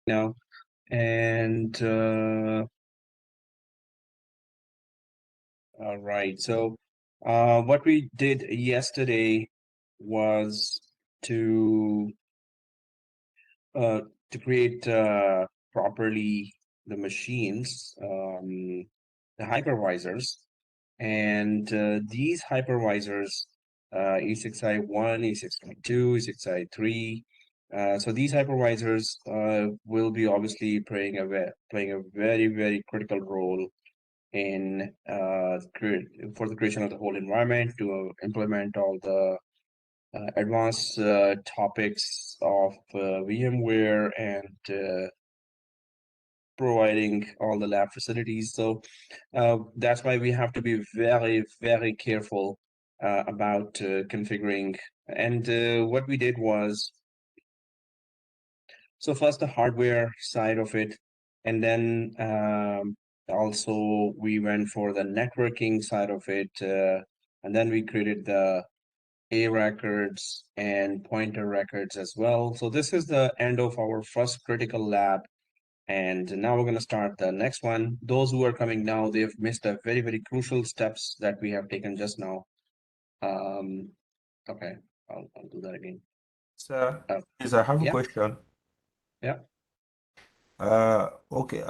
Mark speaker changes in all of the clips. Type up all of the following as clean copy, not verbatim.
Speaker 1: now. And all right, so what we did yesterday was to uh, to create properly the machines, the hypervisors, and these hypervisors, E6i1, E6i2, E6i3. So these hypervisors will be obviously playing a very critical role in for the creation of the whole environment to implement all the advanced topics of VMware and providing all the lab facilities. So that's why we have to be very careful about configuring. And what we did was, so first the hardware side of it, and then also we went for the networking side of it, and then we created the A records and pointer records as well. So this is the end of our first critical lab. And now we're going to start the next one. Those who are coming now, they've missed a very crucial steps that we have taken just now. Okay, I'll do that again.
Speaker 2: Sir, yes, I have a
Speaker 1: Yeah,
Speaker 2: question.
Speaker 1: yeah.
Speaker 2: Okay.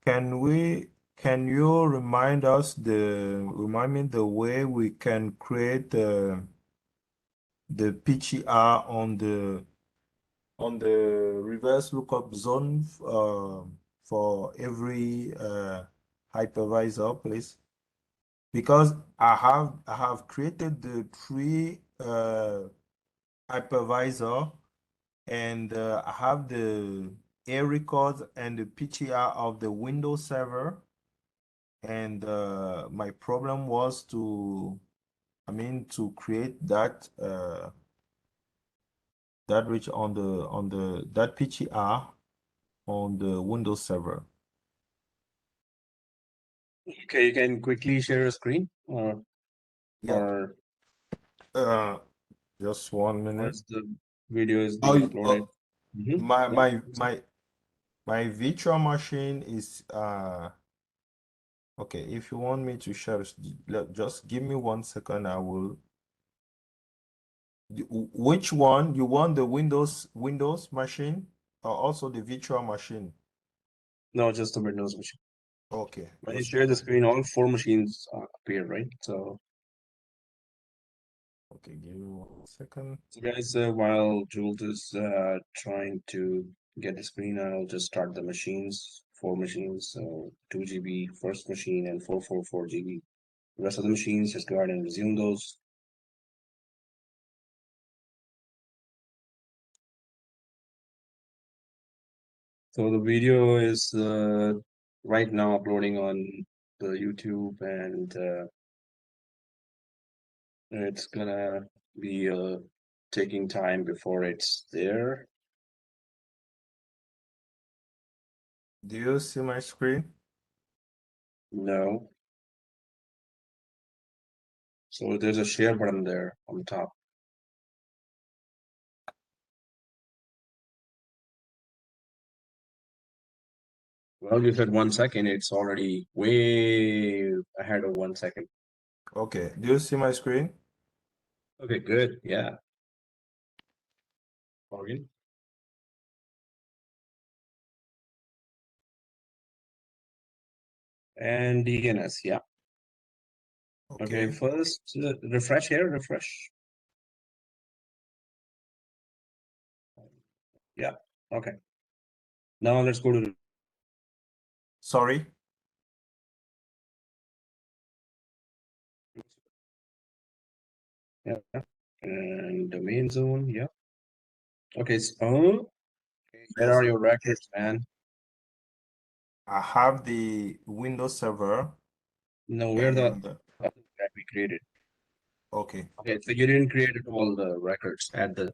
Speaker 2: Can you remind me the way we can create the PTR on the reverse lookup zone for every hypervisor, please? Because I have created the three hypervisor, and I have the A records and the PTR of the Windows server. And my problem was to create that that reach on that PTR on the Windows server.
Speaker 1: Okay, you can quickly share your screen,
Speaker 2: Yeah.
Speaker 1: or
Speaker 2: Just 1 minute.
Speaker 1: as the video is
Speaker 2: Oh,
Speaker 1: being uploaded.
Speaker 2: my
Speaker 1: Yeah.
Speaker 2: my my my virtual machine is okay. If you want me to share, just give me 1 second. I will. Which one? You want the Windows machine or also the virtual machine?
Speaker 1: No, just the Windows machine.
Speaker 2: Okay,
Speaker 1: When you
Speaker 2: just
Speaker 1: share the screen, all four machines appear, right? So,
Speaker 2: okay. Give me 1 second.
Speaker 1: so guys, while Jules is trying to get the screen, I'll just start the machines, four machines. So 2 GB first machine and 444 GB. The rest of the machines, just go ahead and resume those. So the video is right now uploading on the YouTube, and it's gonna be taking time before it's there.
Speaker 2: Do you see my screen?
Speaker 1: No. So there's a share button there on the top. Well, you said 1 second. It's already way ahead of 1 second.
Speaker 2: Okay. Do you see my screen?
Speaker 1: Okay, good. Yeah. Morgan. And DNS. Yeah. Okay,
Speaker 2: Okay.
Speaker 1: first refresh here. Refresh. Yeah. Okay. Now let's go to
Speaker 2: Sorry.
Speaker 1: yeah, and domain zone. Yeah. Okay. So where
Speaker 2: Yes.
Speaker 1: are your records, man?
Speaker 2: I have the Windows server
Speaker 1: No, where the
Speaker 2: and
Speaker 1: that we created.
Speaker 2: okay.
Speaker 1: Okay, so you didn't create all the records at the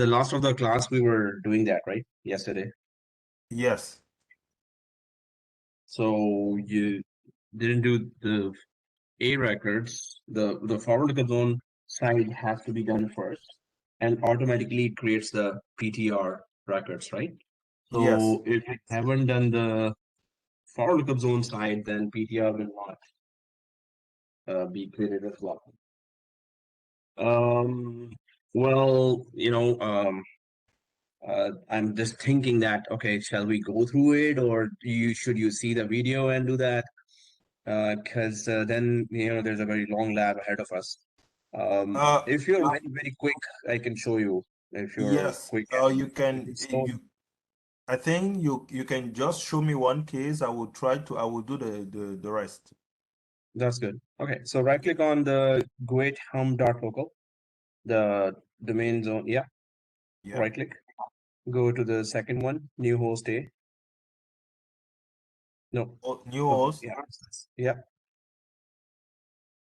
Speaker 1: last of the class. We were doing that, right? Yesterday.
Speaker 2: Yes.
Speaker 1: So you didn't do the A records. The forward look zone side has to be done first, and automatically it creates the PTR records, right?
Speaker 2: Yes.
Speaker 1: So if you haven't done the for lookup zone side, then PTR will not be created as well. Um, well, I'm just thinking that, okay, shall we go through it or should you see the video and do that? Because then, there's a very long lab ahead of us.
Speaker 2: Uh,
Speaker 1: If you're
Speaker 2: if
Speaker 1: very, very quick, I can show you if you're
Speaker 2: yes,
Speaker 1: quick
Speaker 2: you
Speaker 1: and
Speaker 2: can
Speaker 1: it's slow.
Speaker 2: you I think you can just show me one case. I will do the rest.
Speaker 1: That's good. Okay, so right click on the GUID hum.local, the domain zone. Yeah,
Speaker 2: Yeah.
Speaker 1: right click. Go to the second one, new host A. No,
Speaker 2: Oh, new
Speaker 1: okay,
Speaker 2: host.
Speaker 1: yeah, yeah.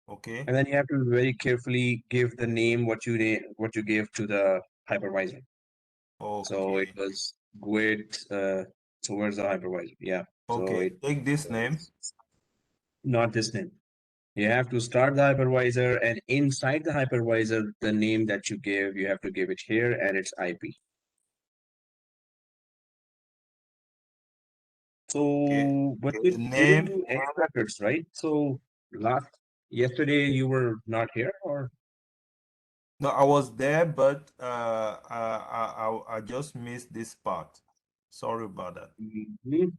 Speaker 2: Okay.
Speaker 1: And then you have to very carefully give the name what you gave to the hypervisor. So it
Speaker 2: Okay.
Speaker 1: was GUID. So where's the hypervisor? Yeah. So
Speaker 2: Okay.
Speaker 1: it
Speaker 2: Take this name.
Speaker 1: not this name. You have to start the hypervisor, and inside the hypervisor, the name that you give, you have to give it here, and its IP.
Speaker 2: Okay.
Speaker 1: So, but
Speaker 2: The
Speaker 1: we didn't
Speaker 2: name.
Speaker 1: do any records, right? So yesterday you were not here, or
Speaker 2: No, I was there, but I just missed this part. Sorry about that.
Speaker 1: Mhm.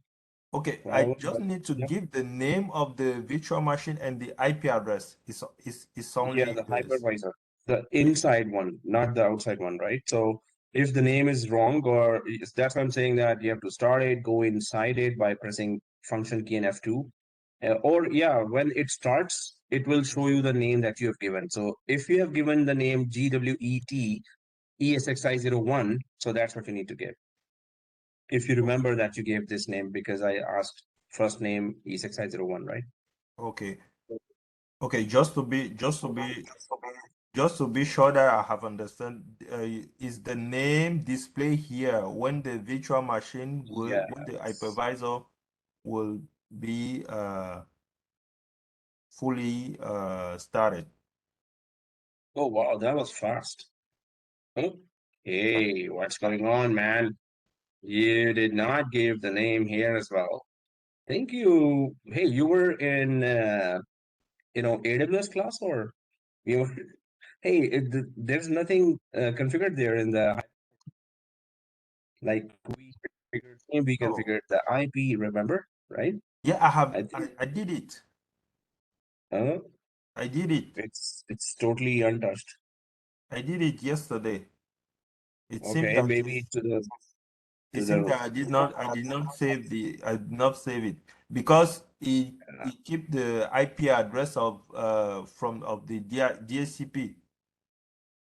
Speaker 2: Okay, I
Speaker 1: Problem,
Speaker 2: just
Speaker 1: but
Speaker 2: need to
Speaker 1: yeah,
Speaker 2: give the name of the virtual machine and the IP address. It's
Speaker 1: yeah,
Speaker 2: only
Speaker 1: the
Speaker 2: this.
Speaker 1: hypervisor, the
Speaker 2: Yeah.
Speaker 1: inside one, not the outside one, right? So if the name is wrong, that's why I'm saying that you have to start it, go inside it by pressing function key and F2. Or yeah, when it starts, it will show you the name that you have given. So if you have given the name GWET ESXi01, so that's what you need to give. If you remember that you gave this name because I asked first name ESXi01, right?
Speaker 2: Okay. Okay. Just to be sure that I have understand, is the name display here when the virtual machine will, when the
Speaker 1: Yes.
Speaker 2: hypervisor will be fully started?
Speaker 1: Oh wow, that was fast. Oh, hey, what's going on, man? You did not give the name here as well. Thank you. Hey, you were in AWS class or you were, hey, there's nothing configured there in the like we configured name, we
Speaker 2: Oh,
Speaker 1: configured the IP, remember, right?
Speaker 2: yeah,
Speaker 1: I think
Speaker 2: I did it.
Speaker 1: uh,
Speaker 2: I did it.
Speaker 1: it's totally untouched.
Speaker 2: I did it yesterday. It seems
Speaker 1: Okay,
Speaker 2: that
Speaker 1: maybe
Speaker 2: it
Speaker 1: to
Speaker 2: seems
Speaker 1: the
Speaker 2: that I did not save I did not save it because it keep the IP address of from of the DHCP.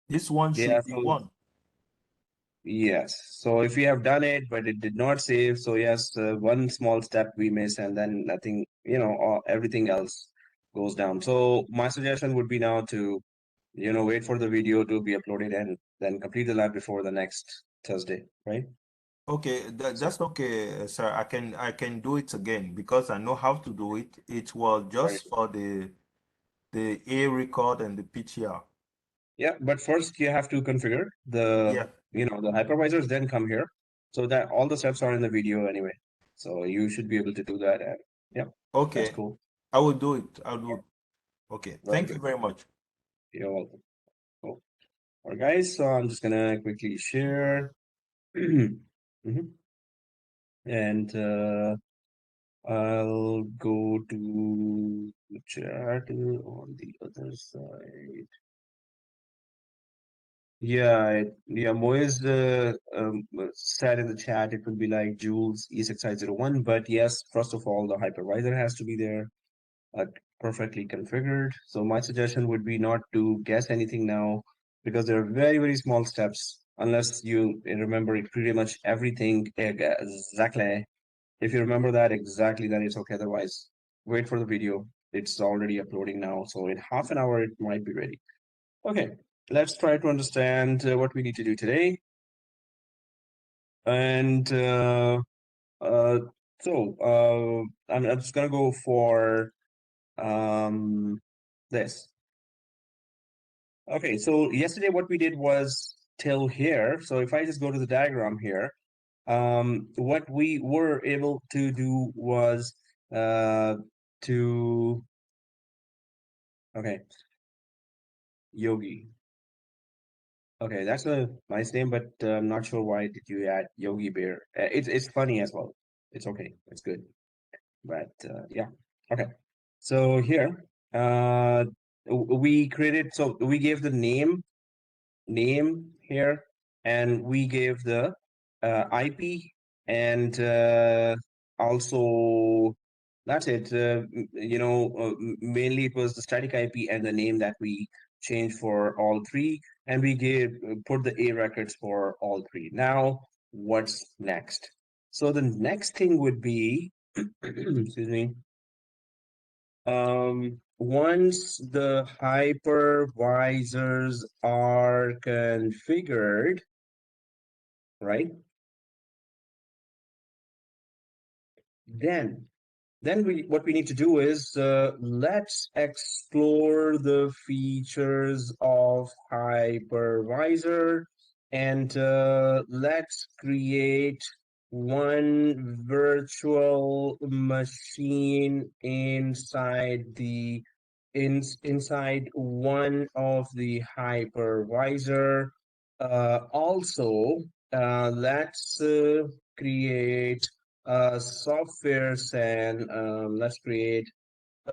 Speaker 2: This one
Speaker 1: yeah,
Speaker 2: should be
Speaker 1: so
Speaker 2: one.
Speaker 1: yes. So if you have done it, but it did not save, so yes, one small step we miss, and then nothing, everything else goes down. So my suggestion would be now to, wait for the video to be uploaded and then complete the lab before the next Thursday, right?
Speaker 2: Okay, that's okay, sir. I can do it again because I know how to do it. It was
Speaker 1: Very
Speaker 2: just
Speaker 1: good.
Speaker 2: for the A record and the PTR.
Speaker 1: Yeah, but first you have to configure
Speaker 2: Yeah.
Speaker 1: the hypervisors, then come here. So that all the steps are in the video anyway. So you should be able to do that. And yeah, that's
Speaker 2: Okay.
Speaker 1: cool.
Speaker 2: I will do it. I'll do it. Okay.
Speaker 1: Very
Speaker 2: Thank you
Speaker 1: good.
Speaker 2: very much.
Speaker 1: You're welcome. Cool. All right, guys. So I'm just gonna quickly share. Mhm. And I'll go to the chat on the other side. Yeah, Moise said in the chat it will be like Jules E6501, but yes, first of all, the hypervisor has to be there, uh, perfectly configured. So my suggestion would be not to guess anything now because there are very, very small steps unless you remember pretty much everything exactly. If you remember that exactly, then it's okay. Otherwise, wait for the video. It's already uploading now. So in half an hour, it might be ready. Okay, let's try to understand what we need to do today. And uh, I'm just gonna go for this. Okay, so yesterday what we did was till here. So if I just go to the diagram here, what we were able to do was to okay, Yogi. Okay, that's a nice name, but I'm not sure why did you add Yogi Bear. It's funny as well. It's okay. It's good. But yeah. Okay. So here, we created. So we gave the name here, and we gave the IP, and also that's it. Mainly it was the static IP and the name that we changed for all three, and we gave put the A records for all three. Now, what's next? So the next thing would be, excuse me, once the hypervisors are configured, right? Then then what we need to do is let's explore the features of hypervisor, and let's create one virtual machine inside one of the hypervisor. Also, let's create software and let's create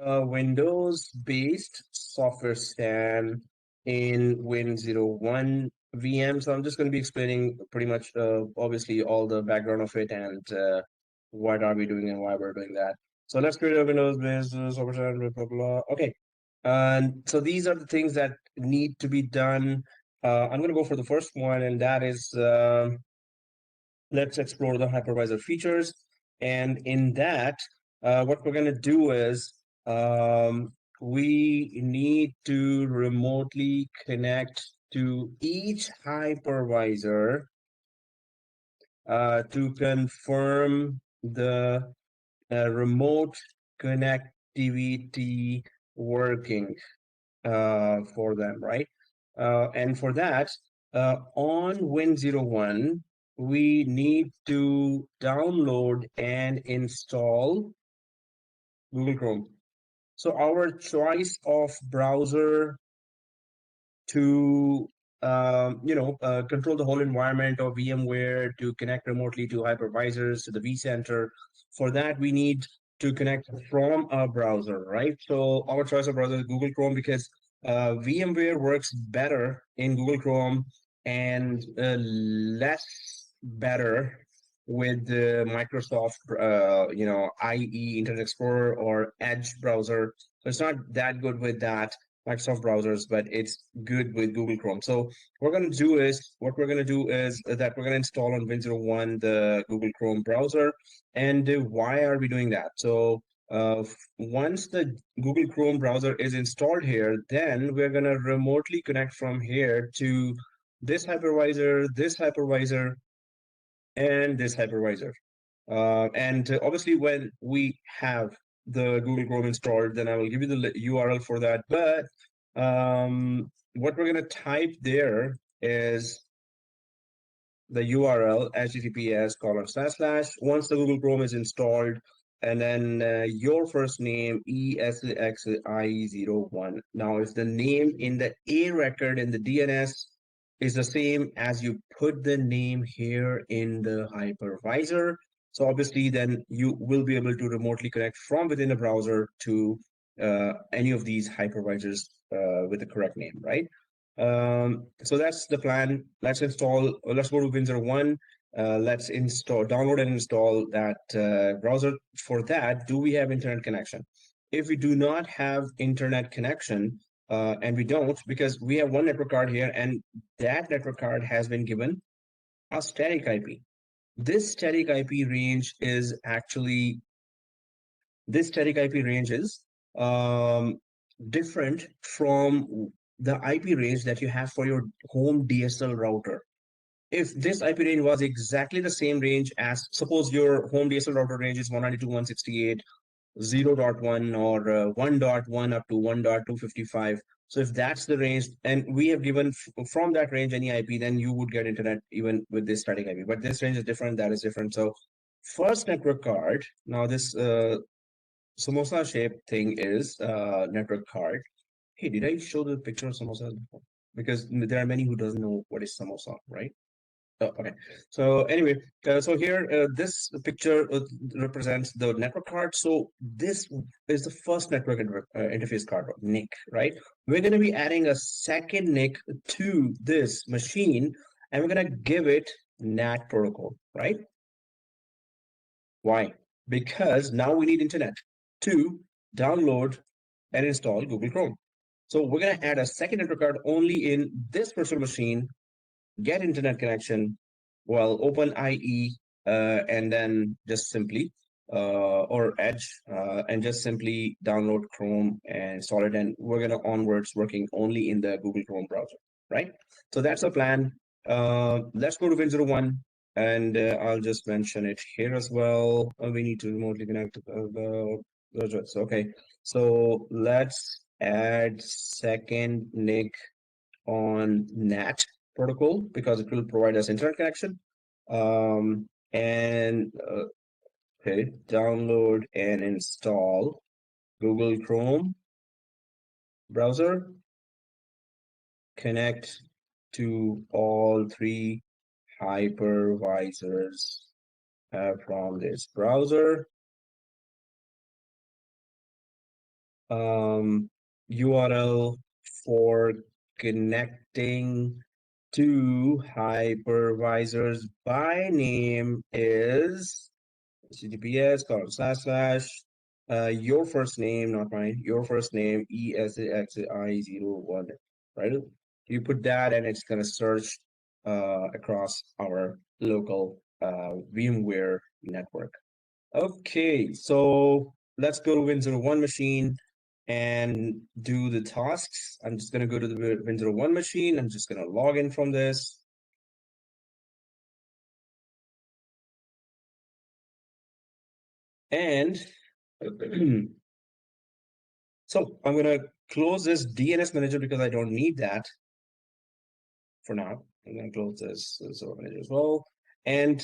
Speaker 1: a Windows-based software stand in Win01 VM. So I'm just going to be explaining pretty much, obviously, all the background of it and what are we doing and why we're doing that. So let's create a Windows-based software stand, blah, blah, blah. Okay. And so these are the things that need to be done. I'm going to go for the first one, and that is let's explore the hypervisor features. And in that, what we're going to do is we need to remotely connect to each hypervisor to confirm the remote connectivity working for them, right? And for that, on Win01, we need to download and install Google Chrome. So our choice of browser to control the whole environment of VMware, to connect remotely to hypervisors, to the vCenter. For that, we need to connect from a browser, right? So our choice of browser is Google Chrome because VMware works better in Google Chrome and less better with the Microsoft, IE, Internet Explorer, or Edge browser. So it's not that good with that. Microsoft browsers, but it's good with Google Chrome. So what we're going to do is that we're going to install on Win01 the Google Chrome browser. And why are we doing that? So once the Google Chrome browser is installed here, then we're going to remotely connect from here to this hypervisor, and this hypervisor. And obviously, when we have the Google Chrome installed, then I will give you the URL for that. But what we're going to type there is the URL https:// once the Google Chrome is installed, and then your first name ESXI01. Now, if the name in the A record in the DNS is the same as you put the name here in the hypervisor, so obviously then you will be able to remotely connect from within a browser to any of these hypervisors with the correct name, right? So that's the plan. Let's go to Win01. Let's download and install that browser. For that, do we have internet connection? If we do not have internet connection, and we don't, because we have one network card here, and that network card has been given a static IP. This static IP range is actually this static IP range is different from the IP range that you have for your home DSL router. If this IP range was exactly the same range as, suppose your home DSL router range is 192.168.0.1 or 1.1 up to 1.255, So if that's the range, and we have given from that range any IP, then you would get internet even with this static IP. But this range is different, that is different. So first network card, now this samosa shape thing is network card. Hey, did I show the picture of samosas before? Because there are many who doesn't know what is samosa, right? Oh, okay. So anyway, so here this picture represents the network card. So this is the first network interface card, NIC, right? We're going to be adding a second NIC to this machine, and we're going to give it NAT protocol, right? Why? Because now we need internet to download and install Google Chrome. So we're going to add a second network card only in this virtual machine, get internet connection, well, open IE, and then just simply, or Edge, and just simply download Chrome and install it. And we're going to onwards working only in the Google Chrome browser, right? So that's the plan. Let's go to Win01, and I'll just mention it here as well. We need to remotely connect the address. Okay, so let's add second NIC on NAT protocol because it will provide us internet connection. And okay, download and install Google Chrome browser. Connect to all three hypervisors from this browser. URL for connecting to hypervisors by name is https:// your first name, not mine, your first name, ESXI01, right? You put that and it's going to search across our local VMware network. Okay, so let's go to Win01 machine and do the tasks. I'm just going to go to the Win01 machine. I'm just going to log in from this. And so I'm going to close this DNS manager because I don't need that for now. I'm going to close this server manager as well. And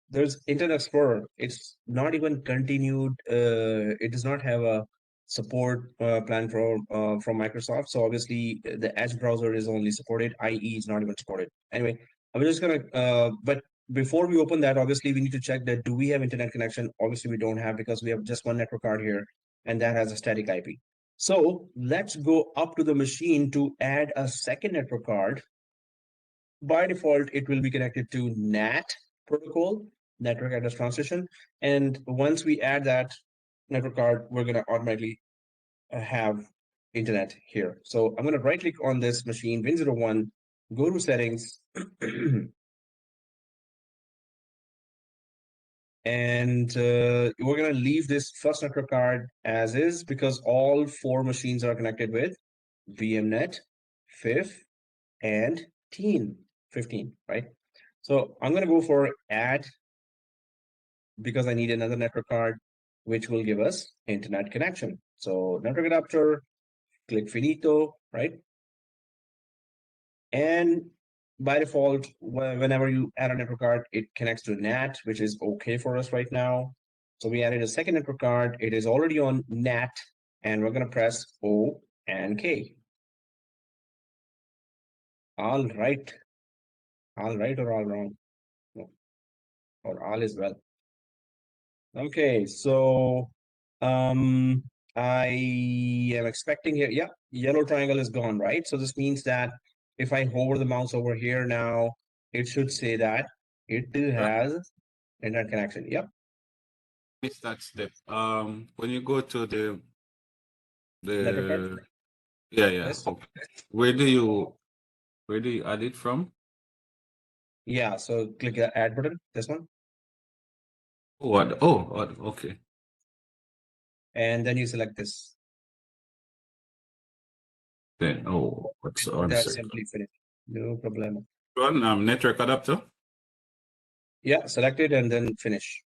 Speaker 1: there's Internet Explorer. It's not even continued. It does not have a support plan from Microsoft. So obviously the Edge browser is only supported. IE is not even supported. Anyway, I'm just going to, but before we open that, obviously we need to check that do we have internet connection? Obviously we don't have because we have just one network card here and that has a static IP. So let's go up to the machine to add a second network card. By default, it will be connected to NAT protocol, network address translation. And once we add that network card, we're going to automatically have internet here. So I'm going to right click on this machine, Win01, go to settings, and we're going to leave this first network card as is because all four machines are connected with VMnet, FIF, and Teen 15, right? So I'm going to go for add because I need another network card, which will give us internet connection. So network adapter, click finito, right? And by default, whenever you add a network card, it connects to NAT, which is okay for us right now. So we added a second network card. It is already on NAT, and we're going to press O and K. All right. All right or all wrong? No. Or all is well. Okay, so I am expecting here, yeah, yellow triangle is gone, right? So this means that if I hover the mouse over here now, it should say that it has internet connection. Yep.
Speaker 3: Missed that step. When you go to
Speaker 1: Network card.
Speaker 3: the yeah.
Speaker 1: Yes.
Speaker 3: Okay. Where do you add it from?
Speaker 1: Yeah, so click the add button, this one,
Speaker 3: Okay.
Speaker 1: and then you select this.
Speaker 3: Then what's on
Speaker 1: That's
Speaker 3: second?
Speaker 1: simply finished. No problem.
Speaker 3: One network adapter.
Speaker 1: Yeah, select it and then finish.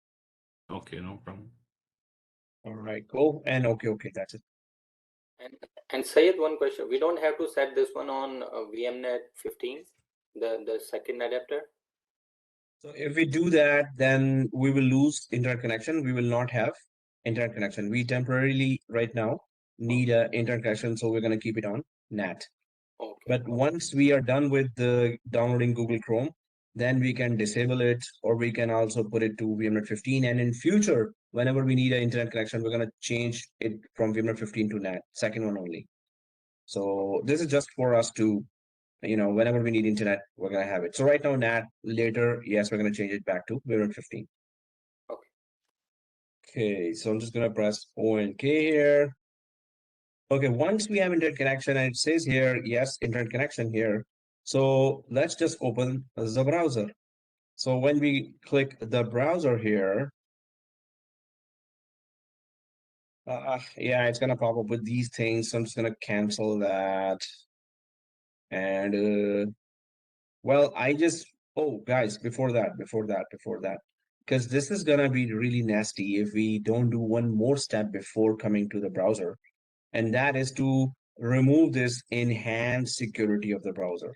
Speaker 3: Okay, no problem.
Speaker 1: All right, cool. And okay, that's it.
Speaker 4: And Sayed, one question. We don't have to set this one on VMnet 15, the second adapter.
Speaker 1: So if we do that, then we will lose internet connection. We will not have internet connection. We temporarily right now need a internet connection, so we're going to keep it on NAT.
Speaker 4: Okay.
Speaker 1: But once we are done with the downloading Google Chrome, then we can disable it, or we can also put it to VMnet 15. And in future, whenever we need an internet connection, we're going to change it from VMnet 15 to NAT, second one only. So this is just for us to, whenever we need internet, we're going to have it. So right now, NAT, later, yes, we're going to change it back to VMnet 15.
Speaker 4: Okay.
Speaker 1: Okay, so I'm just going to press O and K here. Okay, once we have internet connection, and it says here, yes, internet connection here. So let's just open the browser. So when we click the browser here, yeah, it's gonna pop up with these things. So I'm just gonna cancel that. And well, oh guys, before that, because this is gonna be really nasty if we don't do one more step before coming to the browser, and that is to remove this enhanced security of the browser.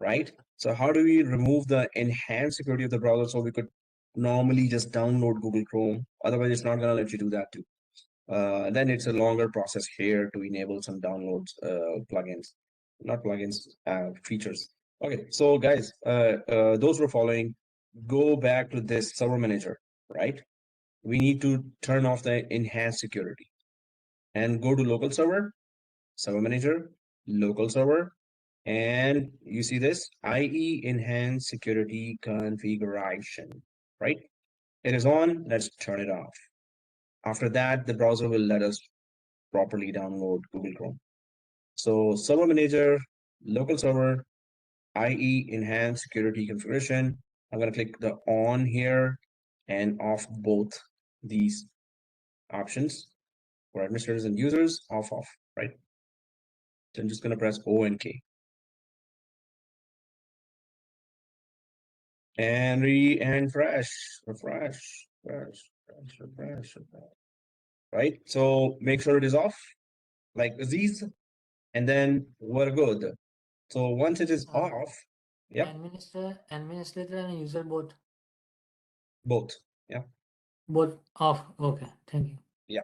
Speaker 1: Right? So how do we remove the enhanced security of the browser so we could normally just download Google Chrome? Otherwise, it's not going to let you do that too. Then it's a longer process here to enable some downloads, plugins, not plugins, features. Okay, so guys, those who are following, go back to this server manager, right? We need to turn off the enhanced security and go to local server manager, local server, and you see this IE enhanced security configuration, right? It is on, let's turn it off. After that, the browser will let us properly download Google Chrome. So server manager, local server, IE enhanced security configuration. I'm going to click the on here and off both these options for administrators and users, off, right? So I'm just going to press O and K. And refresh. Right? So make sure it is off, like these, and then we're good. So once it is off, yeah.
Speaker 5: Administrator and user both.
Speaker 1: Both, yeah.
Speaker 5: Both off. Okay, thank you.
Speaker 1: Yeah.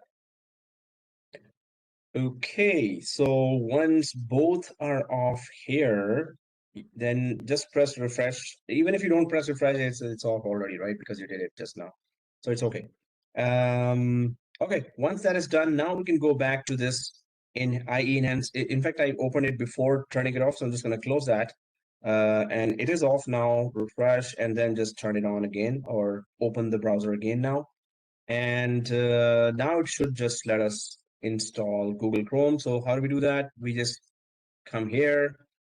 Speaker 1: Okay, so once both are off here, then just press refresh. Even if you don't press refresh, it's off already, right? Because you did it just now. So it's okay. Okay, once that is done, now we can go back to this in IE enhance. In fact, I opened it before turning it off, so I'm just going to close that. And it is off now. Refresh and then just turn it on again, or open the browser again now. And now it should just let us install Google Chrome. So how do we do that? We just come here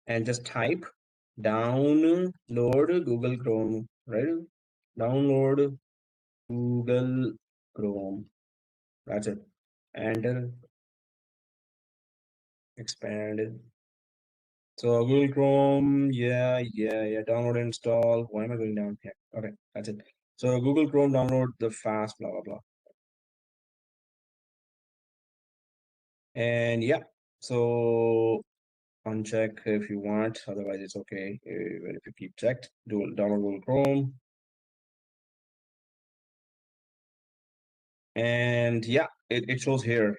Speaker 1: and just type download Google Chrome, right? Download Google Chrome. That's it. Enter, expand. So Google Chrome, yeah. Download, install. Why am I going down here? Okay, that's it. So Google Chrome download the fast, blah, blah, blah. And yeah, so uncheck if you want, otherwise it's okay. Even if you keep checked, download Google Chrome. And yeah, it shows here,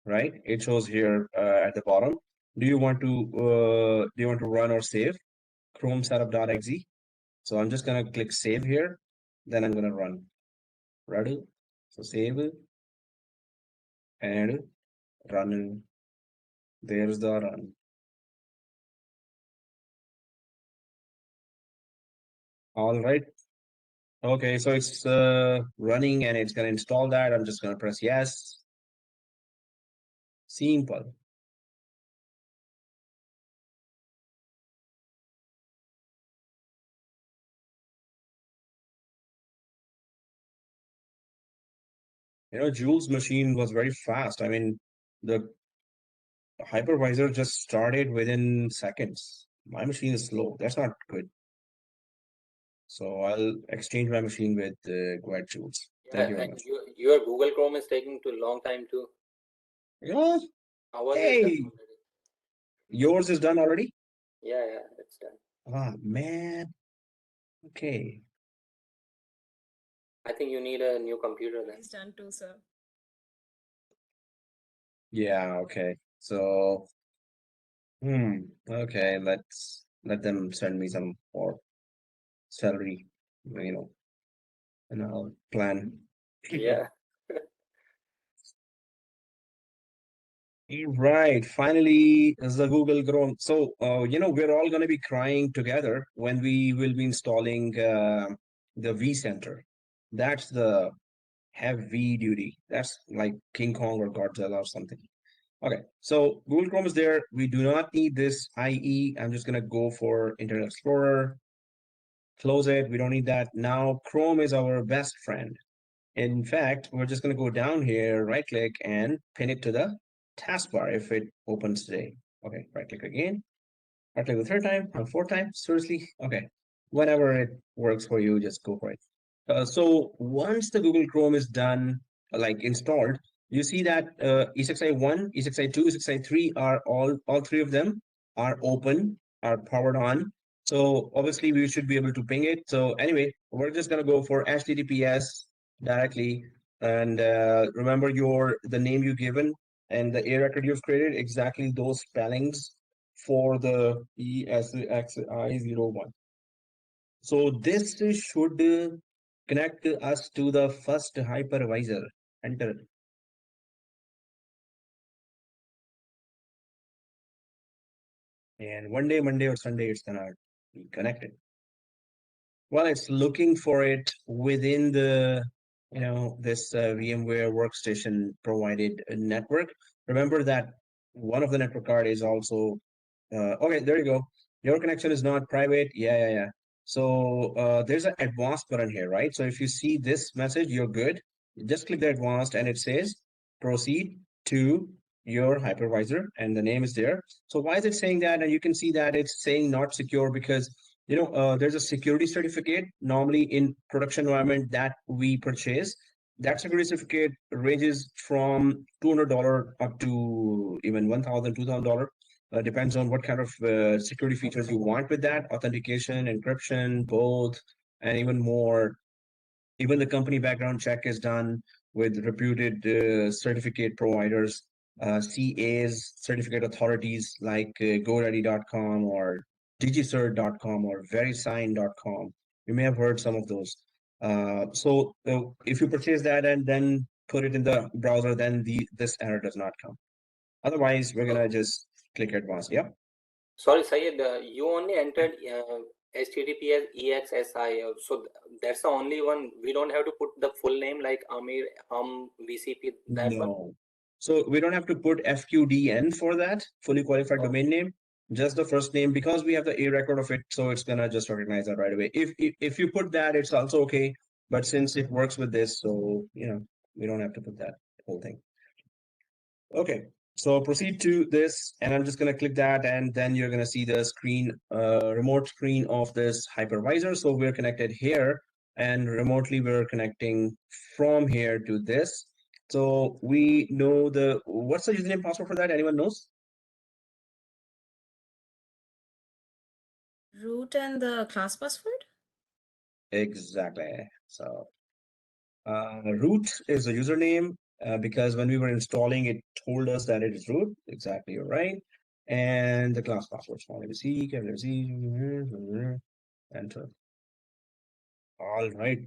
Speaker 1: right? It shows here at the bottom. Do you want to run or save Chrome setup.exe? So I'm just gonna click save here, then I'm gonna run. Ready? So save and run. There's the run. All right. Okay, so it's running and it's gonna install that. I'm just gonna press yes. Simple. Jules' machine was very fast. I mean, the hypervisor just started within seconds. My machine is slow. That's not good. So I'll exchange my machine with Jules. Thank you very much.
Speaker 4: Your Google Chrome is taking too long time too.
Speaker 1: Yeah.
Speaker 4: Ours is done
Speaker 1: Hey,
Speaker 4: already.
Speaker 1: yours is done already?
Speaker 4: Yeah, yeah, it's done.
Speaker 1: Ah, man. Okay.
Speaker 4: I think you need a new computer then.
Speaker 6: It's done too, sir.
Speaker 1: Yeah, okay. So, okay, let them send me some more salary, and I'll plan.
Speaker 4: Yeah.
Speaker 1: Right, finally, is the Google Chrome. So, we're all going to be crying together when we will be installing the vCenter. That's the heavy duty. That's like King Kong or Godzilla or something. Okay, so Google Chrome is there. We do not need this IE. I'm just going to go for Internet Explorer, close it. We don't need that. Now, Chrome is our best friend. In fact, we're just going to go down here, right click, and pin it to the taskbar if it opens today. Okay, right click again. Right click the third time, or fourth time. Seriously? Okay. Whenever it works for you, just go for it. So once the Google Chrome is done, like installed, you see that E6i1, E6i2, E6i3 are all three of them are open, are powered on. So obviously we should be able to ping it. So anyway, we're just gonna go for HTTPS directly, and remember the name you've given and the A record you've created, exactly those spellings for the ESXi01. So this should connect us to the first hypervisor. Enter. And one day, Monday or Sunday, it's gonna be connected. Well, it's looking for it within the, this VMware workstation provided network. Remember that one of the network card is also, okay, there you go. Your connection is not private. Yeah. So there's an advanced button here, right? So if you see this message, you're good. Just click the advanced and it says proceed to your hypervisor and the name is there. So why is it saying that? And you can see that it's saying not secure because there's a security certificate normally in production environment that we purchase. That security certificate ranges from $200 up to even $1,000, $2,000. Depends on what kind of security features you want with that, authentication, encryption, both, and even more. Even the company background check is done with reputed certificate providers, CAs, certificate authorities like GoDaddy.com or digicert.com or verisign.com. You may have heard some of those. So if you purchase that and then put it in the browser, then this error does not come. Otherwise, we're gonna just click advanced. Yeah.
Speaker 4: Sorry, Syed, you only entered HTTPS EXSI. So that's the only one. We don't have to put the full name like Amir, VCP, that one.
Speaker 1: No. So we don't have to put FQDN for that, fully qualified
Speaker 4: Oh.
Speaker 1: domain name, just the first name because we have the A record of it. So it's gonna just recognize that right away. If you put that, it's also okay. But since it works with this, so we don't have to put that whole thing. Okay. So proceed to this, and I'm just gonna click that, and then you're gonna see the screen, remote screen of this hypervisor. So we're connected here, and remotely we're connecting from here to this. So we know what's the username password for that? Anyone knows?
Speaker 6: Root and the class password?
Speaker 1: Exactly. So root is the username because when we were installing, it told us that it is root. Exactly, you're right. And the class password, small ABC, capital C, enter. All right.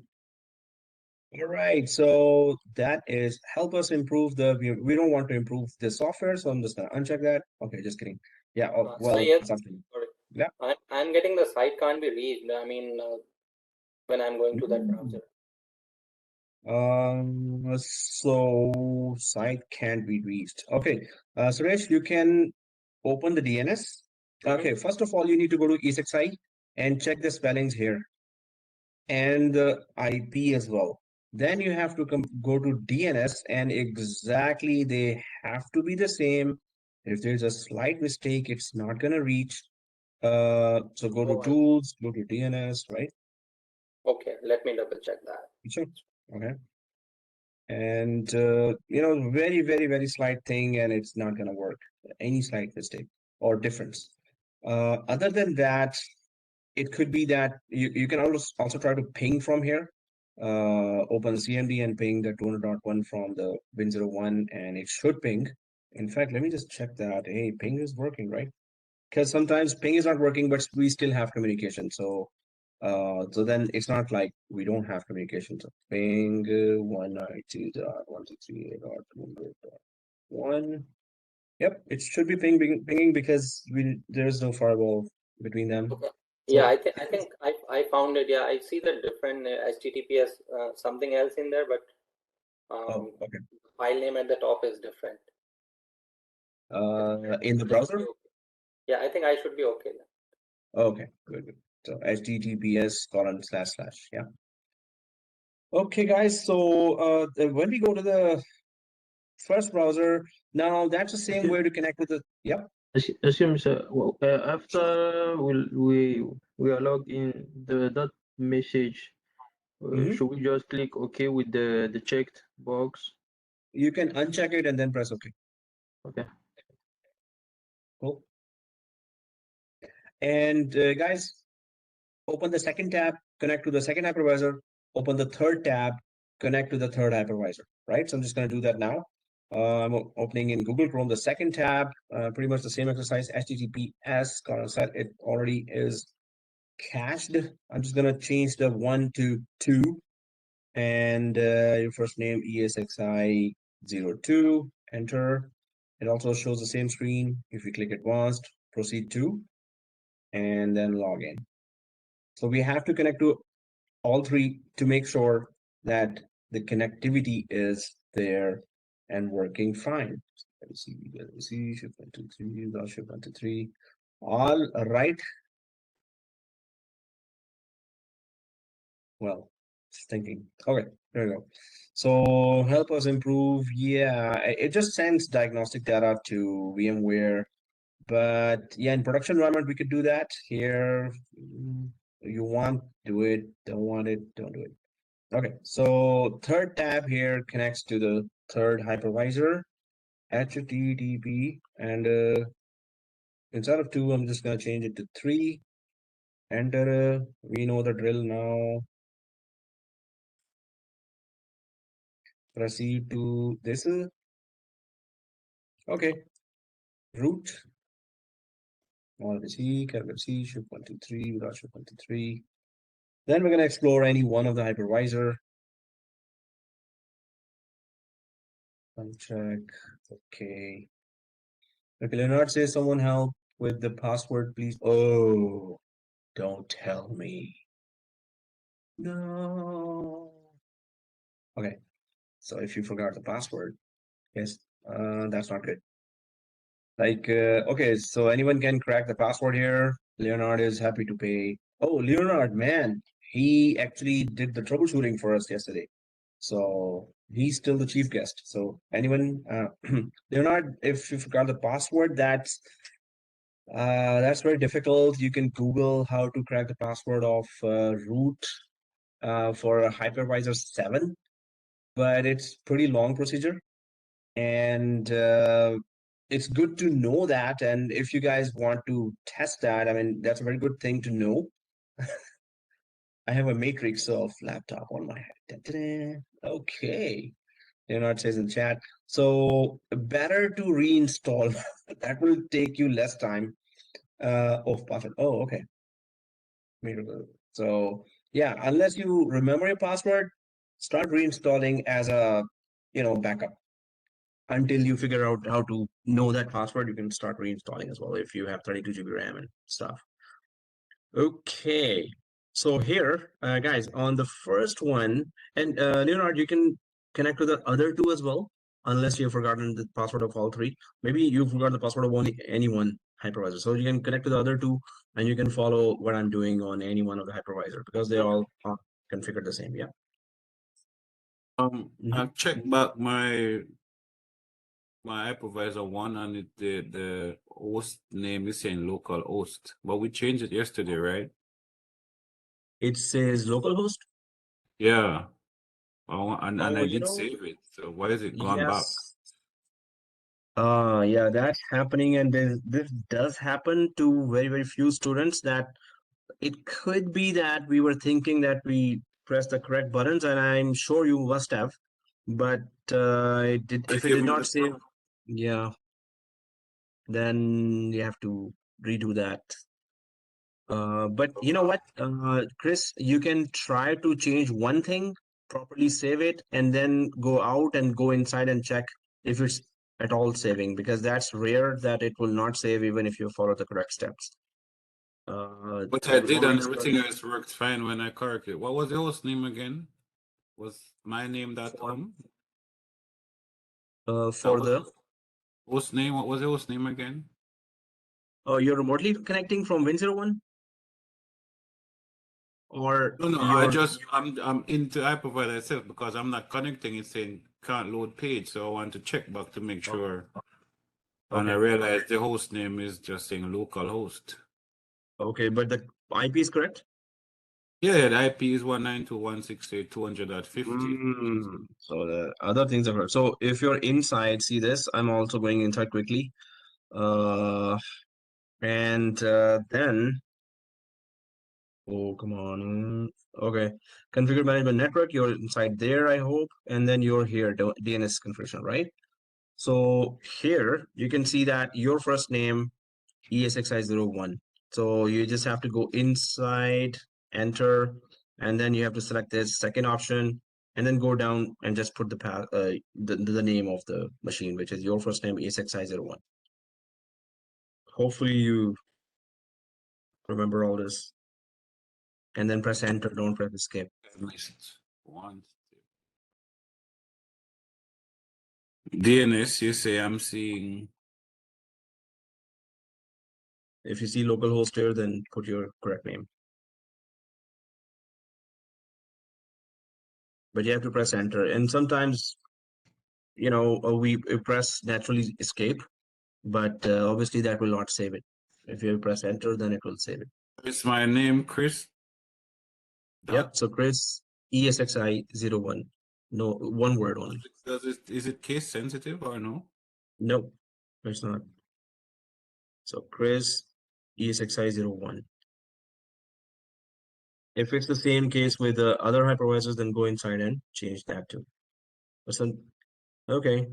Speaker 1: All right. So that is help us improve we don't want to improve the software. So I'm just gonna uncheck that. Okay, just kidding. Yeah. Oh, well,
Speaker 4: Syed,
Speaker 1: it's up to you.
Speaker 4: sorry.
Speaker 1: Yeah.
Speaker 4: I'm getting the site can't be reached. I mean, when I'm going to that browser.
Speaker 1: So site can't be reached. Okay. Suresh, you can open the DNS. Okay. First of all, you need to go to E6i and check the spellings here and the IP as well. Then you have to go to DNS and exactly they have to be the same. If there's a slight mistake, it's not gonna reach. So go to tools, go to DNS, right?
Speaker 4: Okay, let me double check that.
Speaker 1: Sure. Okay. And very, very, very slight thing, and it's not gonna work. Any slight mistake or difference. Other than that, it could be that you can also try to ping from here. Open CMD and ping the 200.1 from the Win01, and it should ping. In fact, let me just check that. Hey, ping is working, right? Because sometimes ping is not working, but we still have communication. So then it's not like we don't have communication. So ping 192.163.200.1. Yep, it should be pinging because there's no firewall between them.
Speaker 4: Okay.
Speaker 1: So,
Speaker 4: Yeah, I think I found it. Yeah, I see the different HTTPS something else in there, but
Speaker 1: oh, okay.
Speaker 4: the file name at the top is different.
Speaker 1: In the browser?
Speaker 4: Yeah, I think I should be okay then.
Speaker 1: Okay, good. So https:// yeah. Okay, guys. So when we go to the first browser, now that's the same way to connect with the
Speaker 7: Excuse me, sir. Well, after we are logged in, that message, should we just click OK with the checked box?
Speaker 1: You can uncheck it and then press OK.
Speaker 7: Okay.
Speaker 1: Cool. And guys, open the second tab, connect to the second hypervisor, open the third tab, connect to the third hypervisor, right? So I'm just going to do that now. I'm opening in Google Chrome the second tab, pretty much the same exercise, HTTPS, it already is cached. I'm just going to change the 1 to 2 and your first name ESXi02, enter. It also shows the same screen. If you click advanced, proceed to, and then log in. So we have to connect to all three to make sure that the connectivity is there and working fine. Let me see, shift 1 2 3, shift 1 2 3. All right. Well, just thinking. Okay, there we go. So help us improve. Yeah, it just sends diagnostic data to VMware. But yeah, in production environment, we could do that. Here, you want, do it. Don't want it, don't do it. Okay, so third tab here connects to the third hypervisor, HTTP, and instead of 2, I'm just gonna change it to 3. Enter. We know the drill now. Proceed to this. Okay. Root. C, capital C, shift 1 2 3, without shift 1 2 3. Then we're gonna explore any one of the hypervisor. Uncheck. Okay. Okay, Leonard says someone help with the password, please. Oh, don't tell me. No. Okay. So if you forgot the password, yes, that's not good. Like, okay, so anyone can crack the password here. Leonard is happy to pay. Oh, Leonard, man, he actually did the troubleshooting for us yesterday. So he's still the chief guest. So anyone, Leonard, if you forgot the password, that's very difficult. You can Google how to crack the password of root for a hypervisor 7, but it's pretty long procedure. And it's good to know that. And if you guys want to test that, I mean, that's a very good thing to know. I have a matrix of laptop on my head. Okay. Leonard says in chat. So better to reinstall. That will take you less time. Oh, perfect. Oh, okay. So yeah, unless you remember your password, start reinstalling as a backup. Until you figure out how to know that password, you can start reinstalling as well if you have 32 GB RAM and stuff. Okay, so here, guys, on the first one, and Leonard, you can connect to the other two as well, unless you've forgotten the password of all three. Maybe you forgot the password of only any one hypervisor. So you can connect to the other two, and you can follow what I'm doing on any one of the hypervisor because they all are configured the same. Yeah.
Speaker 3: I've checked back my hypervisor 1, and the host name is saying local host, but we changed it yesterday, right?
Speaker 1: It says localhost.
Speaker 3: Yeah. Oh, and
Speaker 1: Oh,
Speaker 3: I
Speaker 1: you
Speaker 3: did
Speaker 1: know,
Speaker 3: save it. So why is it gone back?
Speaker 1: yes. Yeah, that's happening, and this does happen to very, very few students that it could be that we were thinking that we pressed the correct buttons, and I'm sure you must have, but if it
Speaker 3: Give
Speaker 1: did
Speaker 3: me
Speaker 1: not
Speaker 3: the
Speaker 1: save, yeah, then you have to redo that. But you know what, Chris, you can try to change one thing, properly save it, and then go out and go inside and check if it's at all saving, because that's rare that it will not save even if you follow the correct steps.
Speaker 3: But
Speaker 1: I
Speaker 3: I
Speaker 1: would
Speaker 3: did, and
Speaker 1: always
Speaker 3: everything else worked fine when I corrected. What was the host name again? Was my name that
Speaker 1: for
Speaker 3: That
Speaker 1: for
Speaker 3: was
Speaker 1: the
Speaker 3: host name. What was the host name again?
Speaker 1: you're remotely connecting from Win01, or
Speaker 3: No,
Speaker 1: you're
Speaker 3: I'm into hypervisor itself because I'm not connecting. It's saying can't load page, so I want to check back to make
Speaker 1: oh,
Speaker 3: sure. And I
Speaker 1: okay,
Speaker 3: realized the host name is just saying local host.
Speaker 1: okay, but the IP is correct.
Speaker 3: Yeah, the IP is 192.168.200.50.
Speaker 1: So the other things are correct. So if you're inside, see this, I'm also going inside quickly. And then, oh, come on. Okay. Configure management network, you're inside there, I hope. And then you're here, DNS configuration, right? So here you can see that your first name, ESXi01. So you just have to go inside, enter, and then you have to select this second option, and then go down and just put the name of the machine, which is your first name, ESXi01. Hopefully you remember all this. And then press enter, don't press escape.
Speaker 3: Missed one. DNS, you say I'm seeing.
Speaker 1: If you see localhost here, then put your correct name. But you have to press enter. And sometimes, we press naturally escape, but obviously that will not save it. If you press enter, then it will save it.
Speaker 3: It's my name, Chris.
Speaker 1: Yep. So Chris, ESXi01. No, one word only.
Speaker 3: Is it case sensitive or no?
Speaker 1: No, it's not. So Chris, ESXi01. If it's the same case with the other hypervisors, then go inside and change that too. Okay.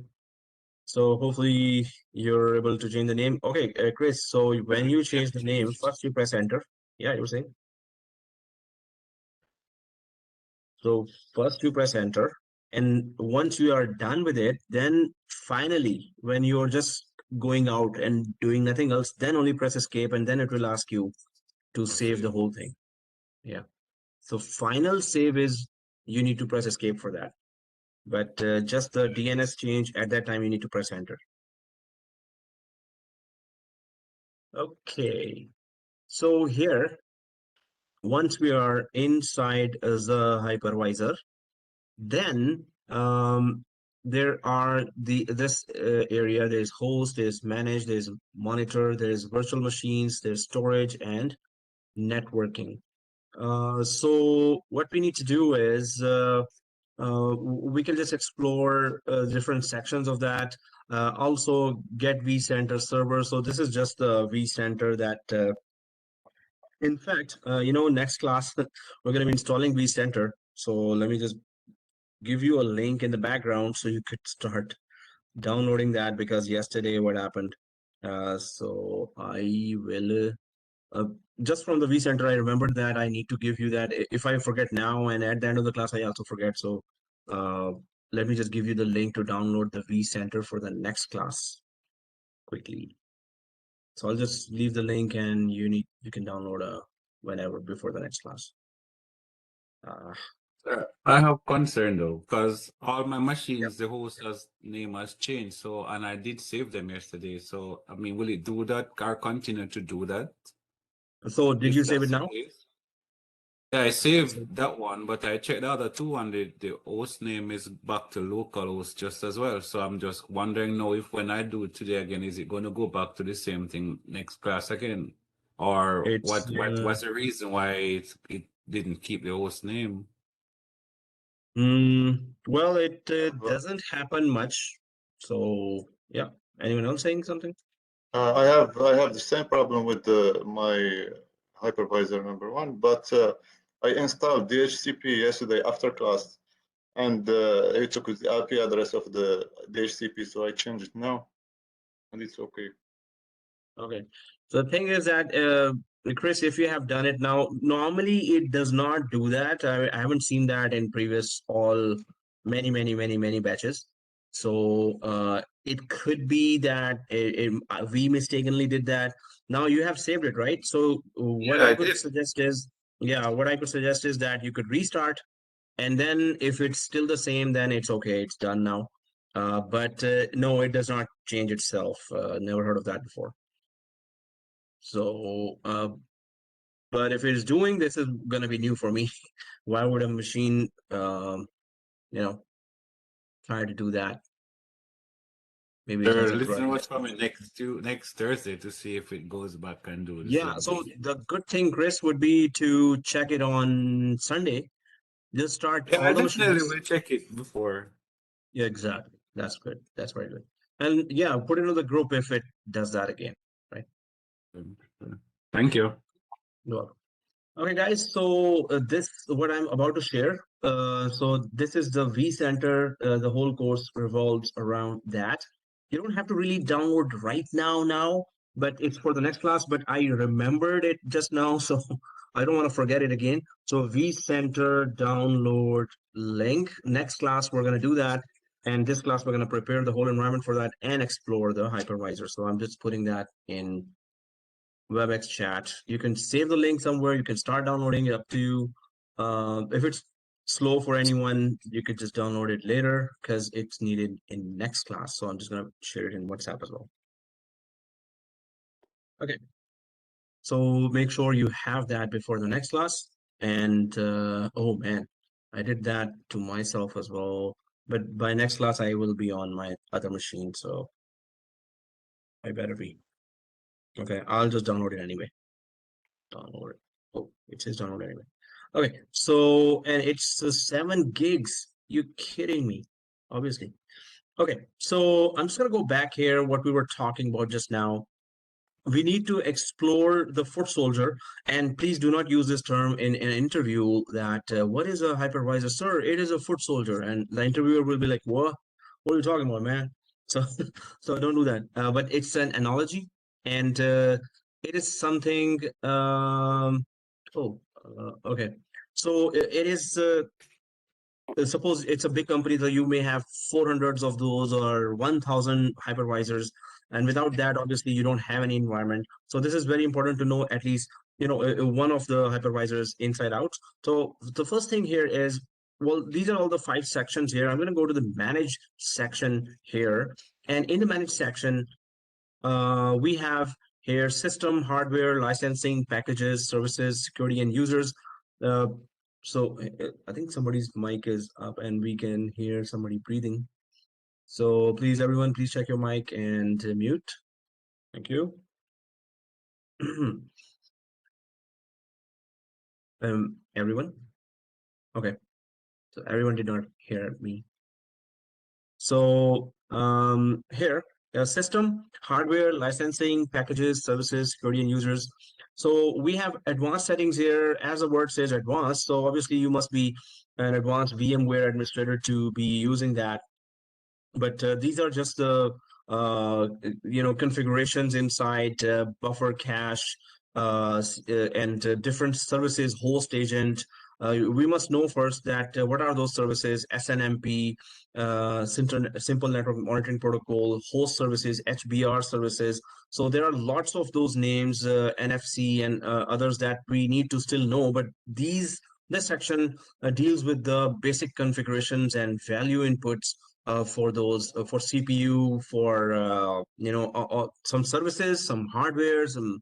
Speaker 1: So hopefully you're able to change the name. Okay, Chris, so when you change the name, first you press enter. Yeah, you were saying? So first you press enter, and once you are done with it, then finally, when you're just going out and doing nothing else, then only press escape, and then it will ask you to save the whole thing. Yeah. So final save is you need to press escape for that. But just the DNS change at that time, you need to press enter. Okay. So here, once we are inside the hypervisor, then there are this area. There's host, there's manage, there's monitor, there's virtual machines, there's storage and networking. So what we need to do is we can just explore different sections of that. Also get vCenter server. So this is just the vCenter that in fact, next class, we're going to be installing vCenter. So let me just give you a link in the background so you could start downloading that, because yesterday what happened. So I will, just from the vCenter, I remembered that I need to give you that. If I forget now and at the end of the class, I also forget. So uh, let me just give you the link to download the vCenter for the next class quickly. So I'll just leave the link and you can download whenever before the next class.
Speaker 3: I have concern though, because all my machines, the host's name has changed. So, and I did save them yesterday. So, I mean, will it do that or continue to do that?
Speaker 1: So did
Speaker 3: If
Speaker 1: you save it
Speaker 3: that's the
Speaker 1: now?
Speaker 3: case? Yeah, I saved that one, but I checked the other two, and the host name is back to localhost just as well. So I'm just wondering now if when I do it today again, is it going to go back to the same thing next class again, or
Speaker 1: It's
Speaker 3: what's the reason why it didn't keep the host name?
Speaker 1: Well, it doesn't happen much. So yeah. Anyone else saying something?
Speaker 8: I have the same problem with my hypervisor number one, but I installed DHCP yesterday after class, and it took the IP address of the DHCP, so I changed it now, and it's okay.
Speaker 1: Okay. So the thing is that, Chris, if you have done it now, normally it does not do that. I haven't seen that in previous many batches. So it could be that we mistakenly did that. Now you have saved it, right? So what
Speaker 3: Yeah,
Speaker 1: I
Speaker 3: I
Speaker 1: could
Speaker 3: did.
Speaker 1: suggest is, yeah, what I could suggest is that you could restart, and then if it's still the same, then it's okay. It's done now. But no, it does not change itself. Never heard of that before. So, but if it's doing this, is going to be new for me. Why would a machine, you know, try to do that? Maybe it has
Speaker 3: They're
Speaker 1: a
Speaker 3: listening
Speaker 1: grudge.
Speaker 3: what's coming next Thursday to see if it goes back and do the
Speaker 1: Yeah.
Speaker 3: same
Speaker 1: So
Speaker 3: thing.
Speaker 1: the good thing, Chris, would be to check it on Sunday. Just start
Speaker 3: Yeah, I
Speaker 1: all the
Speaker 3: definitely
Speaker 1: machines.
Speaker 3: will check it before.
Speaker 1: Yeah, exactly. That's good. That's very good. And yeah, put it in the group if it does that again, right?
Speaker 3: Thank you.
Speaker 1: You're welcome. Okay, guys. So this what I'm about to share. So this is the vCenter. The whole course revolves around that. You don't have to really download right now, but it's for the next class. But I remembered it just now, so I don't want to forget it again. So vCenter download link. Next class we're gonna do that, and this class we're gonna prepare the whole environment for that and explore the hypervisor. So I'm just putting that in WebEx chat. You can save the link somewhere. You can start downloading it up to you. If it's slow for anyone, you could just download it later because it's needed in next class. So I'm just going to share it in WhatsApp as well. Okay. So make sure you have that before the next class. And oh man, I did that to myself as well. But by next class, I will be on my other machine. So I better be. Okay, I'll just download it anyway. Download it. Oh, it says download anyway. Okay, so and it's 7 gigs. You kidding me? Obviously. Okay, so I'm just gonna go back here. What we were talking about just now. We need to explore the foot soldier, and please do not use this term in an interview. That what is a hypervisor, sir? It is a foot soldier, and the interviewer will be like, "What? What are you talking about, man?" So, so don't do that. But it's an analogy, and it is something. Okay. So it is. Suppose it's a big company that you may have 400s of those or 1,000 hypervisors, and without that, obviously, you don't have any environment. So this is very important to know at least one of the hypervisors inside out. So the first thing here is, well, these are all the 5 sections here. I'm going to go to the manage section here, and in the manage section, we have here system, hardware, licensing, packages, services, security, and users. Uh, so I think somebody's mic is up and we can hear somebody breathing. So please, everyone, please check your mic and mute. Thank you. Everyone? Okay. So everyone did not hear me. So here, system, hardware, licensing, packages, services, security, and users. So we have advanced settings here. As the word says, advanced. So obviously you must be an advanced VMware administrator to be using that. But these are just the configurations inside buffer cache and different services, host agent. We must know first that what are those services: SNMP, Simple Network Monitoring Protocol, host services, HBR services. So there are lots of those names, NFC and others that we need to still know. But this section deals with the basic configurations and value inputs for those for CPU, for some services, some hardware, some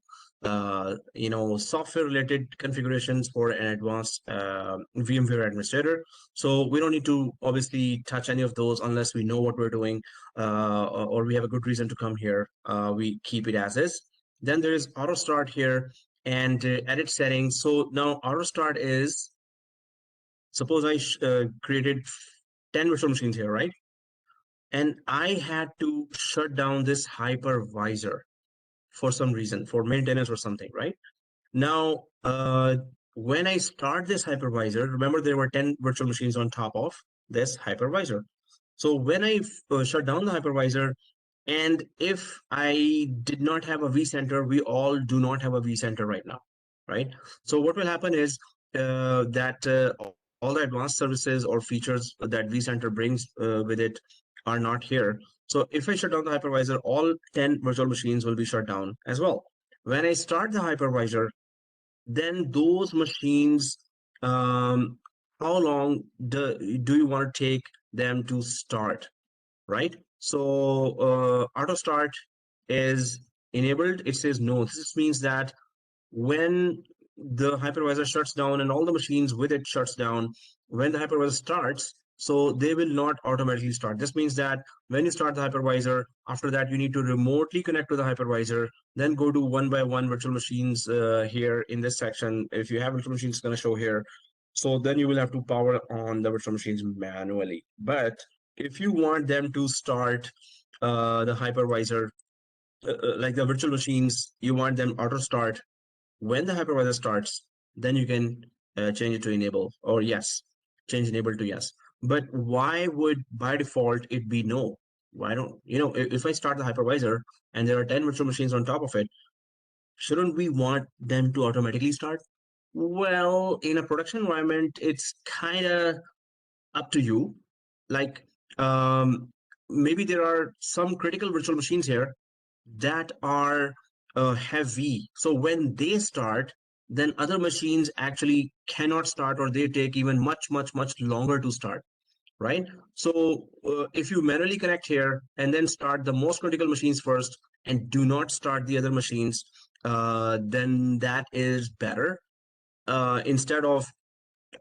Speaker 1: software related configurations for an advanced VMware administrator. So we don't need to obviously touch any of those unless we know what we're doing or we have a good reason to come here. We keep it as is. Then there is auto start here and edit settings. So now auto start is
Speaker 9: Suppose I created 10 virtual machines here, right? And I had to shut down this hypervisor for some reason, for maintenance or something, right? Now, when I start this hypervisor, remember there were 10 virtual machines on top of this hypervisor. So when I shut down the hypervisor, and if I did not have a vCenter, we all do not have a vCenter right now, right? So what will happen is that all the advanced services or features that vCenter brings with it are not here. So if I shut down the hypervisor, all 10 virtual machines will be shut down as well. When I start the hypervisor, then those machines, how long do you want to take them to start, right? So auto start is enabled. It says no. This means that when the hypervisor shuts down and all the machines with it shuts down, when the hypervisor starts, so they will not automatically start. This means that when you start the hypervisor, after that you need to remotely connect to the hypervisor, then go to one by one virtual machines here in this section. If you have virtual machines, it's going to show here. So then you will have to power on the virtual machines manually. But if you want them to start the hypervisor, like the virtual machines, you want them auto start, when the hypervisor starts, then you can change it to enable or yes, change enable to yes. But why would by default it be no? Why don't, if I start the hypervisor and there are 10 virtual machines on top of it, shouldn't we want them to automatically start? Well, in a production environment, it's kind of up to you. Like maybe there are some critical virtual machines here that are heavy. So when they start, then other machines actually cannot start, or they take even much, much, much longer to start, right? So if you manually connect here and then start the most critical machines first and do not start the other machines, then that is better. Instead of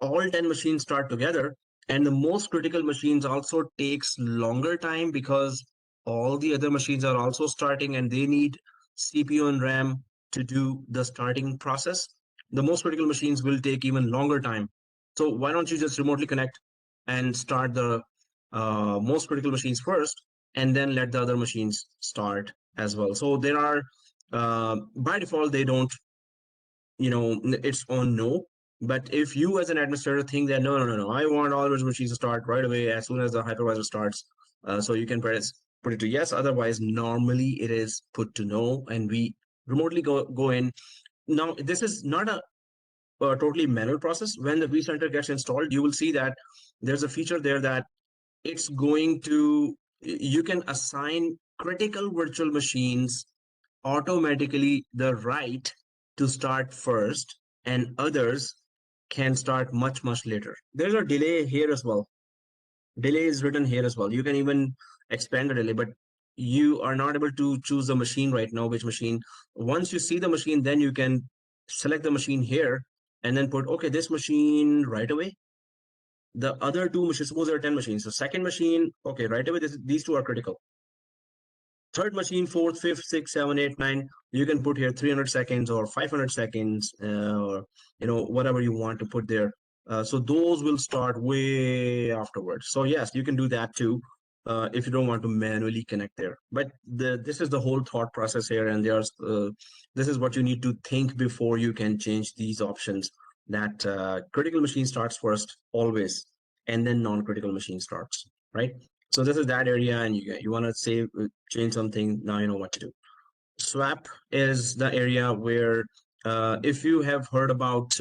Speaker 9: all 10 machines start together, and the most critical machines also takes longer time because all the other machines are also starting and they need CPU and RAM to do the starting process. The most critical machines will take even longer time. So why don't you just remotely connect and start the most critical machines first, and then let the other machines start as well. So there are, by default, they don't, it's on no. But if you as an administrator think that no, I want all virtual machines to start right away as soon as the hypervisor starts, so you can put it to yes. Otherwise, normally it is put to no, and we remotely go in. Now, this is not a totally manual process. When the vCenter gets installed, you will see that there's a feature there that it's going to, you can assign critical virtual machines automatically the right to start first, and others can start much, much later. There's a delay here as well. Delay is written here as well. You can even expand the delay, but you are not able to choose the machine right now, which machine. Once you see the machine, then you can select the machine here and then put, okay, this machine right away. The other two machines, suppose there are 10 machines. So second machine, okay, right away, these two are critical. Third machine, fourth, fifth, sixth, seven, eight, nine, you can put here 300 seconds or 500 seconds, or whatever you want to put there. So those will start way afterwards. So yes, you can do that too, if you don't want to manually connect there. But this is the whole thought process here, and this is what you need to think before you can change these options. That critical machine starts first always, and then non-critical machine starts, right? So this is that area, and you want to save, change something, now you know what to do. Swap is the area where, if you have heard about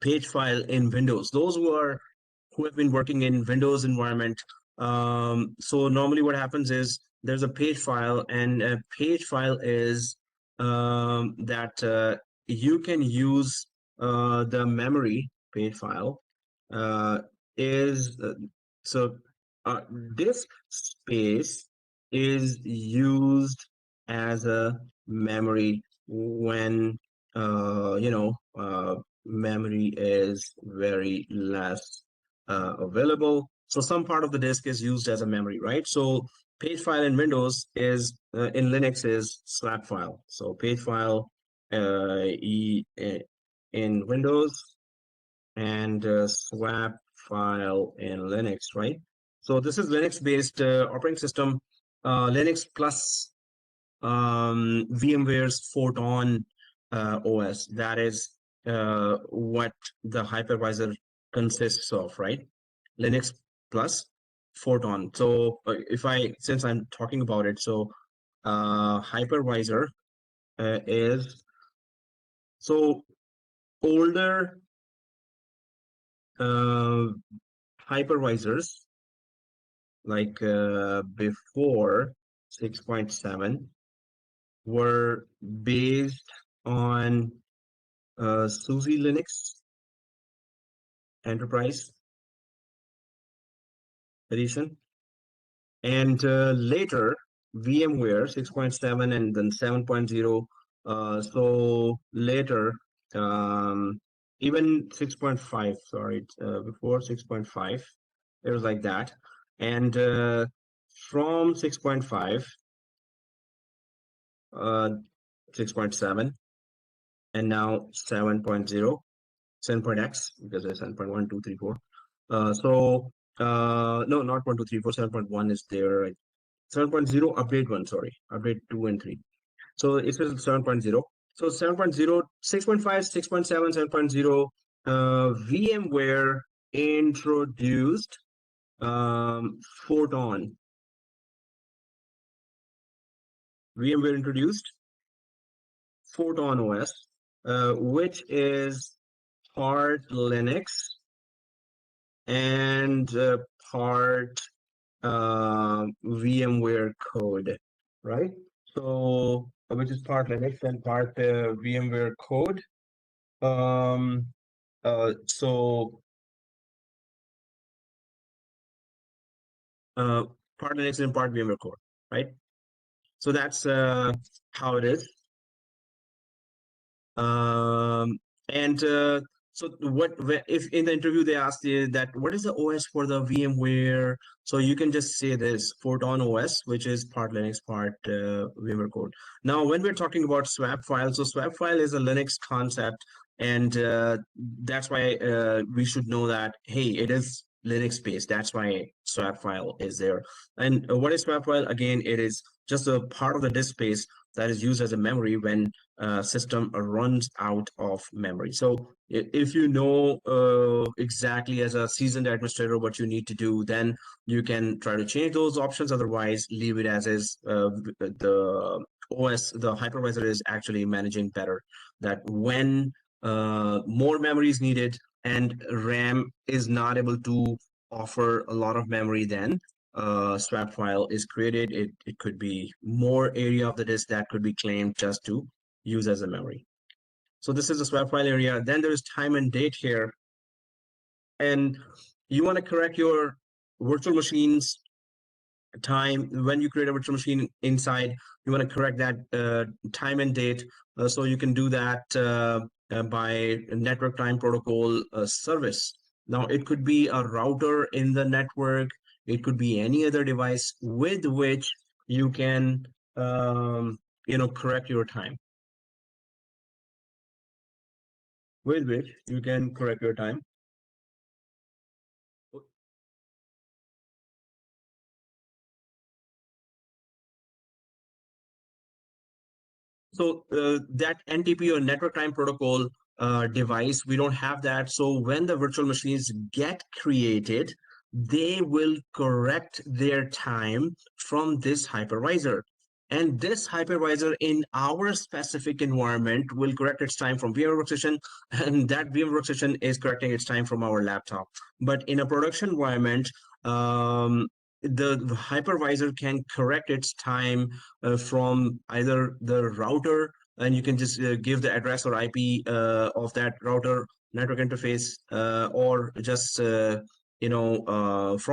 Speaker 9: page file in Windows, those who have been working in Windows environment, so normally what happens is there's a page file, and a page file is that you can use the memory. Page file is so disk space is used as a memory when memory is very less available. So some part of the disk is used as a memory, right? So page file in Windows is in Linux is swap file. So page file in Windows, and swap file in Linux, right? So this is Linux-based operating system, Linux plus VMware's Photon OS. That is what the hypervisor consists of, right? Linux plus Photon. So since I'm talking about it, so hypervisor is so older hypervisors like before 6.7 were based on SUSE Linux Enterprise Edition, and later VMware 6.7 and then 7.0. So later, even 6.5. Sorry, before 6.5, it was like that, and from 6.5, 6.7, and now 7.0, 7.x, because there's 7.1, 2, 3, 4. So no, not 1, 2, 3, 4. 7.1 is there. 7.0 update 1, sorry, update 2 and 3. So it is 7.0. So 7.0, 6.5, 6.7, 7.0. VMware introduced Photon. VMware introduced Photon OS, which is part Linux and part VMware code, right? So which is part Linux and part VMware code. So part Linux and part VMware code, right? So that's how it is. And so if in the interview they asked you that what is the OS for the VMware, so you can just say this Photon OS, which is part Linux, part VMware code. Now when we're talking about swap file, so swap file is a Linux concept, and that's why we should know that, hey, it is Linux based. That's why swap file is there. And what is swap file? Again, it is just a part of the disk space that is used as a memory when system runs out of memory. So if you know exactly as a seasoned administrator what you need to do, then you can try to change those options. Otherwise, leave it as is. The OS, the hypervisor is actually managing better that when more memory is needed and RAM is not able to offer a lot of memory, then swap file is created. It could be more area of the disk that could be claimed just to use as a memory. So this is the swap file area. Then there is time and date here, and you want to correct your virtual machines time. When you create a virtual machine inside, you want to correct that time and date. So you can do that by network time protocol service. Now it could be a router in the network. It could be any other device with which you can correct your time. With which you can correct your time. So that NTP or network time protocol device, we don't have that. So when the virtual machines get created, they will correct their time from this hypervisor. And this hypervisor in our specific environment will correct its time from VMware workstation, and that VMware workstation is correcting its time from our laptop. But in a production environment, the hypervisor can correct its time from either the router, and you can just give the address or IP of that router network interface, or just from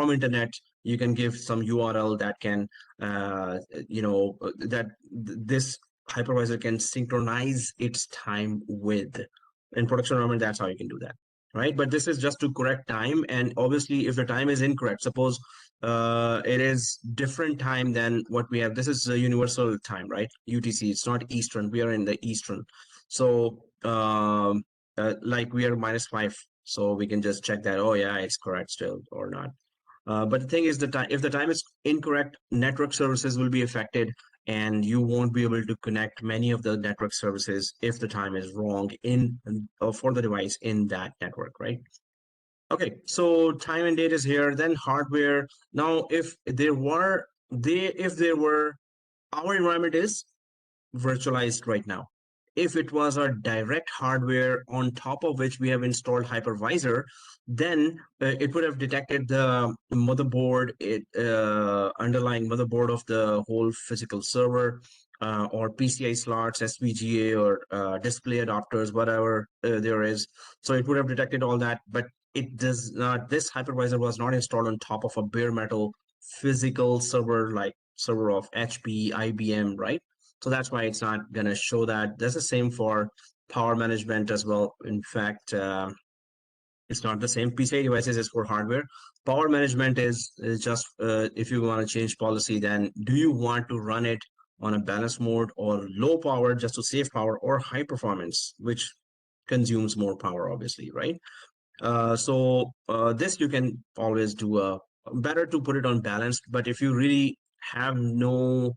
Speaker 9: internet you can give some URL that can that this hypervisor can synchronize its time with. In production environment, that's how you can do that, right? But this is just to correct time, and obviously if the time is incorrect, suppose it is different time than what we have. This is a universal time, right? UTC. It's not Eastern. We are in the Eastern. So like we are -5. So we can just check that, oh yeah, it's correct still or not. But the thing is, if the time is incorrect, network services will be affected, and you won't be able to connect many of the network services if the time is wrong for the device in that network, right? Okay, so time and date is here. Then hardware. Now, if there were our environment is virtualized right now. If it was our direct hardware on top of which we have installed hypervisor, then it would have detected the motherboard, underlying motherboard of the whole physical server, or PCI slots, SVGA, or display adapters, whatever there is. So it would have detected all that, but it does not. This hypervisor was not installed on top of a bare metal physical server like server of HP, IBM, right? So that's why it's not going to show that. That's the same for power management as well. In fact, it's not the same. PCI devices is for hardware. Power management is just if you want to change policy, then do you want to run it on a balance mode or low power just to save power, or high performance, which consumes more power, obviously, right? So this you can always do better to put it on balanced. But if you really have no,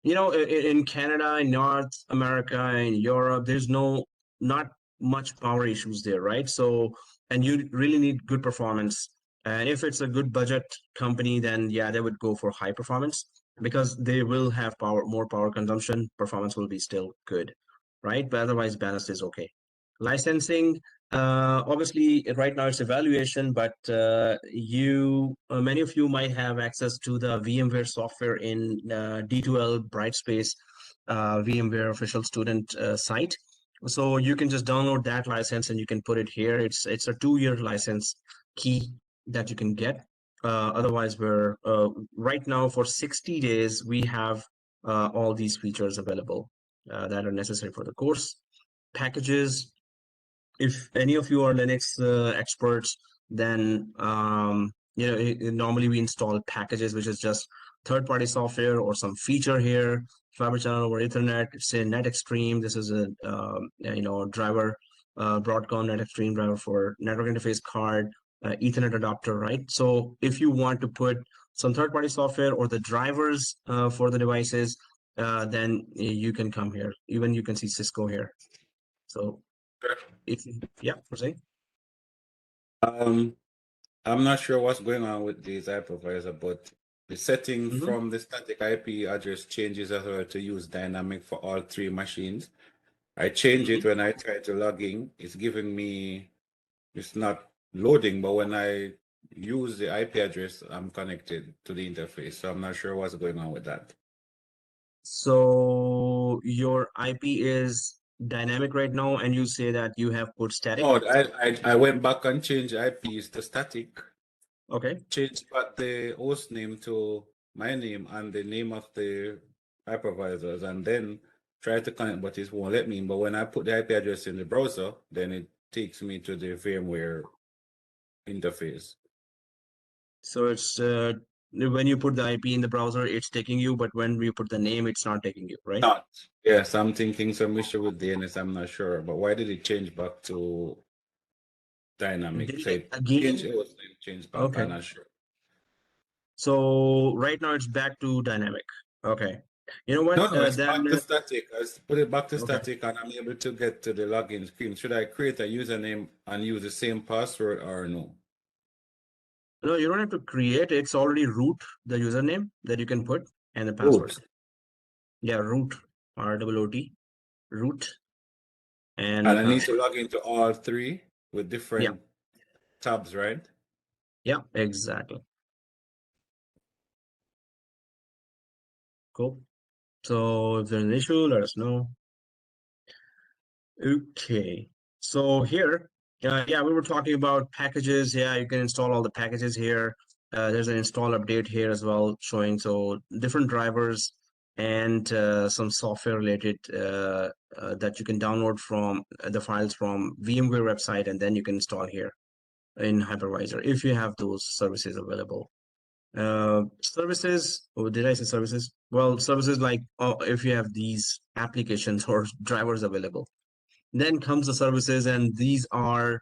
Speaker 9: in Canada, in North America, in Europe, there's not much power issues there, right? So, and you really need good performance. And if it's a good budget company, then yeah, they would go for high performance because they will have more power consumption. Performance will be still good, right? But otherwise, balanced is okay. Licensing, obviously, right now it's evaluation, but many of you might have access to the VMware software in D2L Brightspace VMware official student site. So you can just download that license and you can put it here. It's a 2-year license key that you can get. Otherwise, we're right now for 60 days, we have all these features available that are necessary for the course. Packages, if any of you are Linux experts, then normally we install packages, which is just third-party software or some feature here, fiber channel over Ethernet, say NetExtreme. This is a driver, Broadcom NetExtreme driver for network interface card, Ethernet adapter, right? So if you want to put some third-party software or the drivers for the devices, then you can come here. Even you can see Cisco here. So proceed.
Speaker 3: I'm not sure what's going on with these hypervisor, but the setting from the static IP address changes as well to use dynamic for all 3 machines. I change it when I try to log in. It's giving me, it's not loading, but when I use the IP address, I'm connected to the interface. So I'm not sure what's going on with that.
Speaker 9: So your IP is dynamic right now, and you say that you have put static?
Speaker 3: Oh, I went back and changed IPs to static.
Speaker 9: Okay.
Speaker 3: Changed back the host name to my name and the name of the hypervisors, and then try to connect, but it won't let me. But when I put the IP address in the browser, then it takes me to the VMware interface.
Speaker 9: So it's when you put the IP in the browser, it's taking you, but when you put the name, it's not taking you, right?
Speaker 3: Not. Yes, I'm thinking some issue with DNS. I'm not sure, but why did it change back to dynamic?
Speaker 9: Did
Speaker 3: Say
Speaker 9: it again?
Speaker 3: Change back.
Speaker 9: Okay.
Speaker 3: I'm not sure.
Speaker 9: So right now it's back to dynamic. Okay. You know what?
Speaker 3: No, it's
Speaker 9: then
Speaker 3: back to static. I put it back to
Speaker 9: Okay.
Speaker 3: static, and I'm able to get to the login screen. Should I create a username and use the same password or no?
Speaker 9: No, you don't have to create. It's already root, the username that you can put, and the password.
Speaker 3: Root.
Speaker 9: Yeah, root, ROOT, root, and
Speaker 3: And I need to log into all 3 with different tabs, right?
Speaker 9: Yeah, exactly. Cool. So if there's an issue, let us know. Okay. So here, we were talking about packages. Yeah, you can install all the packages here. There's an install update here as well, showing so different drivers and some software related that you can download from the files from VMware website, and then you can install here in hypervisor if you have those services available. Services, or did I say services? Well, services like if you have these applications or drivers available. Then comes the services, and these are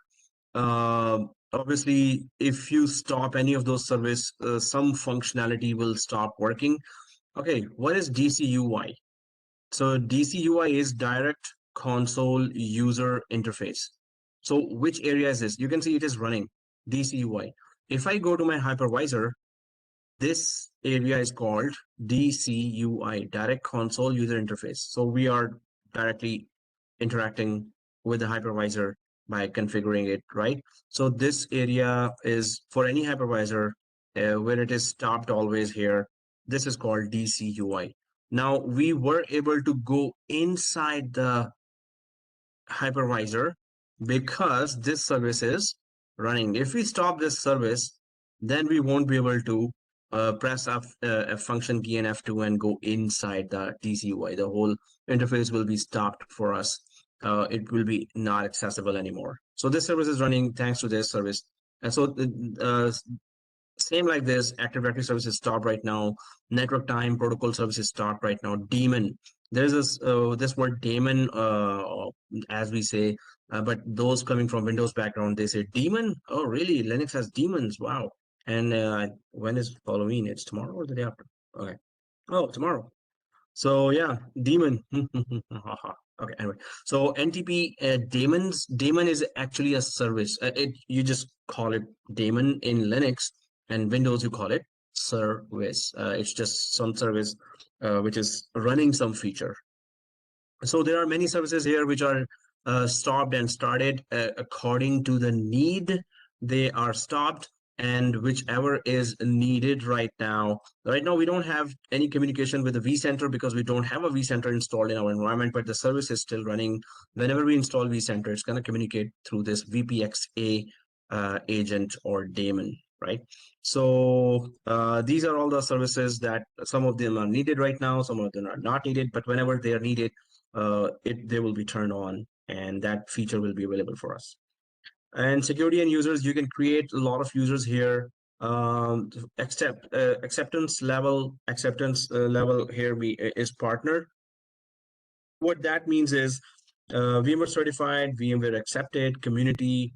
Speaker 9: obviously, if you stop any of those service, some functionality will stop working. Okay, what is DCUI? So DCUI is Direct Console User Interface. So which area is this? You can see it is running DCUI. If I go to my hypervisor, this area is called DCUI, Direct Console User Interface. So we are directly interacting with the hypervisor by configuring it, right? So this area is for any hypervisor where it is stopped always here. This is called DCUI. Now we were able to go inside the hypervisor because this service is running. If we stop this service, then we won't be able to press up a function key and F2 and go inside the DCUI. The whole interface will be stopped for us. It will be not accessible anymore. So this service is running thanks to this service. And so same like this, Active Directory service is stopped right now. Network time protocol service is stopped right now. Daemon, there's this word daemon, as we say, but those coming from Windows background, they say daemon. Oh, really? Linux has daemons. Wow. And when is Halloween? It's tomorrow or the day after? Okay. Oh, tomorrow. So yeah, daemon. Okay, anyway, so NTP daemon is actually a service. You just call it daemon in Linux, and Windows you call it service. It's just some service which is running some feature. So there are many services here which are stopped and started according to the need. They are stopped, and whichever is needed right now. Right now, we don't have any communication with the vCenter because we don't have a vCenter installed in our environment, but the service is still running. Whenever we install vCenter, it's going to communicate through this VPXA agent or daemon, right? So these are all the services that some of them are needed right now, some of them are not needed, but whenever they are needed, they will be turned on, and that feature will be available for us. And security and users, you can create a lot of users here. Acceptance level here is partner. What that means is VMware certified, VMware accepted, community.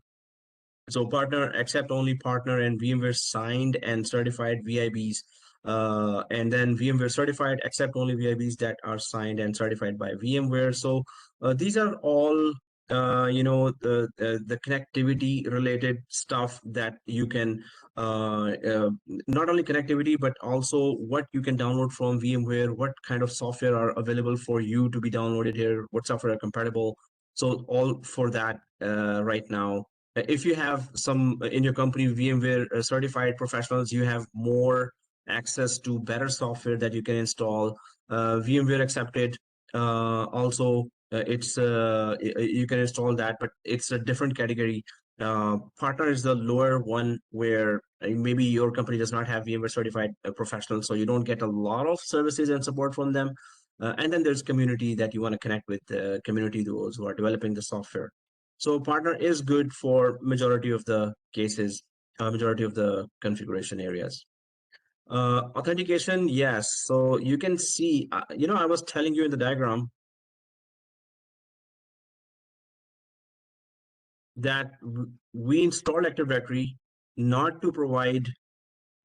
Speaker 9: So partner, accept only partner, and VMware signed and certified VIBs. And then VMware certified, accept only VIBs that are signed and certified by VMware. So these are all the connectivity related stuff that you can not only connectivity, but also what you can download from VMware, what kind of software are available for you to be downloaded here, what software are compatible. So all for that right now. If you have some in your company VMware certified professionals, you have more access to better software that you can install. VMware accepted also. You can install that, but it's a different category. Partner is the lower one where maybe your company does not have VMware certified professionals, so you don't get a lot of services and support from them. And then there's community that you want to connect with, the community, those who are developing the software. So partner is good for majority of the cases, majority of the configuration areas. Authentication, yes. So you can see, I was telling you in the diagram that we installed Active Directory not to provide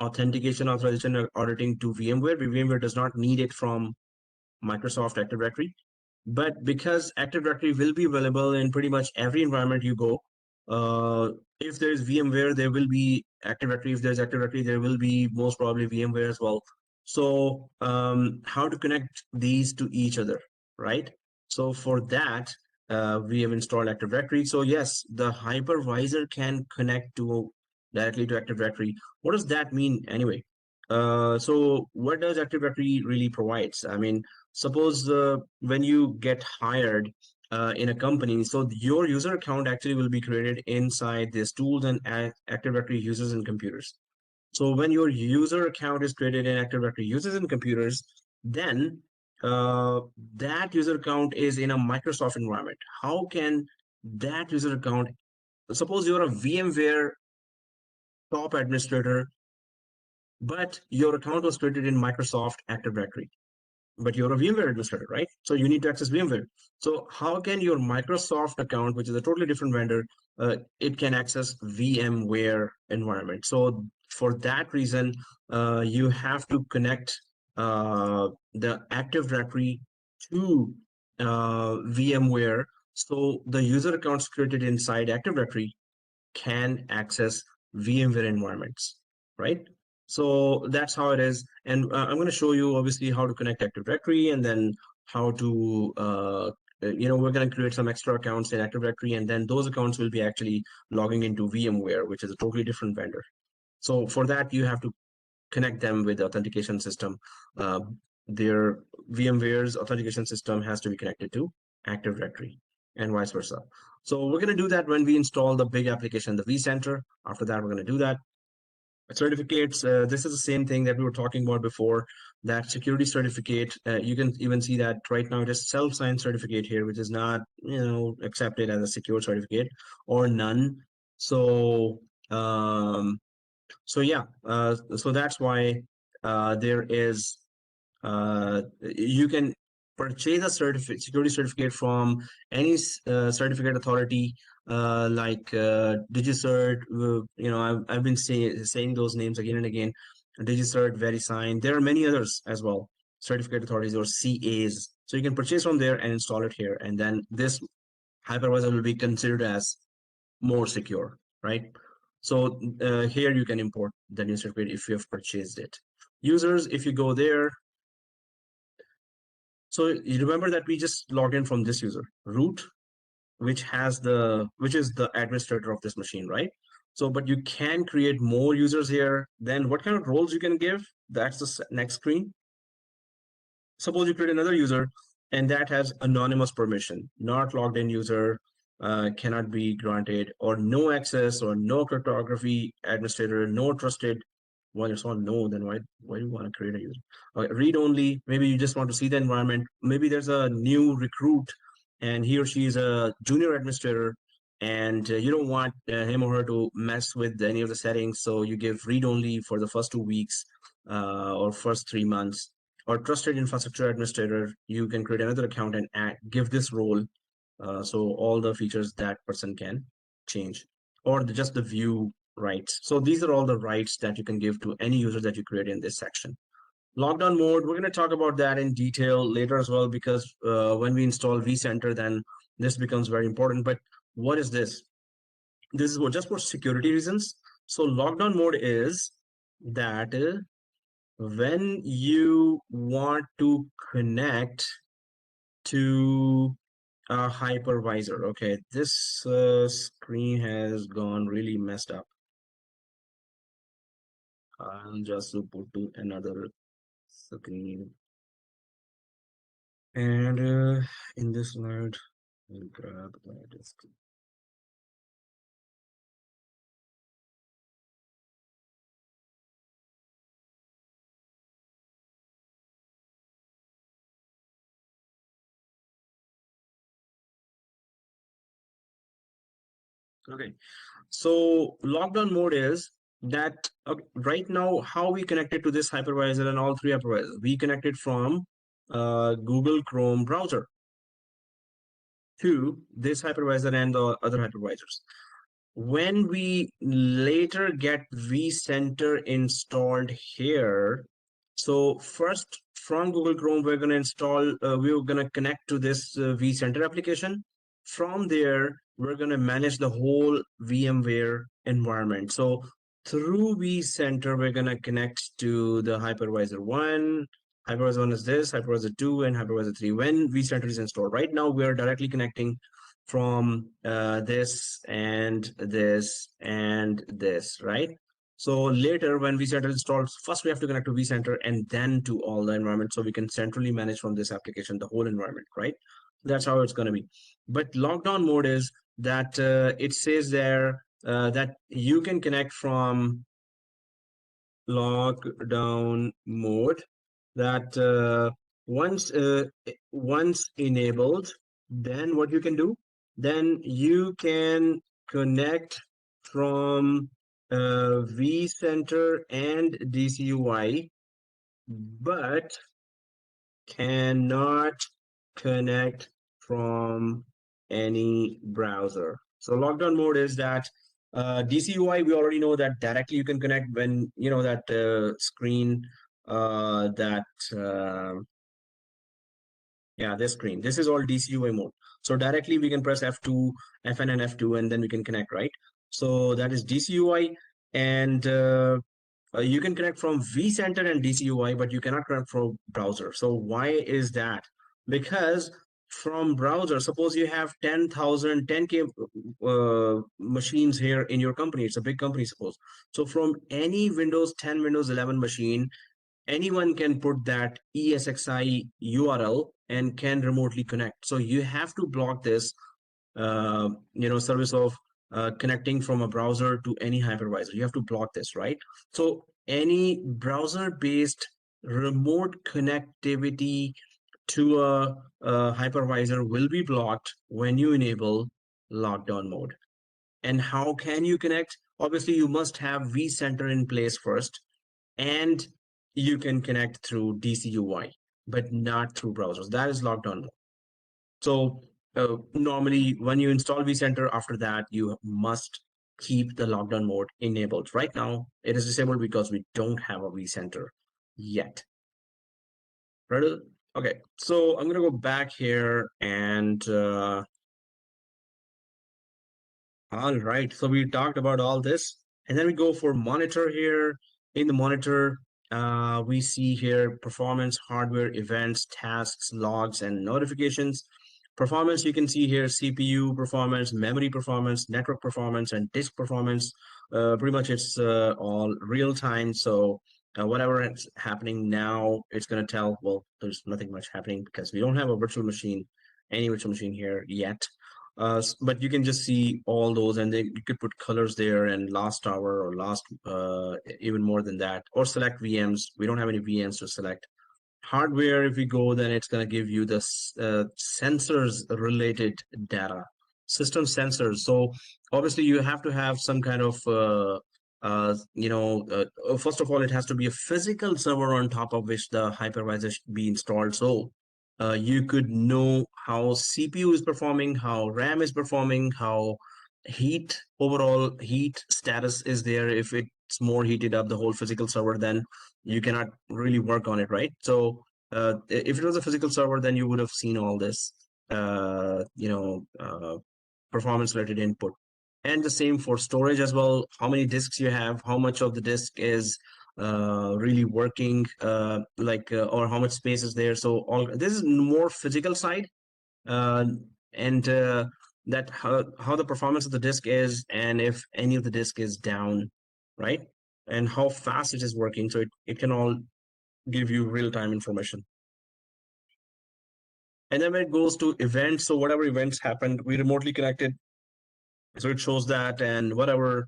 Speaker 9: authentication, authorization, or auditing to VMware. VMware does not need it from Microsoft Active Directory. But because Active Directory will be available in pretty much every environment you go, if there's VMware, there will be Active Directory. If there's Active Directory, there will be most probably VMware as well. So how to connect these to each other, right? So for that, we have installed Active Directory. So yes, the hypervisor can connect directly to Active Directory. What does that mean anyway? So what does Active Directory really provides? I mean, suppose when you get hired in a company, so your user account actually will be created inside this tools and Active Directory users and computers. So when your user account is created in Active Directory users and computers, then that user account is in a Microsoft environment. How can that user account, suppose you're a VMware top administrator, but your account was created in Microsoft Active Directory, but you're a VMware administrator, right? So you need to access VMware. So how can your Microsoft account, which is a totally different vendor, it can access VMware environment. So for that reason, you have to connect the Active Directory to VMware, so the user accounts created inside Active Directory can access VMware environments, right? So that's how it is. And I'm going to show you obviously how to connect Active Directory, and then how to, we're going to create some extra accounts in Active Directory, and then those accounts will be actually logging into VMware, which is a totally different vendor. So for that, you have to connect them with the authentication system. Their VMware's authentication system has to be connected to Active Directory and vice versa. So we're going to do that when we install the big application, the vCenter. After that, we're going to do that. Certificates, this is the same thing that we were talking about before, that security certificate. You can even see that right now it is self-signed certificate here, which is not, accepted as a secure certificate, or none. So, yeah, so that's why there is, you can purchase a security certificate from any certificate authority, like DigiCert. I've been saying those names again and again. DigiCert, VeriSign. There are many others as well, certificate authorities or CAs. So you can purchase from there and install it here, and then this hypervisor will be considered as more secure, right? So here you can import the new certificate if you have purchased it. Users, if you go there, so you remember that we just logged in from this user, root, which is the administrator of this machine, right? So, but you can create more users here. Then what kind of roles you can give? That's the next screen. Suppose you create another user, and that has anonymous permission, not logged in user, cannot be granted, or no access, or no cryptography administrator, no trusted. Well, it's all no, then why do you want to create a user? Okay, read only, maybe you just want to see the environment. Maybe there's a new recruit and he or she is a junior administrator, and you don't want him or her to mess with any of the settings, so you give read only for the first 2 weeks, or first 3 months. Or trusted infrastructure administrator, you can create another account and give this role, so all the features that person can change, or just the view rights. So these are all the rights that you can give to any user that you create in this section. Lockdown mode, we're going to talk about that in detail later as well, because when we install vCenter, then this becomes very important. But what is this? This is just for security reasons. So lockdown mode is that when you want to connect to a hypervisor. Okay, this screen has gone really messed up. I'll just put to another screen. And in this slide, I'll grab that disk. Okay, so lockdown mode is that right now how we connected to this hypervisor and all three hypervisors. We connected from Google Chrome browser to this hypervisor and the other hypervisors. When we later get vCenter installed here, so first from Google Chrome, we're going to install, we're going to connect to this vCenter application. From there, we're going to manage the whole VMware environment. So through vCenter, we're going to connect to the hypervisor 1. Hypervisor 1 is this, hypervisor 2, and hypervisor 3 when vCenter is installed. Right now, we're directly connecting from this and this and this, right? So later when vCenter installs, first we have to connect to vCenter and then to all the environment, so we can centrally manage from this application the whole environment, right? That's how it's going to be. But lockdown mode is that it says there that you can connect from lockdown mode, that once enabled, then what you can do, then you can connect from vCenter and DCUI, but cannot connect from any browser. So lockdown mode is that DCUI, we already know that directly you can connect when, you know, that screen, yeah, this screen. This is all DCUI mode. So directly we can press F2, Fn and F2, and then we can connect, right? So that is DCUI, and you can connect from vCenter and DCUI, but you cannot connect from browser. So why is that? Because from browser, suppose you have 10,000, 10K machines here in your company. It's a big company, suppose. So from any Windows 10, Windows 11 machine, anyone can put that ESXi URL and can remotely connect. So you have to block this, you know, service of connecting from a browser to any hypervisor. You have to block this, right? So any browser-based remote connectivity to a hypervisor will be blocked when you enable lockdown mode. And how can you connect? Obviously, you must have vCenter in place first, and you can connect through DCUI, but not through browsers. That is lockdown mode. So normally when you install vCenter, after that, you must keep the lockdown mode enabled. Right now, it is disabled because we don't have a vCenter yet. Right? Okay, so I'm going to go back here and all right, so we talked about all this, and then we go for monitor here. In the monitor, we see here performance, hardware, events, tasks, logs, and notifications. Performance, you can see here CPU performance, memory performance, network performance, and disk performance. Pretty much it's all real time. So whatever is happening now, it's going to tell, well, there's nothing much happening because we don't have a virtual machine, any virtual machine here yet. But you can just see all those, and then you could put colors there and last hour or last even more than that, or select VMs. We don't have any VMs to select. Hardware, if we go, then it's going to give you the sensors related data, system sensors. So obviously you have to have some kind of first of all, it has to be a physical server on top of which the hypervisor should be installed. So you could know how CPU is performing, how RAM is performing, how overall heat status is there. If it's more heated up, the whole physical server, then you cannot really work on it, right? So if it was a physical server, then you would have seen all this, performance related input. And the same for storage as well. How many disks you have, how much of the disk is really working, or how much space is there. So all this is more physical side, and that how the performance of the disk is, and if any of the disk is down, right? And how fast it is working. So it can all give you real-time information. And then when it goes to events, so whatever events happened, we remotely connected. So it shows that, and whatever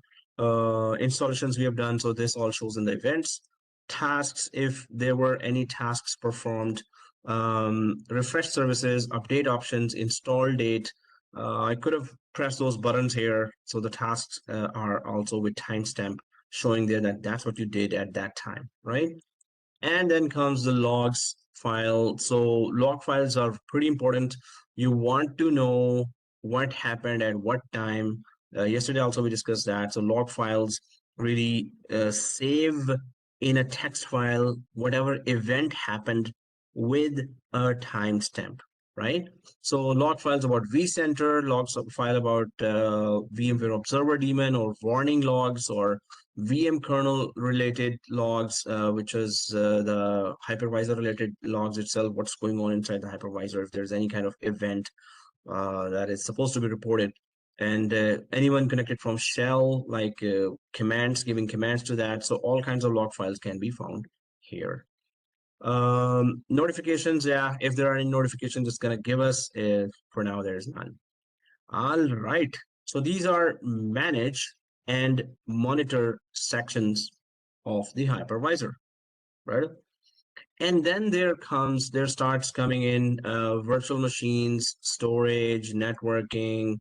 Speaker 9: installations we have done, so this all shows in the events. Tasks, if there were any tasks performed, refresh services, update options, install date. I could have pressed those buttons here. So the tasks are also with timestamp showing there that that's what you did at that time, right? And then comes the logs file. So log files are pretty important. You want to know what happened at what time. Yesterday also we discussed that. So log files really save in a text file whatever event happened with a timestamp, right? So log files about vCenter, logs file about VMware Observer daemon or warning logs, or VM kernel related logs, which is the hypervisor related logs itself, what's going on inside the hypervisor, if there's any kind of event that is supposed to be reported. And anyone connected from shell, like commands, giving commands to that. So all kinds of log files can be found here. Notifications, yeah, if there are any notifications, it's going to give us. If for now there's none. All right, so these are manage and monitor sections of the hypervisor, right? And then there starts coming in virtual machines, storage, networking,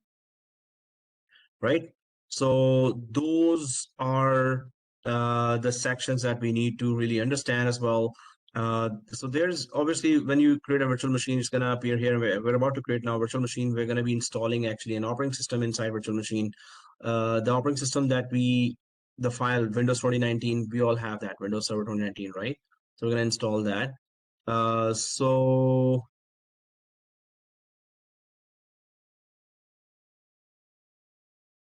Speaker 9: right? So those are the sections that we need to really understand as well. So there's obviously when you create a virtual machine, it's gonna appear here. We're about to create now a virtual machine. We're gonna be installing actually an operating system inside virtual machine. The operating system that the file Windows 2019, we all have that Windows Server 2019, right? So we're gonna install that. So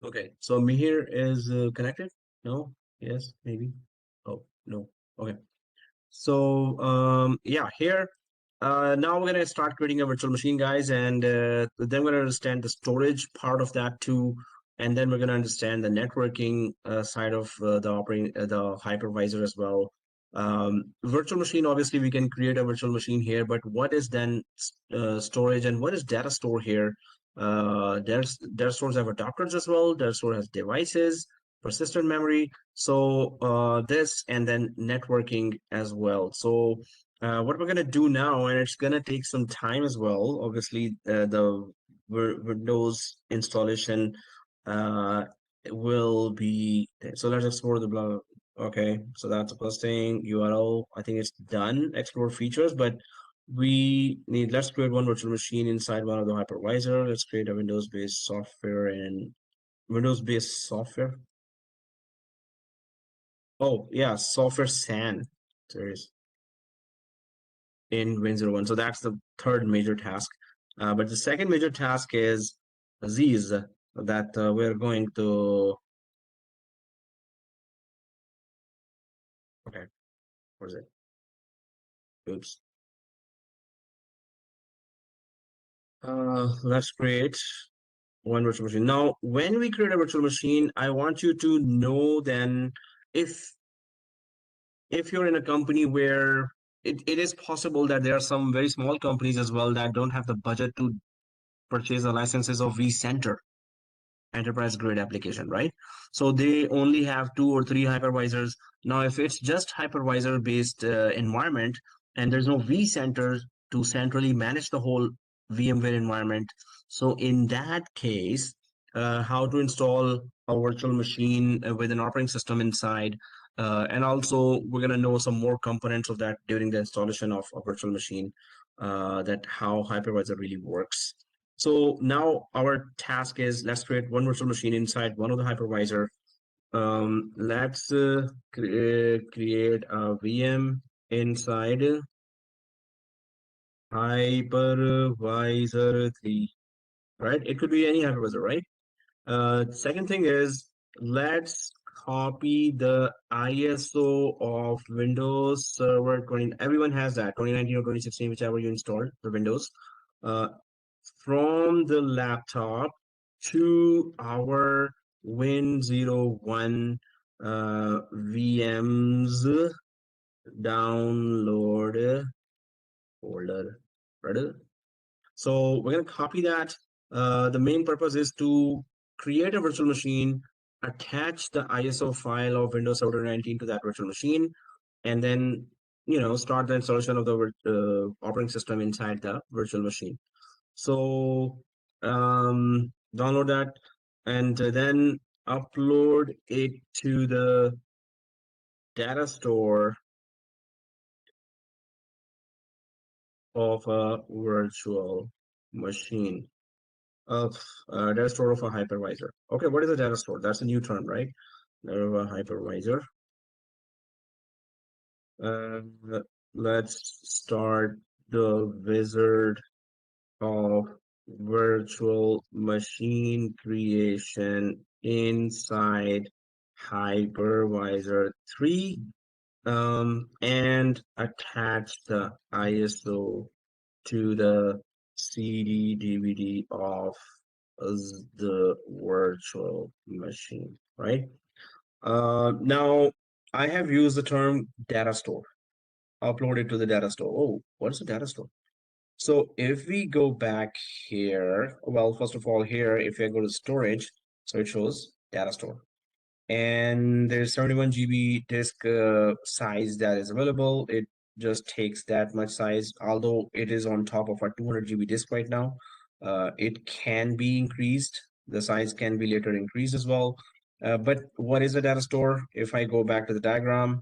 Speaker 9: okay, so Mihir is connected? No? Yes? Maybe? Oh, no. Okay. So yeah, here now we're gonna start creating a virtual machine, guys, and then we're gonna understand the storage part of that too, and then we're gonna understand the networking side of the hypervisor as well. Virtual machine, obviously, we can create a virtual machine here, but what is then storage and what is data store here? Data stores have adapters as well. Data store has devices, persistent memory. So this and then networking as well. So what we're gonna do now, and it's gonna take some time as well. Obviously, the Windows installation will be. So let's explore the blah. Okay, so that's the first thing. URL. I think it's done. Explore features, but let's create one virtual machine inside one of the hypervisor. Let's create a Windows-based software and Windows-based software. Oh, yeah, software SAN series in Win01. So that's the third major task. But the second major task is Aziz that we're going to. Okay, where's it? Oops. Let's create one virtual machine. Now, when we create a virtual machine, I want you to know then if you're in a company where it is possible that there are some very small companies as well that don't have the budget to purchase the licenses of vCenter enterprise grade application, right? So they only have 2 or 3 hypervisors. Now, if it's just hypervisor based environment and there's no vCenter to centrally manage the whole VMware environment, so in that case, how to install a virtual machine with an operating system inside, and also we're going to know some more components of that during the installation of a virtual machine, that how hypervisor really works. So now our task is let's create one virtual machine inside one of the hypervisor. Let's create a VM inside hypervisor 3, right? It could be any hypervisor, right? Second thing is let's copy the ISO of Windows Server 20. Everyone has that 2019 or 2016, whichever you installed the Windows. From the laptop to our Win01 VMs download folder, right? So we're going to copy that. The main purpose is to create a virtual machine, attach the ISO file of Windows Server 19 to that virtual machine, and then start the installation of the operating system inside the virtual machine. So download that and then upload it to the data store of a virtual machine of data store of a hypervisor. Okay, what is a data store? That's a new term, right? Of a hypervisor. Let's start the wizard of virtual machine creation inside hypervisor 3 and attach the ISO to the CD DVD of the virtual machine, right? Now I have used the term data store. Upload it to the data store. Oh, what is a data store? So if we go back here, well, first of all, here, if I go to storage, so it shows data store. And there's 71 GB disk size that is available. It just takes that much size, although it is on top of our 200 GB disk right now. It can be increased. The size can be later increased as well. But what is a data store? If I go back to the diagram,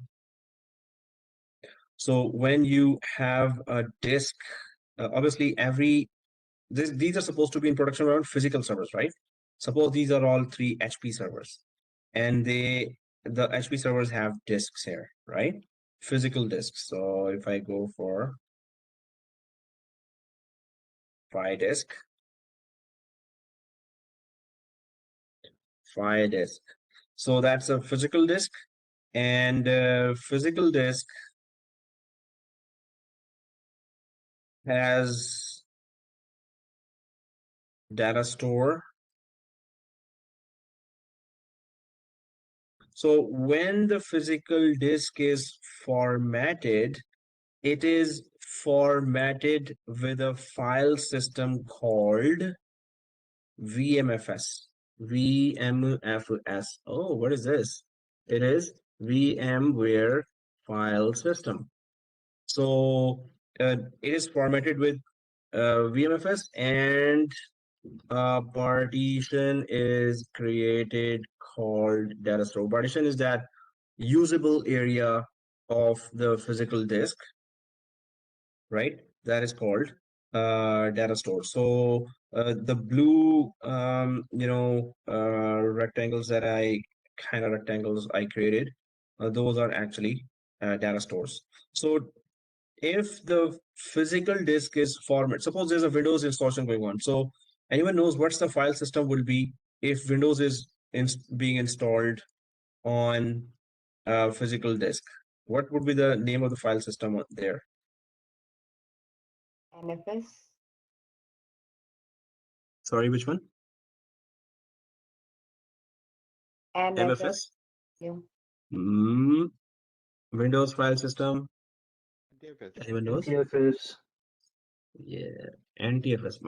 Speaker 9: So when you have a disk, obviously these are supposed to be in production around physical servers, right? Suppose these are all 3 HP servers, and the HP servers have disks here, right? Physical disks. So if I go for Fire disk, so that's a physical disk, and physical disk has data store. So when the physical disk is formatted, it is formatted with a file system called VMFS. VMFS. Oh, what is this? It is VMware file system. So it is formatted with VMFS, and a partition is created called data store. Partition is that usable area of the physical disk, right? That is called data store. So the blue rectangles I created, those are actually data stores. So if the physical disk is format, suppose there's a Windows installation going on. So anyone knows what's the file system will be if Windows is being installed on a physical disk? What would be the name of the file system there?
Speaker 10: NFS.
Speaker 9: Sorry, which one?
Speaker 10: NFS. Yeah.
Speaker 9: Windows file system. Anyone knows?
Speaker 7: NTFS.
Speaker 9: Yeah, NTFS.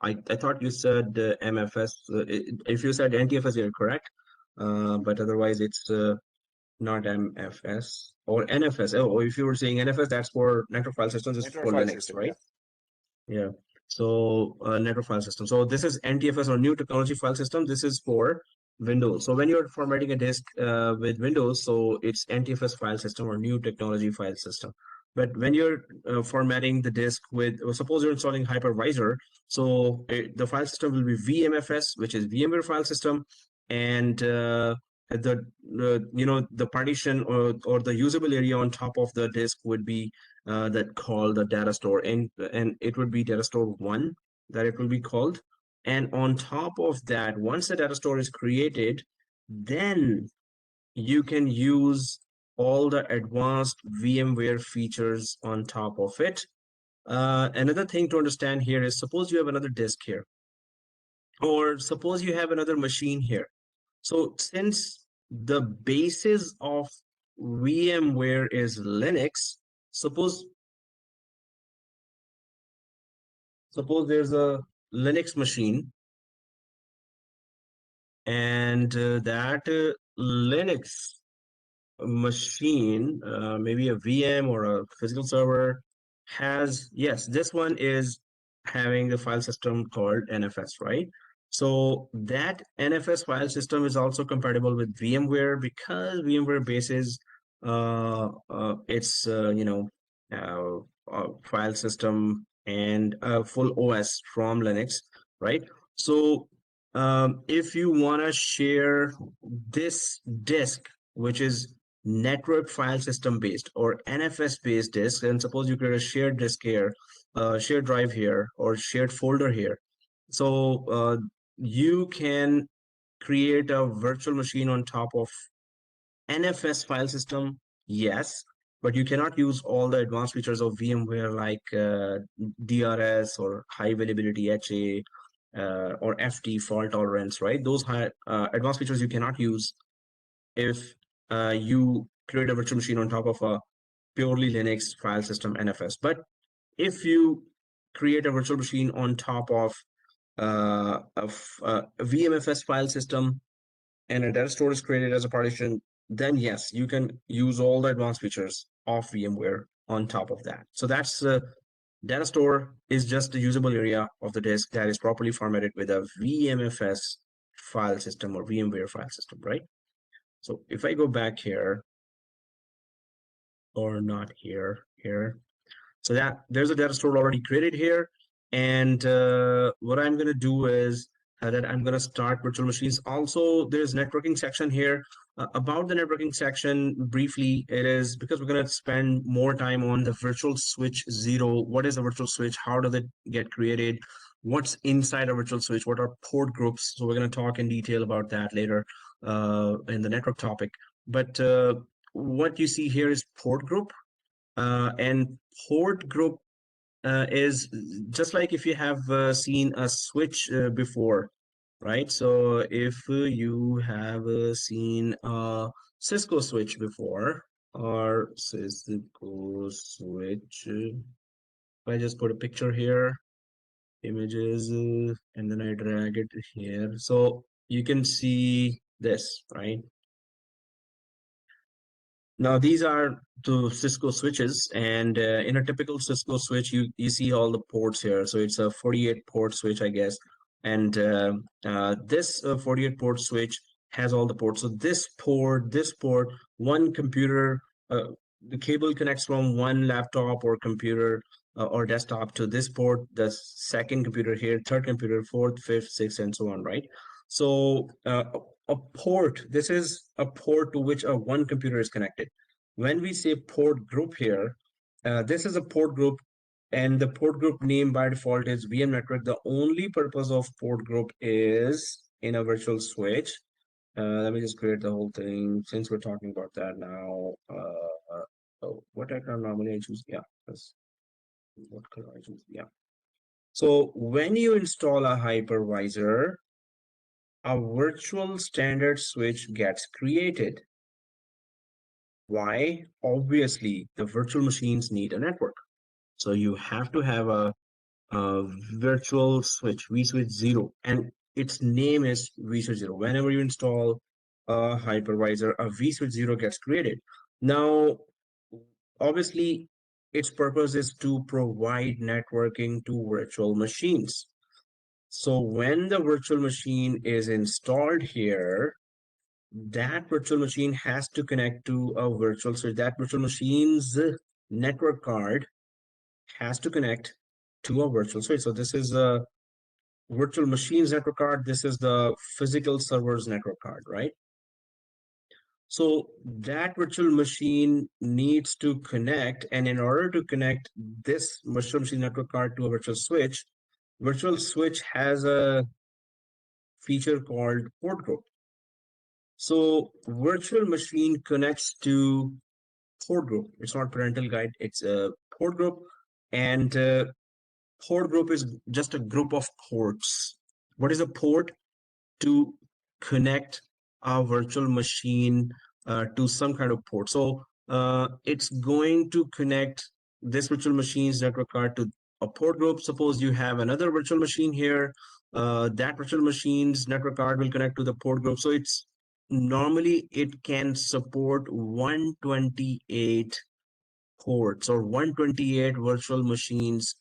Speaker 9: I thought you said MFS. If you said NTFS, you're correct. But otherwise, it's not MFS or NFS. Oh, if you were saying NFS, that's for network file systems. It's for Linux, right? Yeah. So network file system. So this is NTFS, or new technology file system. This is for Windows. So when you're formatting a disk with Windows, so it's NTFS file system or new technology file system. But when you're formatting the disk with, suppose you're installing hypervisor, so the file system will be VMFS, which is VMware file system, and the partition or the usable area on top of the disk would be that called the data store, and it would be data store 1 that it will be called. And on top of that, once the data store is created, then you can use all the advanced VMware features on top of it. Another thing to understand here is, suppose you have another disk here, or suppose you have another machine here. So since the basis of VMware is Linux, suppose there's a Linux machine, and that Linux machine, maybe a VM or a physical server, has, yes, this one is having the file system called NFS, right? So that NFS file system is also compatible with VMware, because VMware bases its file system and full OS from Linux, right? So if you want to share this disk, which is network file system based or NFS based disk, and suppose you create a shared disk here, shared drive here, or shared folder here. So you can create a virtual machine on top of NFS file system, yes, but you cannot use all the advanced features of VMware like DRS or high availability HA or FT, fault tolerance, right? Those high advanced features you cannot use if you create a virtual machine on top of a purely Linux file system NFS. But if you create a virtual machine on top of a VMFS file system and a data store is created as a partition, then yes, you can use all the advanced features of VMware on top of that. So that's data store is just the usable area of the disk that is properly formatted with a VMFS file system or VMware file system, right? So if I go back here, or not here, here. So that there's a data store already created here. And what I'm going to do is that I'm going to start virtual machines. Also, there's networking section here. About the networking section, briefly, it is because we're going to spend more time on the virtual switch 0. What is a virtual switch? How does it get created? What's inside a virtual switch? What are port groups? So we're going to talk in detail about that later in the network topic. But what you see here is port group. And port group is just like if you have seen a switch before, right? So if you have seen a Cisco switch before, or Cisco switch, if I just put a picture here, images, and then I drag it here, so you can see this, right? Now these are the Cisco switches, and in a typical Cisco switch, you see all the ports here. So it's a 48 port switch, I guess, and this 48 port switch has all the ports. So this port, one computer, the cable connects from one laptop or computer or desktop to this port, the second computer here, third computer, fourth, fifth, sixth, and so on, right? So a port, this is a port to which a one computer is connected. When we say port group here, this is a port group, and the port group name by default is VM network. The only purpose of port group is in a virtual switch. Let me just create the whole thing since we're talking about that now. Oh, what icon normally I choose? Yeah, what color I choose? Yeah. So when you install a hypervisor, a virtual standard switch gets created. Why? Obviously, the virtual machines need a network. So you have to have a virtual switch, vSwitch 0, and its name is vSwitch 0. Whenever you install a hypervisor, a vSwitch 0 gets created. Now, obviously, its purpose is to provide networking to virtual machines. So when the virtual machine is installed here, that virtual machine has to connect to a virtual switch. That virtual machine's network card has to connect to a virtual switch. So this is a virtual machine's network card. This is the physical server's network card, right? So that virtual machine needs to connect, and in order to connect this virtual machine network card to a virtual switch has a feature called port group. So virtual machine connects to port group. It's not parental guide, it's a port group, and port group is just a group of ports. What is a port? To connect a virtual machine to some kind of port. So it's going to connect this virtual machine's network card to a port group. Suppose you have another virtual machine here, that virtual machine's network card will connect to the port group. So it's normally it can support 128 ports, or 128 virtual machines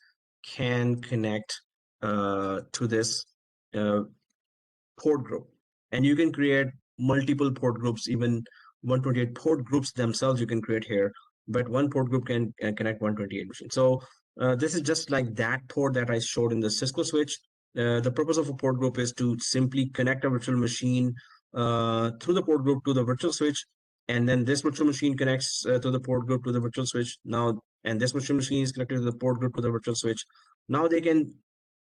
Speaker 9: can connect to this port group. And you can create multiple port groups, even 128 port groups themselves you can create here, but one port group can connect 128 machines. So this is just like that port that I showed in the Cisco switch. The purpose of a port group is to simply connect a virtual machine through the port group to the virtual switch, and then this virtual machine connects to the port group to the virtual switch now, and this virtual machine is connected to the port group to the virtual switch. Now they can,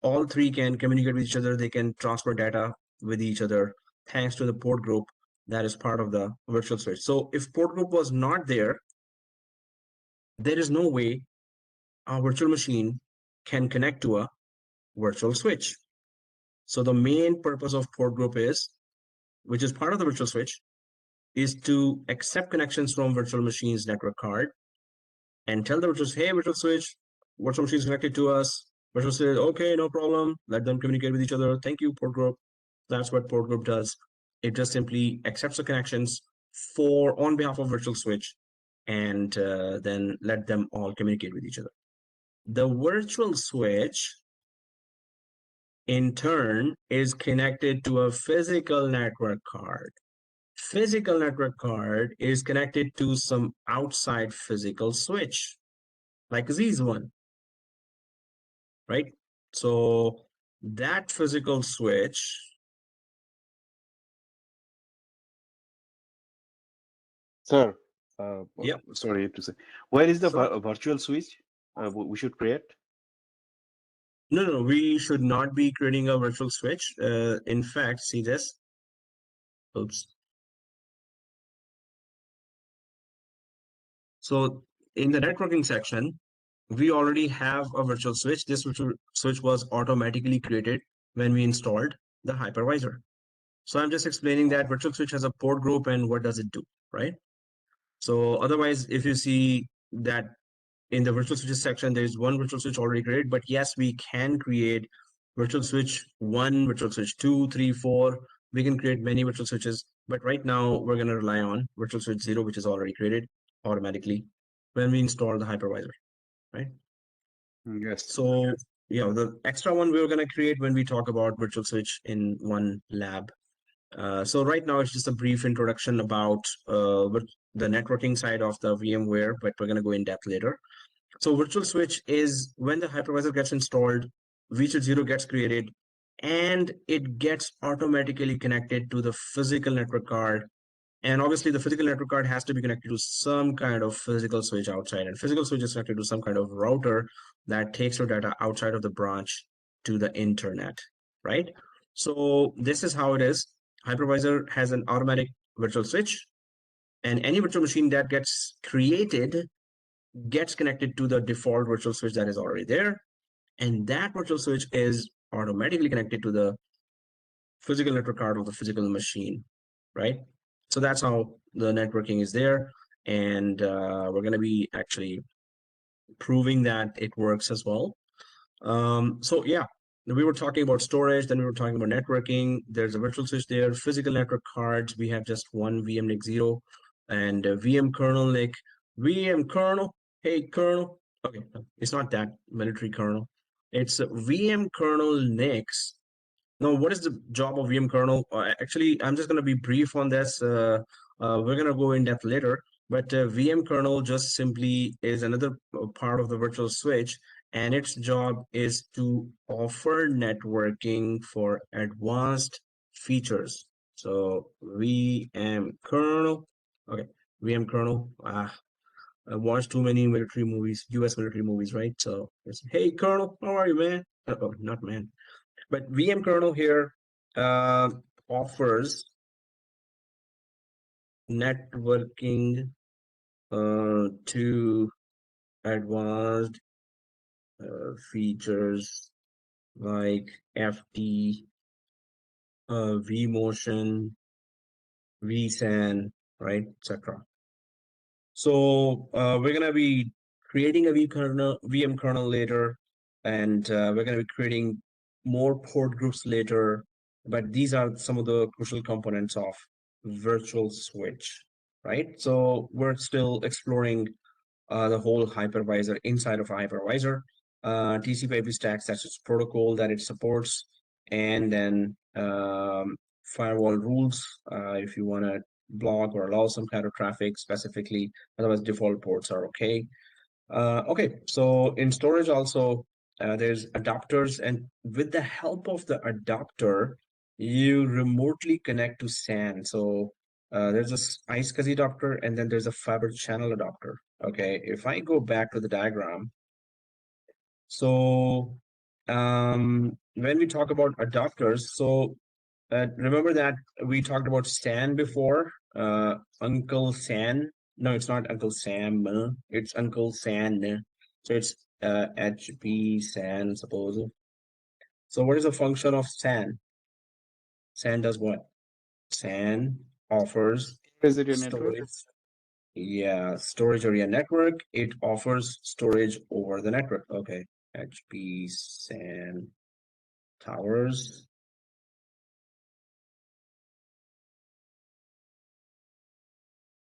Speaker 9: all three can communicate with each other, they can transfer data with each other thanks to the port group that is part of the virtual switch. So if port group was not there, there is no way a virtual machine can connect to a virtual switch. So the main purpose of port group is, which is part of the virtual switch, is to accept connections from virtual machine's network card and tell the virtual, hey, virtual switch, virtual machine is connected to us. Virtual switch, okay, no problem. Let them communicate with each other. Thank you, port group. That's what port group does. It just simply accepts the connections on behalf of virtual switch, and then let them all communicate with each other. The virtual switch, in turn, is connected to a physical network card. physical network card is connected to some outside physical switch, like this one, right? So that physical switch,
Speaker 11: Sir,
Speaker 9: yep.
Speaker 11: sorry to say, where is the
Speaker 9: So,
Speaker 11: virtual switch we should create?
Speaker 9: no, we should not be creating a virtual switch. In fact, see this. Oops. So in the networking section, we already have a virtual switch. This virtual switch was automatically created when we installed the hypervisor. So I'm just explaining that virtual switch has a port group and what does it do, right? So otherwise, if you see that in the virtual switches section, there's one virtual switch already created, but yes, we can create virtual switch 1, virtual switch 2, 3, 4. We can create many virtual switches, but right now we're going to rely on virtual switch 0, which is already created automatically when we install the hypervisor, right?
Speaker 11: Yes.
Speaker 9: So, the extra one we're going to create when we talk about virtual switch in one lab. So right now it's just a brief introduction about the networking side of the VMware, but we're going to go in depth later. So virtual switch is when the hypervisor gets installed, vSwitch 0 gets created, and it gets automatically connected to the physical network card. And obviously the physical network card has to be connected to some kind of physical switch outside, and physical switch is connected to some kind of router that takes your data outside of the branch to the internet, right? So this is how it is. Hypervisor has an automatic virtual switch, and any virtual machine that gets created gets connected to the default virtual switch that is already there. And that virtual switch is automatically connected to the physical network card of the physical machine, right? So that's how the networking is there. And we're going to be actually proving that it works as well. So yeah, we were talking about storage, then we were talking about networking. There's a virtual switch there, physical network cards. We have just one VM NIC 0 and VM kernel NIC. VM kernel, hey kernel. Okay, it's not that military kernel. It's VM kernel NICs. Now, what is the job of VM kernel? Actually, I'm just going to be brief on this. We're going to go in depth later. But VM kernel just simply is another part of the virtual switch, and its job is to offer networking for advanced features. So VM kernel, okay, VM kernel. I watched too many military movies, US military movies, right? So it's, hey kernel, how are you, man? Oh, not man. But VM kernel here offers networking to advanced features like FT, vMotion, vSAN, right, etc. So we're gonna be creating a VM kernel later, and we're gonna be creating more port groups later. But these are some of the crucial components of virtual switch, right? So we're still exploring the whole hypervisor inside of a hypervisor, TCP/IP stack, that's its protocol that it supports, and then firewall rules if you want to block or allow some kind of traffic specifically. Otherwise, default ports are okay. Okay, so in storage also, there's adapters, and with the help of the adapter, you remotely connect to SAN. So there's a iSCSI adapter, and then there's a fiber channel adapter. Okay, if I go back to the diagram, so when we talk about adapters, so remember that we talked about SAN before, Uncle San. No, it's not Uncle Sam. It's Uncle San. So it's HP SAN, suppose. So what is the function of SAN? SAN does what? SAN offers storage. Yeah, storage area network. It offers storage over the network. Okay, HP SAN towers.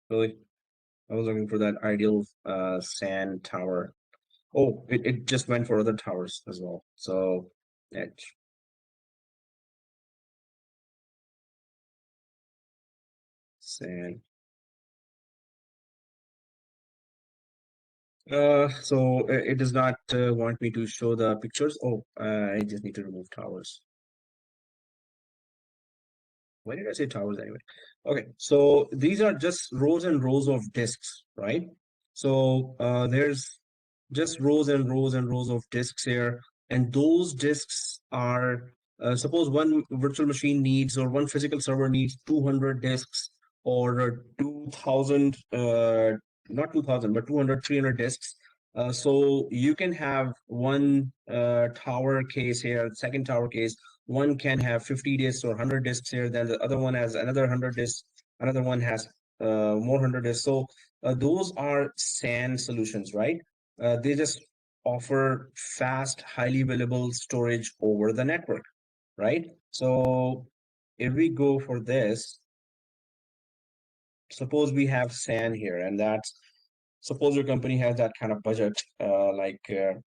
Speaker 9: Really? I was looking for that ideal SAN tower. Oh, it just went for other towers as well. So edge.
Speaker 1: SAN. So it does not want me to show the pictures. Oh, I just need to remove towers. Why did I say towers anyway? Okay, so these are just rows and rows of disks, right? So there's just rows and rows and rows of disks here, and those disks are suppose one virtual machine needs, or one physical server needs 200 disks, or 2000 not 2000 but 200 300 disks. So you can have one tower case here, second tower case. One can have 50 disks or 100 disks here, then the other one has another 100 disks, another one has more 100 disks. So those are SAN solutions, right? They just offer fast, highly available storage over the network, right? So if we go for this, suppose we have SAN here, and that's, suppose your company has that kind of budget, like $100,000,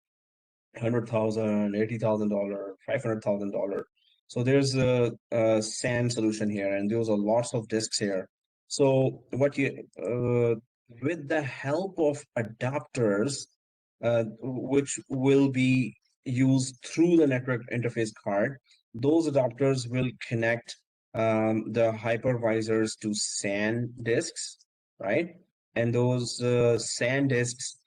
Speaker 1: $80,000, $500,000. So there's a SAN solution here, and there's lots of disks here. So what you with the help of adapters, which will be used through the network interface card, those adapters will connect the hypervisors to SAN disks, right? And those SAN disks,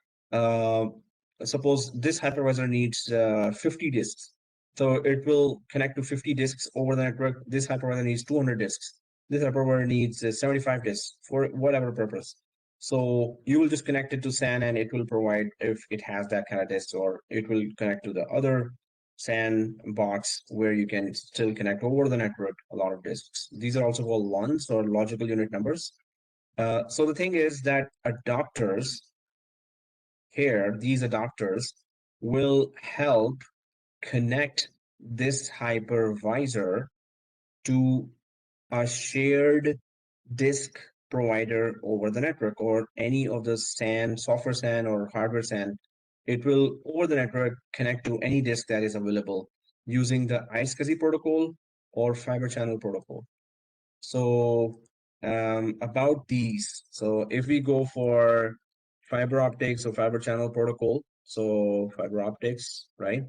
Speaker 1: suppose this hypervisor needs 50 disks. So it will connect to 50 disks over the network. This hypervisor needs 200 disks. This hypervisor needs 75 disks for whatever purpose. So you will just connect it to SAN, and it will provide, if it has that kind of disks, or it will connect to the other SAN box where you can still connect over the network a lot of disks. These are also called LUNs, or logical unit numbers. So the thing is that adapters here, these adapters will help connect this hypervisor to a shared disk provider over the network, or any of the SAN, software SAN or hardware SAN. It will, over the network, connect to any disk that is available using the iSCSI protocol or fiber channel protocol. So about these, so if we go for fiber optics or fiber channel protocol, so fiber optics, right?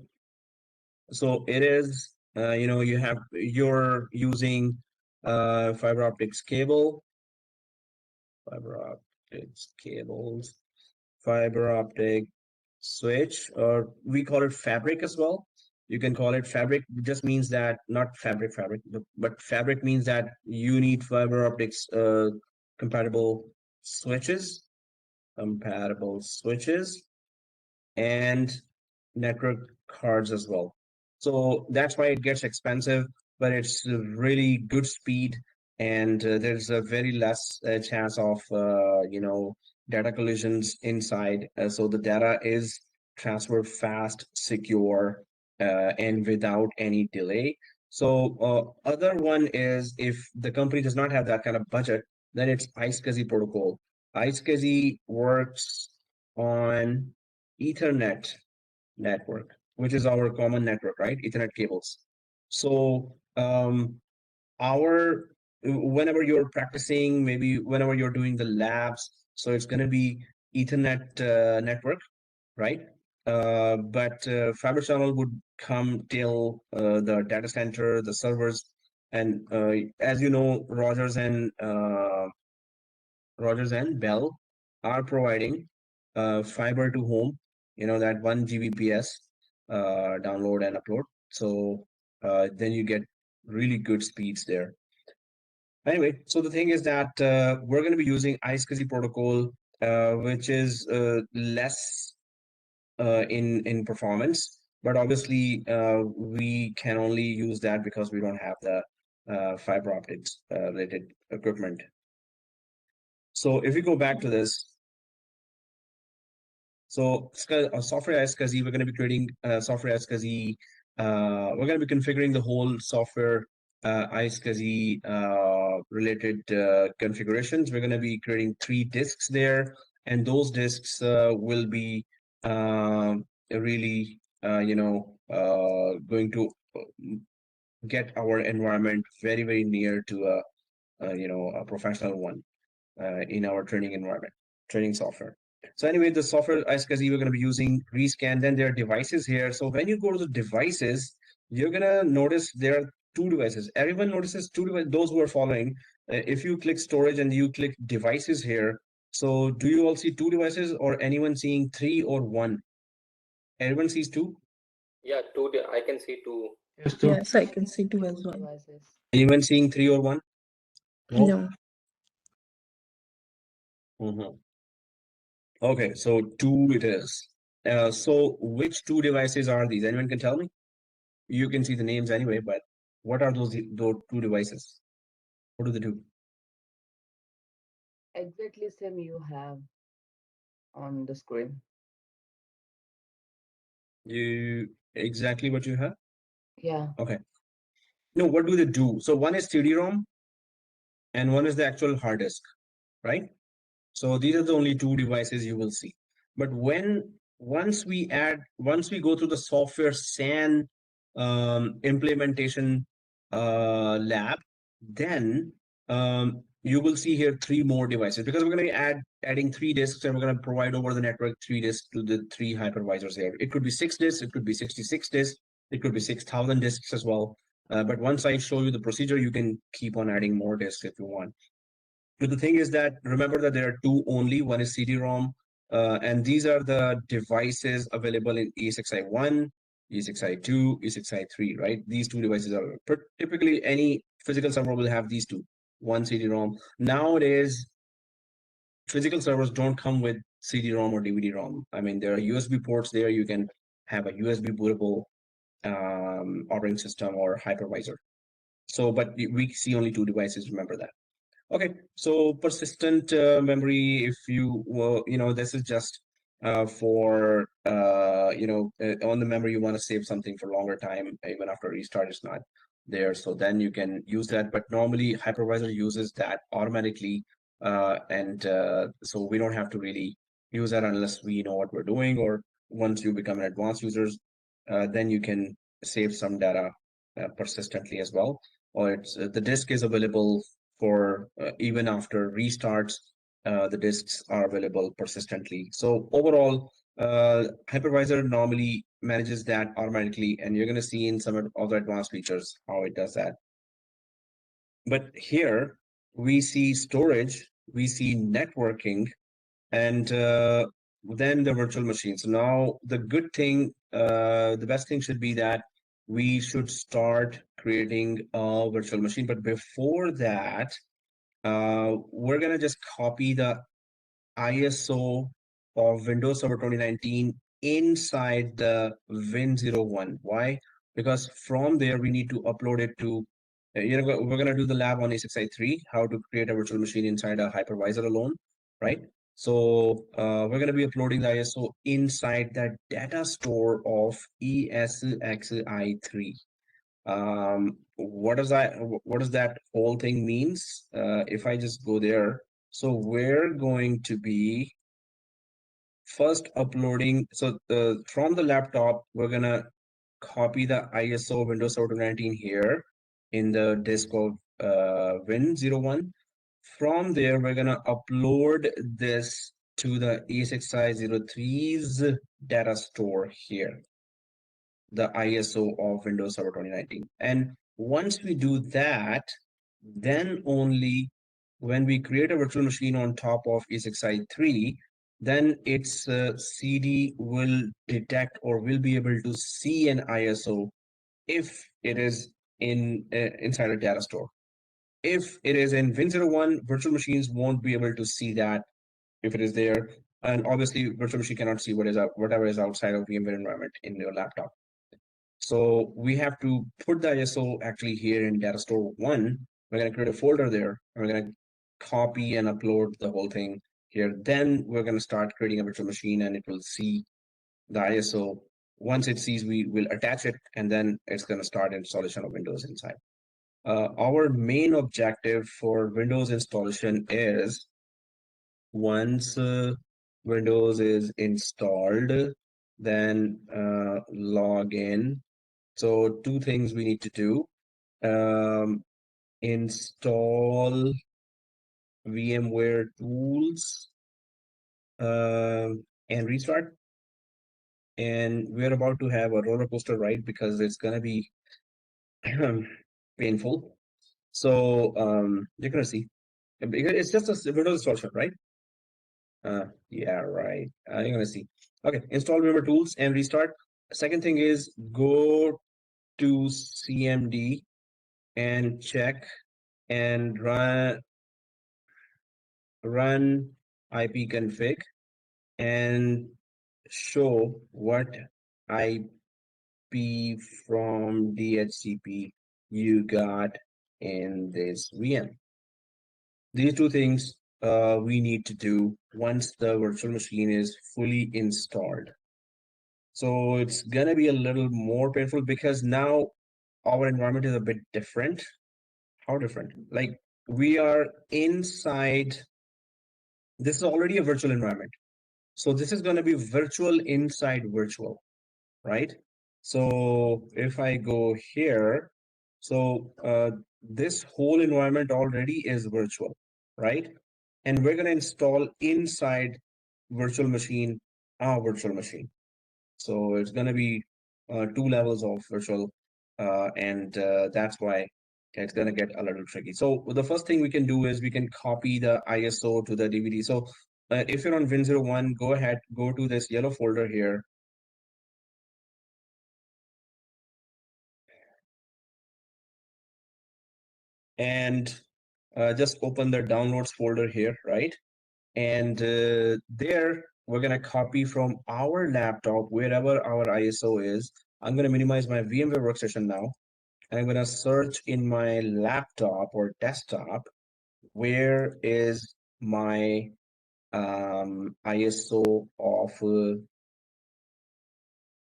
Speaker 1: So it is, you're using fiber optics cable, fiber optics cables, fiber optic switch, or we call it fabric as well. You can call it fabric. It just means that, not fabric, but fabric means that you need fiber optics compatible switches, and network cards as well. So that's why it gets expensive, but it's really good speed, and there's a very less chance of data collisions inside. So the data is transferred fast, secure, and without any delay. So other one is, if the company does not have that kind of budget, then it's iSCSI protocol. iSCSI works on Ethernet network, which is our common network, right? Ethernet cables. So whenever you're practicing, maybe whenever you're doing the labs, so it's going to be Ethernet network, right? But fiber channel would come till the data center, the servers, and as you know, Rogers and Bell are providing fiber to home, that 1 Gbps download and upload. So then you get really good speeds there. Anyway, so the thing is that we're going to be using iSCSI protocol, which is less in performance, but obviously we can only use that because we don't have the fiber optics related equipment. So if we go back to this, so software iSCSI, we're going to be creating software iSCSI. We're going to be configuring the whole software iSCSI related configurations. We're going to be creating 3 disks there, and those disks will be really, going to get our environment very, very near to a professional one in our training environment, training software. So anyway, the software, as we're going to be using Rescan. Then there are devices here. So when you go to the devices, you're going to notice there are two devices. Everyone notices two devices, those who are following. If you click storage and you click devices here, so do you all see two devices or anyone seeing three or one? Everyone sees two?
Speaker 4: Yeah, I can see two.
Speaker 6: Yes, I can see two as well.
Speaker 10: Devices.
Speaker 1: Anyone seeing three or one?
Speaker 6: No.
Speaker 1: Mhm. Okay, so two it is. So which two devices are these? Anyone can tell me? You can see the names anyway, but what are those two devices? What do they do?
Speaker 10: Exactly same you have on the screen.
Speaker 1: You exactly what you have?
Speaker 10: Yeah.
Speaker 1: Okay. No, what do they do? So one is CD-ROM and one is the actual hard disk, right? So these are the only two devices you will see. But once we go through the software SAN implementation lab, then you will see here three more devices, because we're going to be adding three disks, and we're going to provide over the network three disks to the three hypervisors here. It could be 6 disks, it could be 66 disks, it could be 6,000 disks as well. But once I show you the procedure, you can keep on adding more disks if you want. But the thing is that remember that there are two only. One is CD-ROM, and these are the devices available in ESXi1, ESXi2, ESXi3, right? These two devices are typically any physical server will have these two, one CD-ROM. Nowadays, physical servers don't come with CD-ROM or DVD-ROM. I mean, there are USB ports there. You can have a USB bootable operating system or hypervisor. So, but we see only two devices, remember that. Okay, so persistent memory, if you this is just for on the memory, you want to save something for longer time, even after restart is not there. So then you can use that. But normally hypervisor uses that automatically, and so we don't have to really use that unless we know what we're doing, or once you become an advanced users, then you can save some data persistently as well. Or it's the disk is available for even after restarts, the disks are available persistently. So overall, hypervisor normally manages that automatically, and you're going to see in some other advanced features how it does that. But here we see storage, we see networking, and then the virtual machine. So now the good thing, the best thing should be that we should start creating a virtual machine. But before that, we're going to just copy the ISO of Windows Server 2019 inside the Win01. Why? Because from there we need to upload it to, we're going to do the lab on A6i3, how to create a virtual machine inside a hypervisor alone, right? So we're going to be uploading the ISO inside that data store of ESXi3. What does that whole thing means? If I just go there, so we're going to be first uploading. So from the laptop, we're gonna copy the ISO Windows Server 2019 here in the disk of Win01. From there, we're gonna upload this to the ESXi03's data store here, the ISO of Windows Server 2019. And once we do that, then only when we create a virtual machine on top of ESXi3, then its CD will detect or will be able to see an ISO if it is inside a data store. If it is in Win01, virtual machines won't be able to see that if it is there. And obviously, virtual machine cannot see whatever is outside of VMware environment in your laptop. So we have to put the ISO actually here in data store 1. We're going to create a folder there, and we're going to copy and upload the whole thing here. Then we're going to start creating a virtual machine, and it will see the ISO. Once it sees, we will attach it, and then it's going to start installation of Windows inside. Our main objective for Windows installation is once Windows is installed, then log in. So two things we need to do. install VMware tools and restart. And we're about to have a roller coaster ride because it's gonna be painful. So you're gonna see. Because it's just a Windows installation, right? Yeah, right. You're gonna see. Okay, install VMware tools and restart. Second thing is go to CMD and check and run ipconfig and show what IP from DHCP you got in this VM. These two things we need to do once the virtual machine is fully installed. So it's gonna be a little more painful because now our environment is a bit different. How different? Like we are inside, this is already a virtual environment. So this is gonna be virtual inside virtual, right? So if I go here, so this whole environment already is virtual, right? And we're gonna install inside virtual machine, our virtual machine. So it's gonna be 2 levels of virtual, and that's why it's gonna get a little tricky. So the first thing we can do is we can copy the ISO to the DVD. So if you're on Win01, go ahead, go to this yellow folder here. And just open the downloads folder here, right? And there we're gonna copy from our laptop, wherever our ISO is. I'm gonna minimize my VMware workstation now. And I'm gonna search in my laptop or desktop, where is my ISO of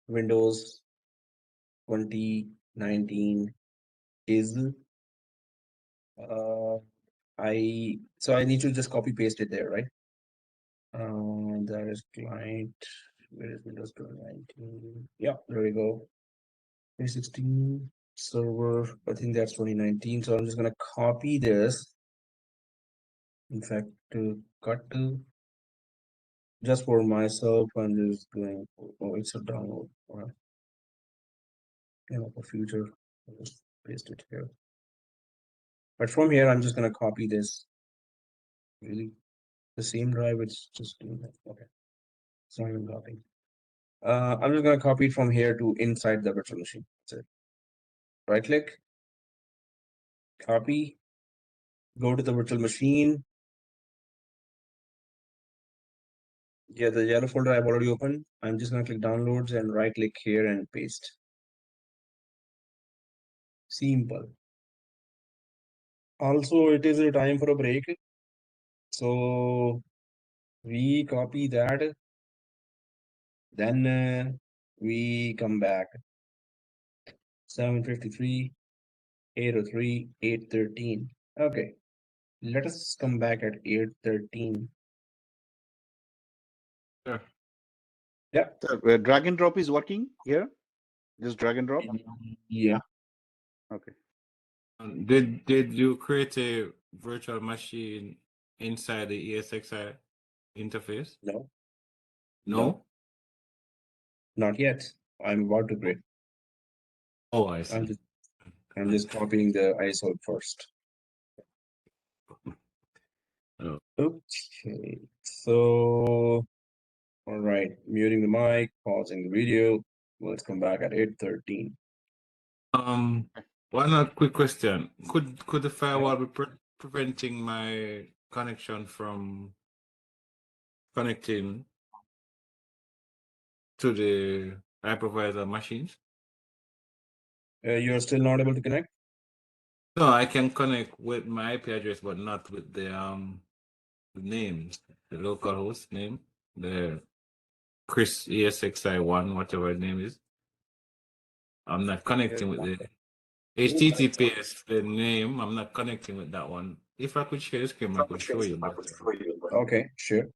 Speaker 1: Windows 2019 is I need to just copy paste it there, right? That is client. Where is Windows 2019? Yeah, there we go. 2016 server. I think that's 2019. So I'm just gonna copy this. In fact, to cut to just for myself, I'm just going. Oh, it's a download. For future, I'll just paste it here. But from here, I'm just gonna copy this. Really, the same drive. It's just doing that. Okay, it's not even copying. I'm just gonna copy it from here to inside the virtual machine. That's it. Right click, copy, go to the virtual machine. Yeah, the yellow folder I've already opened. I'm just gonna click downloads and right click here and paste. Simple. Also, it is a time for a break. So we copy that. Then we come back. 753, 803, 813. Okay. Let us come back at 813.
Speaker 3: Sure.
Speaker 1: Yeah.
Speaker 11: So, drag and drop is working here? Just drag and drop?
Speaker 1: Yeah.
Speaker 11: Okay.
Speaker 3: Did you create a virtual machine inside the ESXi interface?
Speaker 1: No.
Speaker 3: No?
Speaker 1: Not yet. I'm about to create.
Speaker 3: Oh, I see.
Speaker 1: I'm just copying the ISO first.
Speaker 3: Oh.
Speaker 1: Okay. So, all right, muting the mic, pausing the video. Let's come back at 813.
Speaker 3: One quick question. Could the firewall be preventing my connection from connecting to the hypervisor machines?
Speaker 1: You're still not able to connect?
Speaker 3: No, I can connect with my IP address, but not with the name, the local host name, the Chris ESXi1, whatever the name is. I'm not connecting with the HTTPS, the name. I'm not connecting with that one. If I could share the screen, I could show you.
Speaker 1: Okay, sure.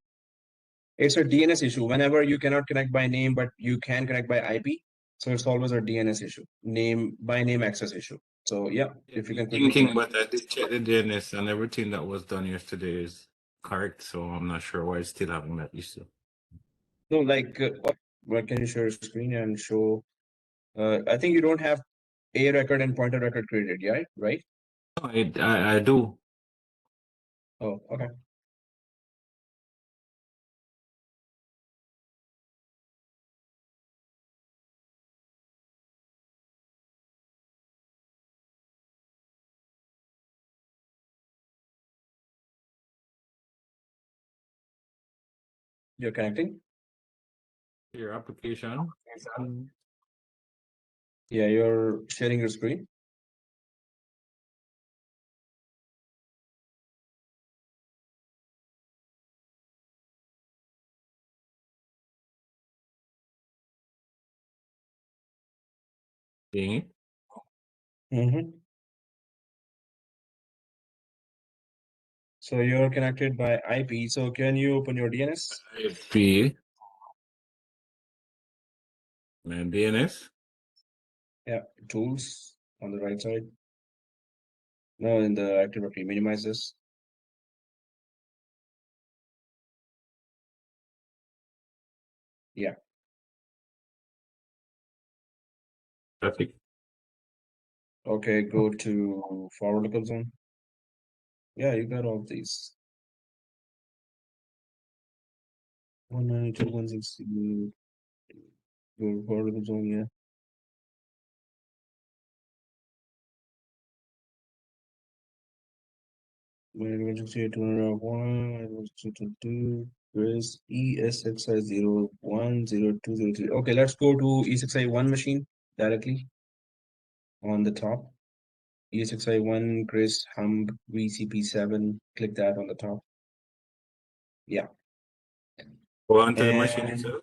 Speaker 1: It's a DNS issue. Whenever you cannot connect by name, but you can connect by IP, so it's always a DNS issue, name by name access issue. So yeah, if you can quickly
Speaker 3: Thinking,
Speaker 1: connect.
Speaker 3: but I did check the DNS and everything that was done yesterday is correct. So I'm not sure why it's still having that issue.
Speaker 1: No, like, where can you share your screen and show? I think you don't have a record and pointer record created, yeah, right?
Speaker 3: No, I do.
Speaker 1: Oh, okay. You're connecting?
Speaker 3: Your application.
Speaker 1: Yeah, you're sharing your screen. Mm-hmm. So you're connected by IP. So can you open your DNS?
Speaker 3: IP. My DNS.
Speaker 1: Yeah, tools on the right side. No, in the Active Directory, minimize this. Yeah.
Speaker 3: Traffic.
Speaker 1: Okay, go to forward local zone. Yeah, you got all these. 192.168. Go to forward local zone, yeah. When 168.201, Chris ESXI010203. Okay, let's go to ESXi1 machine directly on the top. ESXi1, Chris, Humb, VCP7. Click that on the top. Yeah.
Speaker 3: Go onto the machine itself.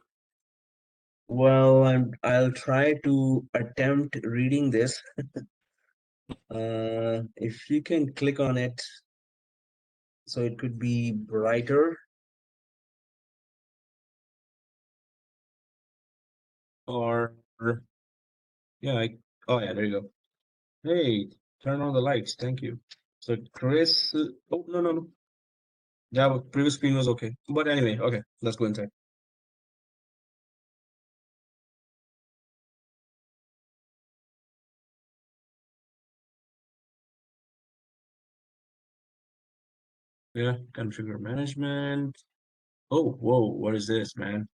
Speaker 1: Well, I'll try to attempt reading this. If you can click on it, so it could be brighter. Or yeah, oh yeah, there you go. Hey, turn on the lights. Thank you. So Chris, oh no. Yeah, but previous screen was okay. But anyway, okay, let's go inside. Yeah, configure management. Oh, whoa, what is this, man?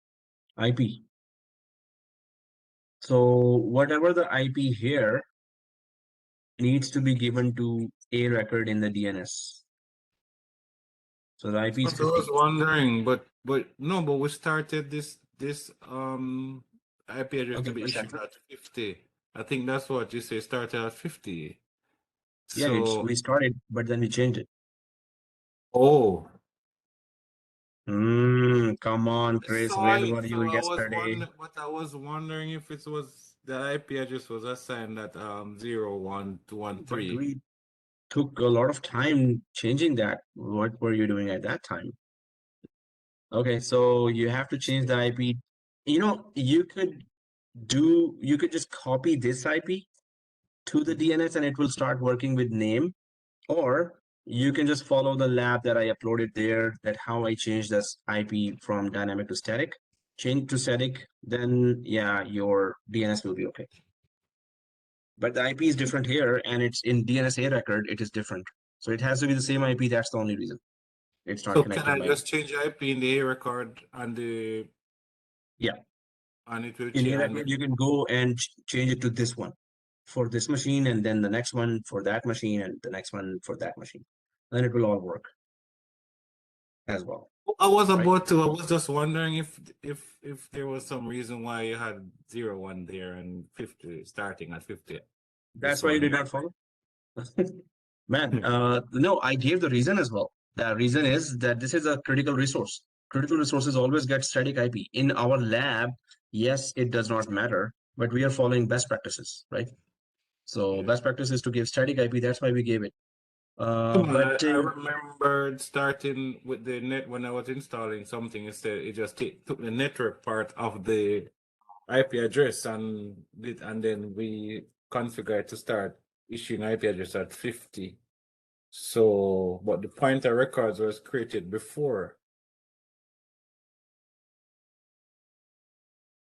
Speaker 1: IP. So whatever the IP here needs to be given to a record in the DNS. So the IP is
Speaker 3: I was
Speaker 1: 50.
Speaker 3: wondering, but no, but we started this IP address to
Speaker 1: Okay,
Speaker 3: be
Speaker 1: for
Speaker 3: issued
Speaker 1: second.
Speaker 3: at 50. I think that's what you say, started at 50.
Speaker 1: Yeah,
Speaker 3: So
Speaker 1: we started, but then we changed it.
Speaker 3: oh,
Speaker 1: Come on, Chris. Where were you
Speaker 3: I was
Speaker 1: yesterday?
Speaker 3: wondering, but I was wondering if it was the IP address was assigned at 01213.
Speaker 1: But we took a lot of time changing that. What were you doing at that time? Okay, so you have to change the IP. You know, you could just copy this IP to the DNS and it will start working with name, or you can just follow the lab that I uploaded there, that how I changed this IP from dynamic to static. Change to static, then yeah, your DNS will be okay. But the IP is different here, and it's in DNS A record, it is different. So it has to be the same IP, that's the only reason. It's not
Speaker 3: So can
Speaker 1: connecting
Speaker 3: I
Speaker 1: by
Speaker 3: just change IP in the A record and the
Speaker 1: yeah.
Speaker 3: and it will
Speaker 1: In
Speaker 3: change
Speaker 1: A
Speaker 3: and
Speaker 1: record, you can go and change it to this one for this machine, and then the next one for that machine, and the next one for that machine. Then it will all work as well.
Speaker 3: I was
Speaker 1: right?
Speaker 3: about to. I was just wondering if there was some reason why you had 01 there and 50 starting at 50.
Speaker 1: That's why you did not follow. Man, no, I gave the reason as well. The reason is that this is a critical resource. Critical resources always get static IP. In our lab, yes, it does not matter, but we are following best practices, right? So best practice is to give static IP. That's why we gave it. But
Speaker 3: I remember starting with the net when I was installing something. Instead, it just took the network part of the IP address and then we configured to start issuing IP address at 50. So, but the pointer records was created before.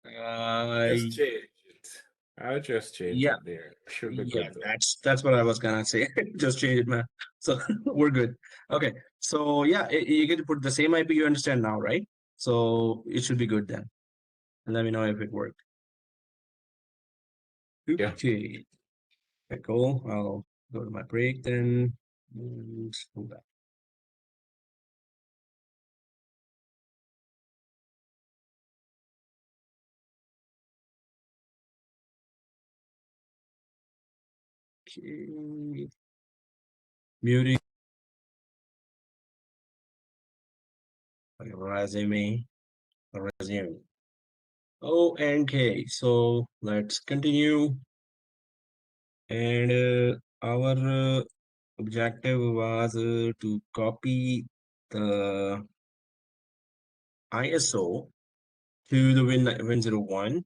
Speaker 3: Just change it. I'll just change
Speaker 9: Yeah,
Speaker 3: it there. Should be
Speaker 9: yeah,
Speaker 3: good though.
Speaker 9: that's what I was gonna say. Just change it, man. So we're good. Okay, so yeah, you get to put the same IP you understand now, right? So it should be good then. And let me know if it worked.
Speaker 3: Yeah.
Speaker 9: Okay, cool. I'll go to my break then and go back. Okay. Muting. Resume. Resume. O and K. So let's continue. And our objective was to copy the ISO to the Win01.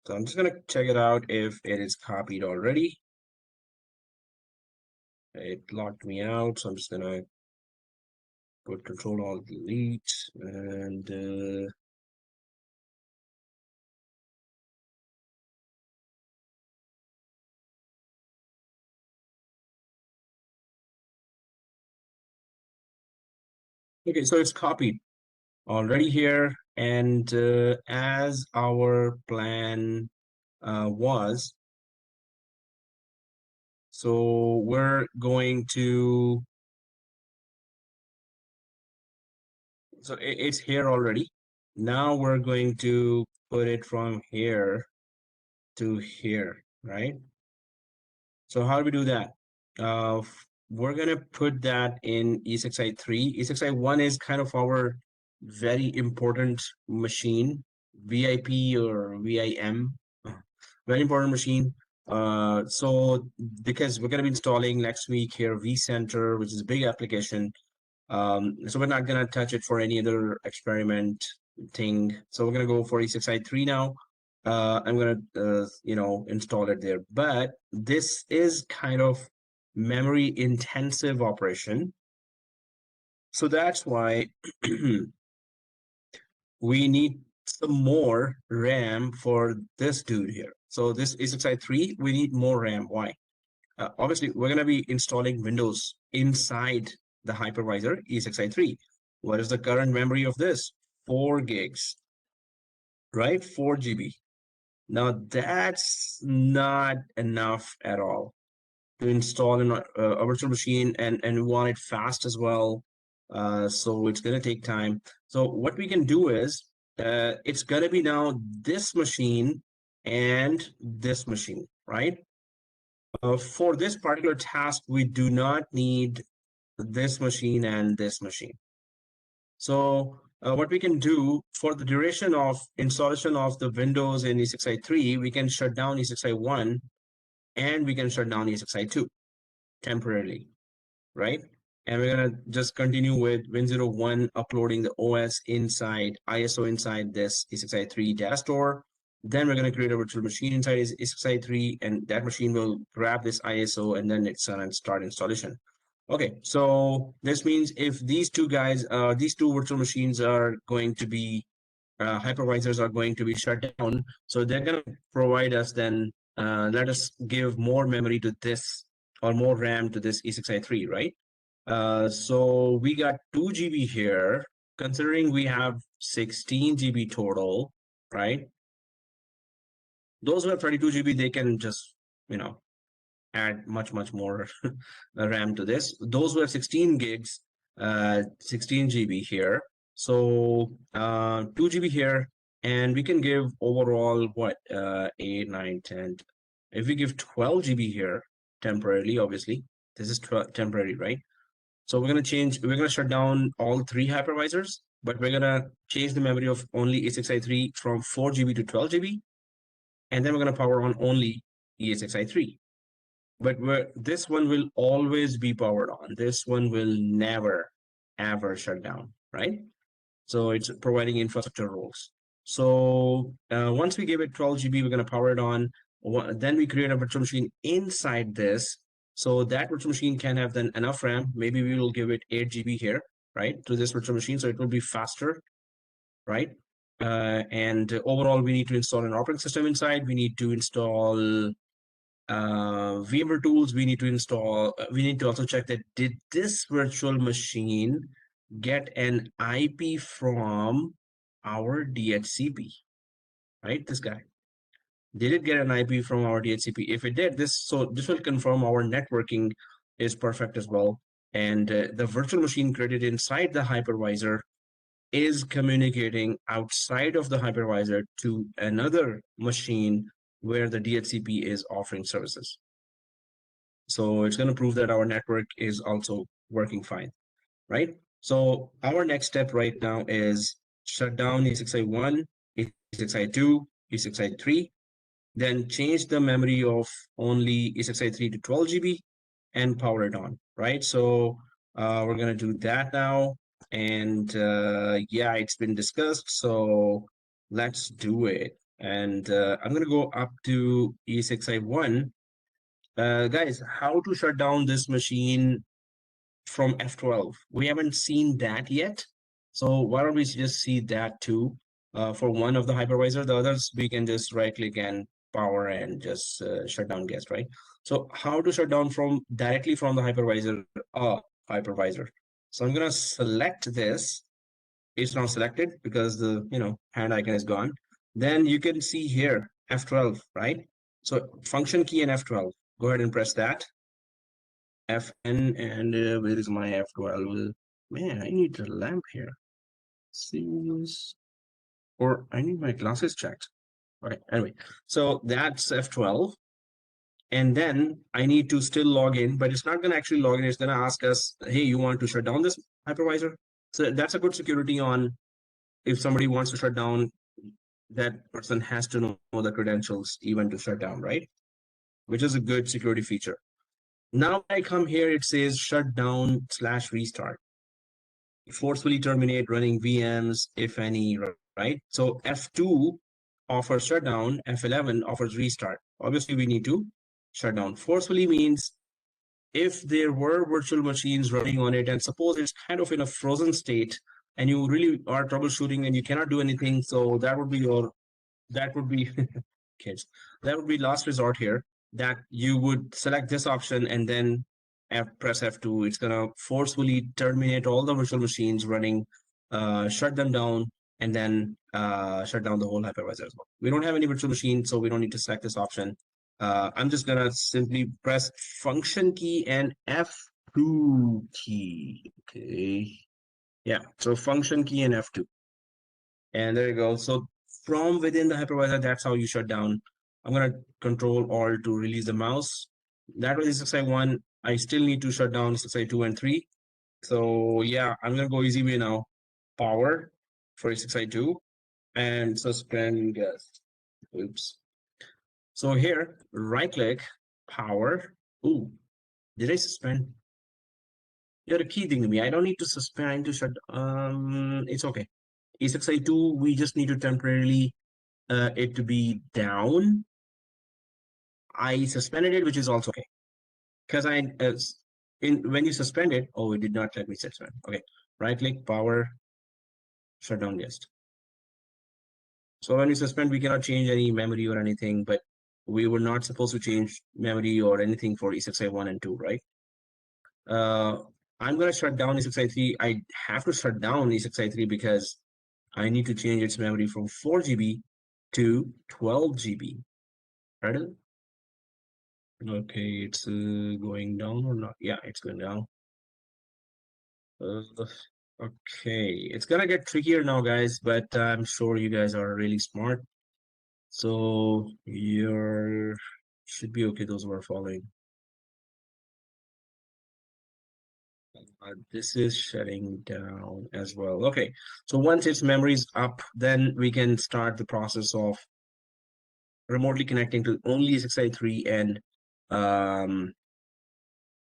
Speaker 9: So I'm just gonna check it out if it is copied already. It locked me out, so I'm just gonna put Control-Alt Delete and okay, so it's copied already here, and as our plan was, so we're going to, so it's here already. Now we're going to put it from here to here, right? So how do we do that? We're gonna put that in E6i3. E6i1 is kind of our very important machine, VIP or VIM, very important machine. So because we're gonna be installing next week here vCenter, which is a big application. So we're not gonna touch it for any other experiment thing. So we're gonna go for E6i3 now. I'm gonna install it there. But this is kind of memory intensive operation. So that's why we need some more RAM for this dude here. So this E6i3, we need more RAM. Why? Obviously, we're going to be installing Windows inside the hypervisor E6i3. What is the current memory of this? 4 gigs, right? 4 GB. Now, that's not enough at all to install in a virtual machine, and we want it fast as well. So it's going to take time. So what we can do is, it's going to be now this machine and this machine, right? For this particular task, we do not need this machine and this machine. So what we can do for the duration of installation of the Windows in E6i3, we can shut down E6i1 and we can shut down E6i2 temporarily, right? And we're gonna just continue with Win01 uploading the OS inside ISO inside this E6i3 data store. Then we're gonna create a virtual machine inside E6i3, and that machine will grab this ISO and then it's gonna start installation. Okay, so this means if these two guys, these two virtual machines are going to be hypervisors are going to be shut down, so they're gonna provide us then. Let us give more memory to this or more RAM to this E6i3, right? So we got 2 GB here, considering we have 16 GB total, right? Those who have 32 GB, they can just, add much more RAM to this. Those who have 16 gigs, 16 GB here. So 2 GB here, and we can give overall what 8, 9, 10. If we give 12 GB here temporarily, obviously this is temporary, right? So we're gonna shut down all 3 hypervisors, but we're gonna change the memory of only E6i3 from 4 GB to 12 GB, and then we're gonna power on only E6i3. But this one will always be powered on. This one will never, ever shut down, right? So it's providing infrastructure roles. So once we give it 12 GB, we're gonna power it on. Then we create a virtual machine inside this, So that virtual machine can have then enough RAM. Maybe we will give it 8 GB here, right, to this virtual machine, so it will be faster, right? And overall, we need to install an operating system inside. We need to install VMware tools. We need to install. We need to also check that did this virtual machine get an IP from our DHCP, right? This guy. Did it get an IP from our DHCP? If it did, this will confirm our networking is perfect as well. And the virtual machine created inside the hypervisor is communicating outside of the hypervisor to another machine where the DHCP is offering services. So it's going to prove that our network is also working fine, right? So our next step right now is shut down E6i1, E6i2, E6i3, then change the memory of only E6i3 to 12 GB and power it on, right? So we're going to do that now. And yeah, it's been discussed, so let's do it. And I'm going to go up to E6i1. Guys, how to shut down this machine from F12? We haven't seen that yet. So why don't we just see that too for one of the hypervisor? The others, we can just right click and power and just shut down guest, right? So how to shut down directly from the hypervisor? Hypervisor. So I'm going to select this. It's now selected because the hand icon is gone. Then you can see here F12, right? So function key and F12. Go ahead and press that. FN, and where is my F12? Man, I need a lamp here. Seems, or I need my glasses checked. All right, anyway, so that's F12. And then I need to still log in, but it's not going to actually log in. It's going to ask us, hey, you want to shut down this hypervisor? So that's a good security on if somebody wants to shut down, that person has to know the credentials even to shut down, right? Which is a good security feature. Now I come here, it says shut down / restart. Forcefully terminate running VMs, if any, right? So F2 offers shutdown, F11 offers restart. Obviously, we need to shut down. Forcefully means if there were virtual machines running on it, and suppose it's kind of in a frozen state, and you really are troubleshooting and you cannot do anything, so that would be kids. That would be last resort here, that you would select this option and then press F2. It's going to forcefully terminate all the virtual machines running, shut them down, and then shut down the whole hypervisor as well. We don't have any virtual machine, so we don't need to select this option. I'm just going to simply press function key and F2 key. Okay. Yeah, so function key and F2. And there you go. So from within the hypervisor, that's how you shut down. I'm going to Control Alt to release the mouse. That was E6i1. I still need to shut down E6i2 and 3. So yeah, I'm going to go easy way now. Power for E6i2 and suspend guest. Oops. So here, right click, power. Ooh, did I suspend? You're repeating to me. I don't need to suspend to shut. It's okay. E6i2, we just need to temporarily it to be down. I suspended it, which is also okay. Because when you suspend it, oh, it did not let me suspend. Okay, right click, power, shut down guest. So when you suspend, we cannot change any memory or anything, but we were not supposed to change memory or anything for E6i1 and 2, right? I'm going to shut down E6i3. I have to shut down E6i3 because I need to change its memory from 4 GB to 12 GB. Right? Okay, it's going down or not? Yeah, it's going down. Okay, it's gonna get trickier now, guys, but I'm sure you guys are really smart. So you should be okay, those who are following. This is shutting down as well. Okay, so once its memory is up, then we can start the process of remotely connecting to only E6i3 and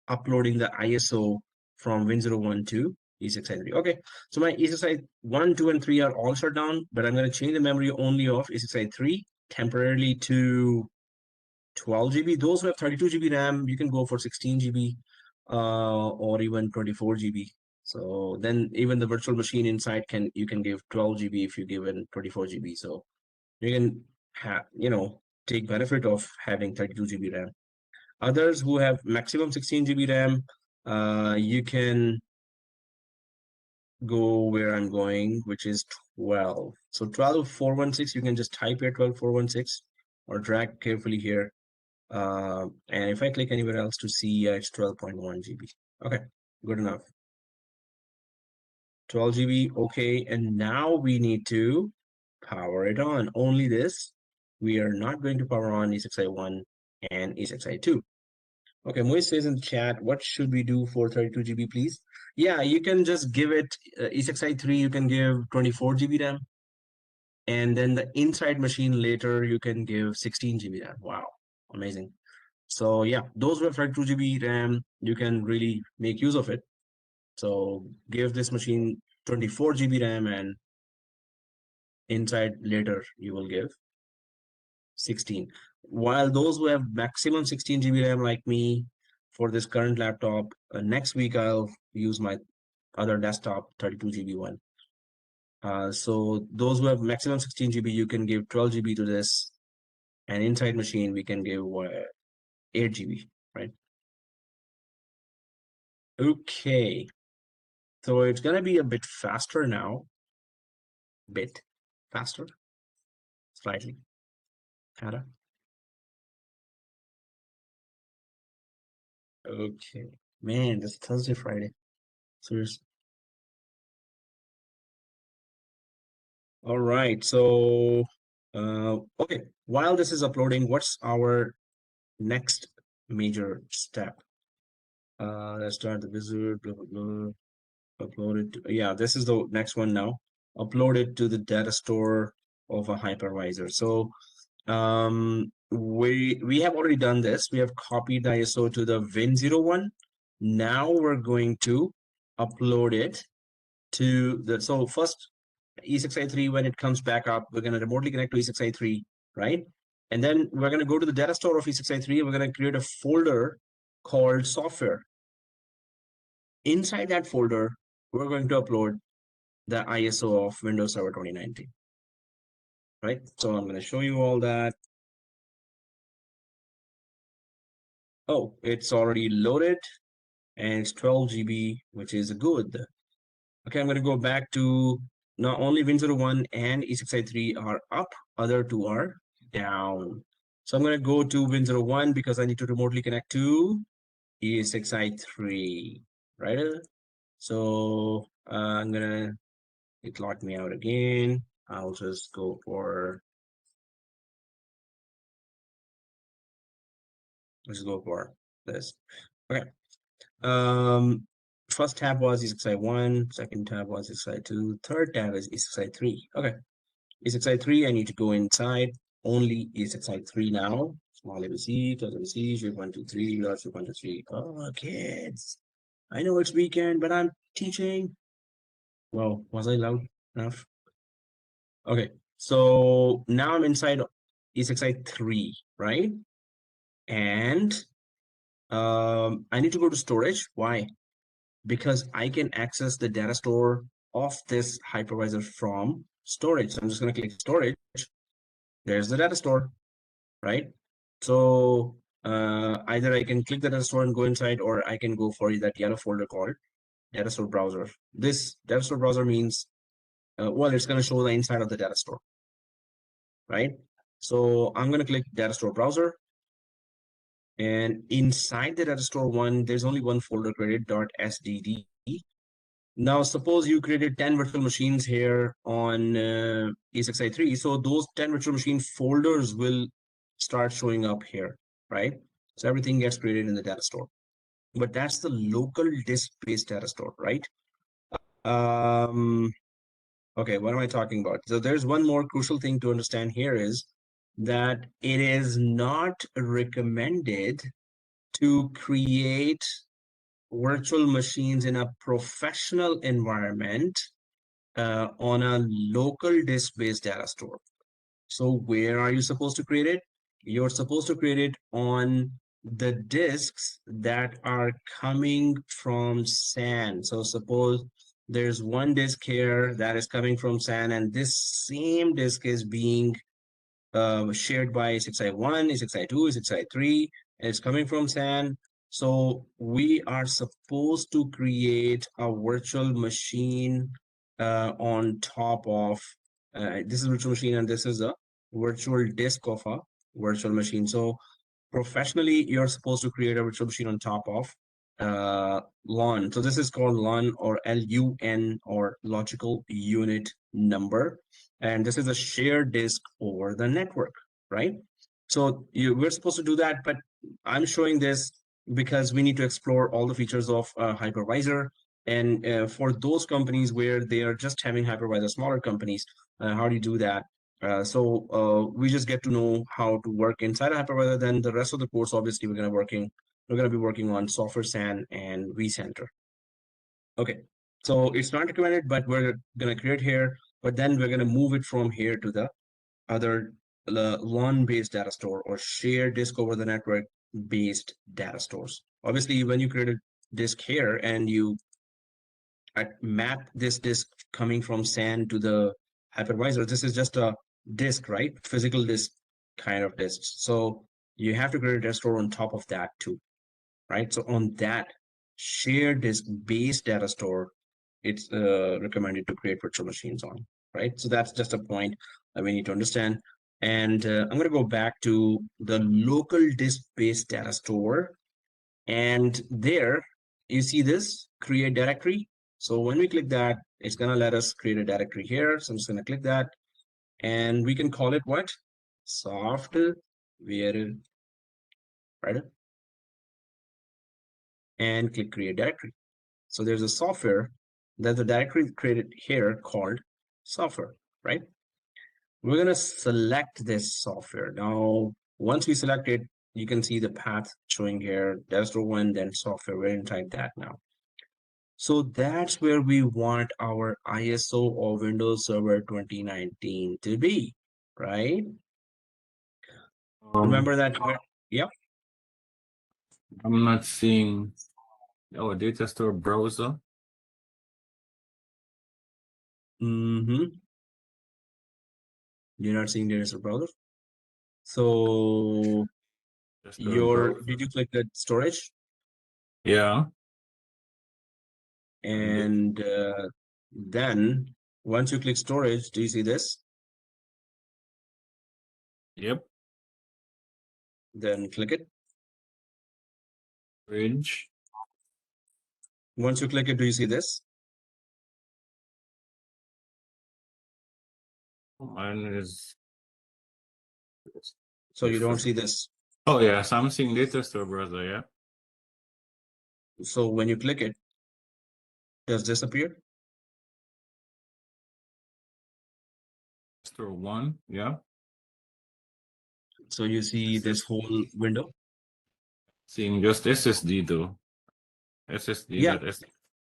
Speaker 9: uploading the ISO from Win0 to E6i3. Okay, so my E6i1, 2, and 3 are all shut down, but I'm going to change the memory only of E6i3 temporarily to 12 GB. Those who have 32 GB RAM, you can go for 16 GB or even 24 GB. So then even the virtual machine inside you can give 12 GB if you give it 24 GB. So you can take benefit of having 32 GB RAM. Others who have maximum 16 GB RAM, you can go where I'm going, which is 12. So 12416, you can just type here 12416 or drag carefully here. And if I click anywhere else to see, it's 12.1 GB. Okay, good enough. 12 GB, okay. And now we need to power it on. Only this. We are not going to power on E6i1 and E6i2. Okay, Moise says in the chat, what should we do for 32 GB, please? Yeah, you can just give it E6i3, you can give 24 GB RAM. And then the inside machine later, you can give 16 GB RAM. Wow, amazing. So yeah, those who have 32 GB RAM, you can really make use of it. So give this machine 24 GB RAM and inside later you will give 16. While those who have maximum 16 GB RAM like me for this current laptop, next week I'll use my other desktop 32 GB one. So those who have maximum 16 GB, you can give 12 GB to this, and inside machine we can give 8 GB, right? Okay, so it's gonna be a bit faster now. Bit faster, slightly, kinda. Okay, man, this Thursday, Friday, seriously. All right, so okay, while this is uploading, what's our next major step? Let's start the wizard, blah, blah, blah. Upload it to, yeah, this is the next one now. Upload it to the data store of a hypervisor. So we have already done this. We have copied the ISO to the Win01. Now we're going to upload it to the, so first E6i3, when it comes back up, we're going to remotely connect to E6i3, right? And then we're going to go to the data store of E6i3 and we're going to create a folder called software. Inside that folder, we're going to upload the ISO of Windows Server 2019, right? So I'm going to show you all that. Oh, it's already loaded and it's 12 GB, which is good. Okay, I'm going to go back to not only Win01 and E6i3 are up, other two are down. So I'm going to go to Win01 because I need to remotely connect to E6i3, right? So I'm going to, it locked me out again. I'll just go for, let's go for this. Okay. First tab was E6i1, second tab was E6i2, third tab is E6i3. Okay. E6i3, I need to go inside only E6i3 now. Small ABC, capital ABC, shape 1, 2, 3, large shape 1, 2, 3. Oh, kids. I know it's weekend, but I'm teaching. Well, was I loud enough? Okay, so now I'm inside E6i3, right? And I need to go to storage. Why? Because I can access the data store of this hypervisor from storage. So I'm just going to click storage. There's the data store, right? So either I can click the data store and go inside, or I can go for that yellow folder called data store browser. This data store browser means, well, it's going to show the inside of the data store, right? So I'm going to click data store browser. And inside the data store one, there's only one folder created, .sdd. Now, suppose you created 10 virtual machines here on E6i3. So those 10 virtual machine folders will start showing up here, right? So everything gets created in the data store. But that's the local disk-based data store, right? Okay, what am I talking about? So there's one more crucial thing to understand here is that it is not recommended to create virtual machines in a professional environment on a local disk-based data store. So where are you supposed to create it? you're supposed to create it on the disks that are coming from SAN. So suppose there's one disk here that is coming from SAN, and this same disk is being shared by 6i1, 6i2, 6i3, and it's coming from SAN. So we are supposed to create a virtual machine on top of this is virtual machine, and this is a virtual disk of a virtual machine. So professionally, you're supposed to create a virtual machine on top of LUN. So this is called LUN, or LUN, or logical unit number. And this is a shared disk over the network, right? So we're supposed to do that, but I'm showing this because we need to explore all the features of hypervisor. And for those companies where they are just having hypervisor, smaller companies, how do you do that? We just get to know how to work inside a hypervisor. Then the rest of the course, obviously, we're going to be working on software SAN and vCenter. Okay, so it's not recommended, but we're going to create here. But then we're going to move it from here to the other LUN-based data store, or shared disk over the network based data stores. Obviously, when you create a disk here and you map this disk coming from SAN to the hypervisor, this is just a disk, right? Physical disk kind of disk. So you have to create a data store on top of that too, right? So on that shared disk based data store, it's recommended to create virtual machines on, right? So that's just a point that we need to understand. And I'm going to go back to the local disk based data store. And there you see this create directory. So when we click that, it's going to let us create a directory here. So I'm just going to click that, and we can call it what? Software, right? And click create directory. So there's a software, there's a directory created here called software, right? We're going to select this software. Now, once we select it, you can see the path showing here, data 1, then software. We're going to type that now. So that's where we want our ISO or Windows Server 2019 to be, right? Remember that? Yep.
Speaker 3: I'm not seeing our data store browser.
Speaker 9: You're not seeing data store browser. So did you click the storage?
Speaker 3: Yeah.
Speaker 9: And then once you click storage, do you see this?
Speaker 3: Yep.
Speaker 9: Then click it.
Speaker 3: Bridge.
Speaker 9: Once you click it, do you see this?
Speaker 3: Mine is.
Speaker 9: So you don't see this.
Speaker 3: Oh yeah, Samsung data store browser, yeah.
Speaker 9: So when you click it, does this appear?
Speaker 3: Store 1, yeah.
Speaker 9: So you see this whole window?
Speaker 3: Seeing just SSD though. SSD.
Speaker 9: Yeah,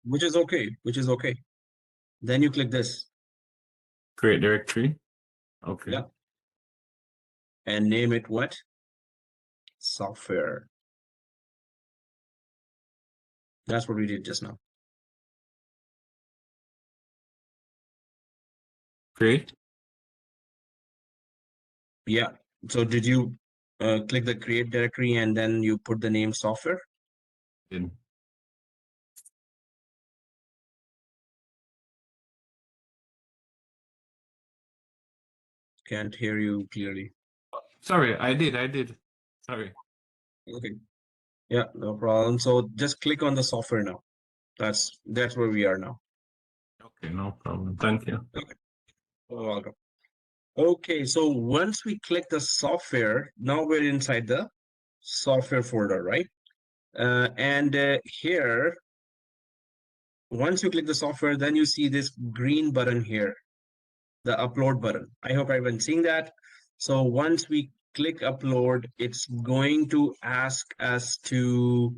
Speaker 9: which is okay, Then you click this.
Speaker 3: Create directory. Okay.
Speaker 9: Yeah. And name it what? Software. That's what we did just now.
Speaker 3: Create?
Speaker 9: Yeah. So did you click the create directory and then you put the name software?
Speaker 3: Did.
Speaker 9: Can't hear you clearly.
Speaker 3: Sorry, I did. Sorry.
Speaker 9: Okay. Yeah, no problem. So just click on the software now. That's where we are now.
Speaker 3: Okay, no problem. Thank you.
Speaker 9: Okay. You're welcome. Okay, so once we click the software, now we're inside the software folder, right? Here, once you click the software, then you see this green button here, the upload button. I hope everyone's seeing that. So once we click upload, it's going to ask us to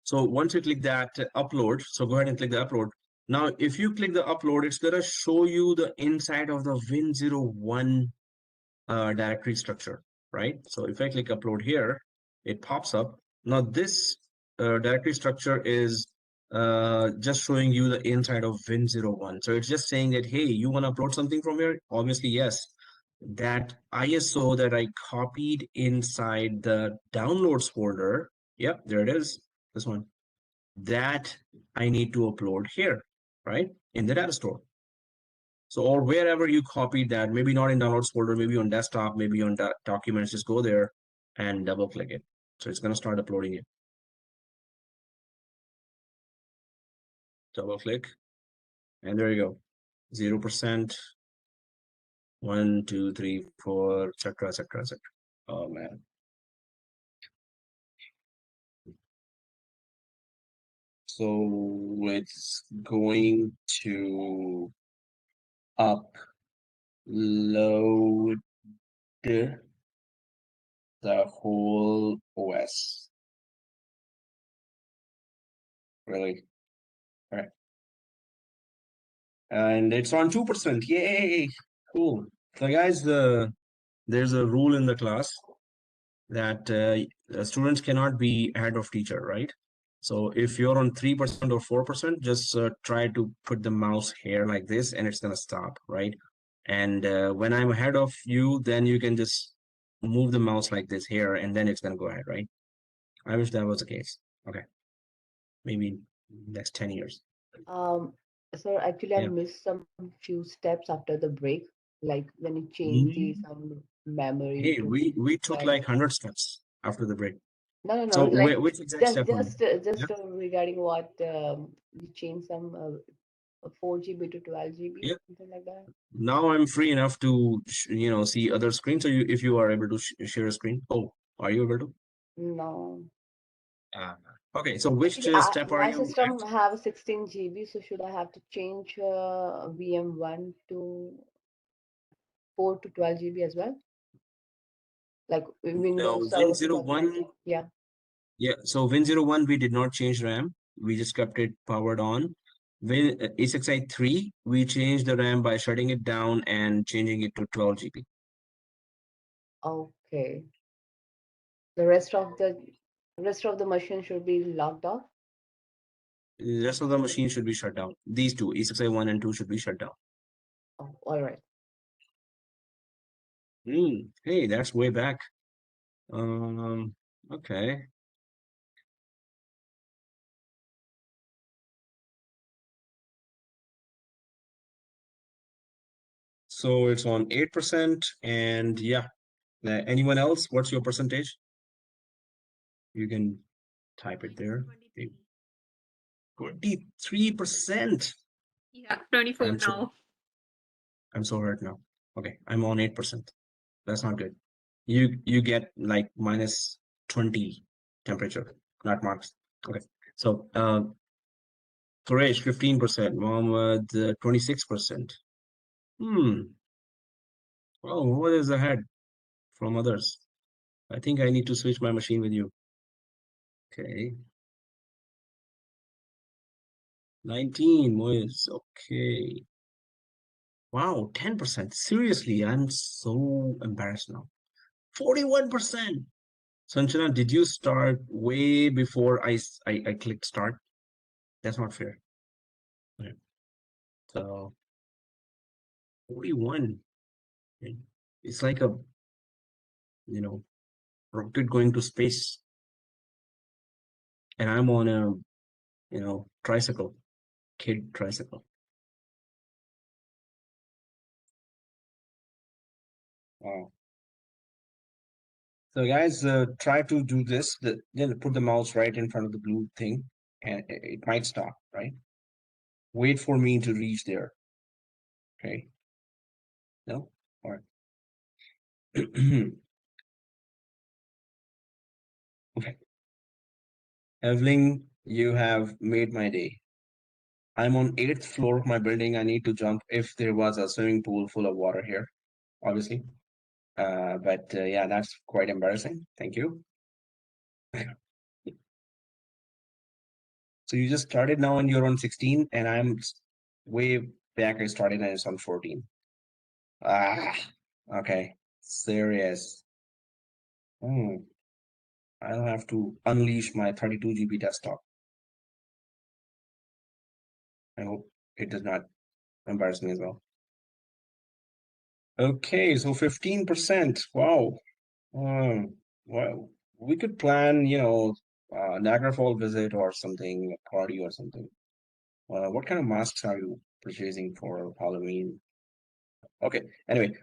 Speaker 9: so once you click that upload, so go ahead and click the upload. Now, if you click the upload, it's gonna show you the inside of the Win01 directory structure, right? So if I click upload here, it pops up. Now this directory structure is just showing you the inside of Win01. So it's just saying that, hey, you want to upload something from here? Obviously, yes. That ISO that I copied inside the downloads folder, yep, there it is, this one, that I need to upload here, right, in the data store. So, or wherever you copied that, maybe not in downloads folder, maybe on desktop, maybe on documents, just go there and double click it. So it's going to start uploading it. Double click, and there you go. 0%, 1, 2, 3, 4, etc., etc., etc. Oh man. So it's going to upload the whole OS. Really? All right. And it's on 2%. Yay! Cool. So guys, there's a rule in the class that students cannot be ahead of teacher, right? So if you're on 3% or 4%, just try to put the mouse here like this, and it's gonna stop, right? And when I'm ahead of you, then you can just move the mouse like this here, and then it's gonna go ahead, right? I wish that was the case. Okay, maybe next 10 years.
Speaker 10: Sir, actually, I
Speaker 9: Yeah.
Speaker 10: missed some few steps after the break, like when you change the
Speaker 9: Mm.
Speaker 10: some memory
Speaker 9: Hey,
Speaker 10: to
Speaker 9: we took
Speaker 10: like
Speaker 9: like 100 steps after the break.
Speaker 10: no,
Speaker 9: So
Speaker 10: like
Speaker 9: which exact step on?
Speaker 10: just regarding what you change some 4 GB to 12 GB,
Speaker 9: Yeah.
Speaker 10: something like that.
Speaker 9: Now I'm free enough to see other screens. So if you are able to share a screen. Oh, are you able to?
Speaker 10: No.
Speaker 9: Okay, so which
Speaker 10: Actually,
Speaker 9: step are
Speaker 10: my
Speaker 9: you
Speaker 10: system have 16 GB, so should I have to change VM1 to 4 to 12 GB as well? Like Windows Server
Speaker 9: Win01?
Speaker 10: 2019. Yeah.
Speaker 9: Yeah, so Win01 we did not change RAM. We just kept it powered on. Win A6i3, we changed the RAM by shutting it down and changing it to 12 GB.
Speaker 10: Okay. The rest of the machine should be locked off.
Speaker 9: The rest of the machine should be shut down. These two, E6i1 and 2, should be shut down.
Speaker 10: Oh, all right.
Speaker 9: Hey, that's way back. Okay. So it's on 8%, and yeah. Anyone else? What's your percentage? You can type it there. 23%.
Speaker 12: Yeah, 24 now.
Speaker 9: I'm so hurt now. Okay, I'm on 8%. That's not good. You get like minus 20 temperature, not marks. Okay, so Suresh 15%, Mohammed 26%. Oh, what is ahead from others? I think I need to switch my machine with you. Okay. 19, Moise. Okay. Wow, 10%. Seriously, I'm so embarrassed now. 41%. Sanchana, did you start way before I clicked start? That's not fair. Okay. So 41. It's like a rocket going to space. And I'm on a tricycle, kid tricycle. Wow. So guys, try to do this. Then put the mouse right in front of the blue thing, and it might stop, right? Wait for me to reach there. Okay. No? All right. Okay. Evelyn, you have made my day. I'm on 8th floor of my building. I need to jump if there was a swimming pool full of water here, obviously. But yeah, that's quite embarrassing. Thank you. So you just started now and you're on 16 and I'm
Speaker 1: way back I started in 2014. Okay, serious. I'll have to unleash my 32 GB desktop. I hope it does not embarrass me as well. Okay, so 15%. Wow. Well, we could plan, Niagara Fall visit or something, a party or something. What kind of masks are you purchasing for Halloween? Okay, anyway,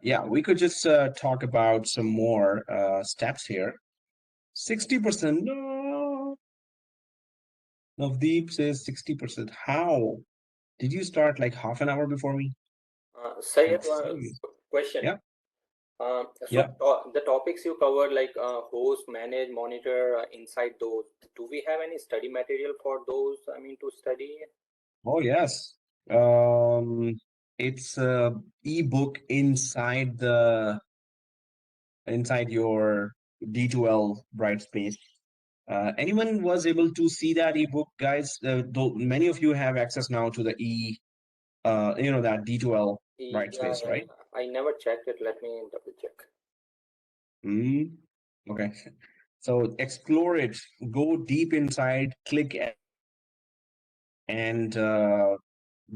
Speaker 1: yeah, we could just talk about some more steps here. 60%. No. Navdeep says 60%. How? Did you start like half an hour before me?
Speaker 4: Sayed,
Speaker 1: Serious?
Speaker 4: question.
Speaker 1: Yeah.
Speaker 4: So
Speaker 1: Yeah.
Speaker 4: the topics you covered, like host, manage, monitor, inside those, do we have any study material for those? I mean, to study?
Speaker 1: Oh, yes. It's a ebook inside your D2L Brightspace. Anyone was able to see that ebook, guys? Though many of you have access now to the that D2L Brightspace,
Speaker 4: Yeah,
Speaker 1: right?
Speaker 4: I never checked it. Let me double check.
Speaker 1: Okay. So explore it, go deep inside, click and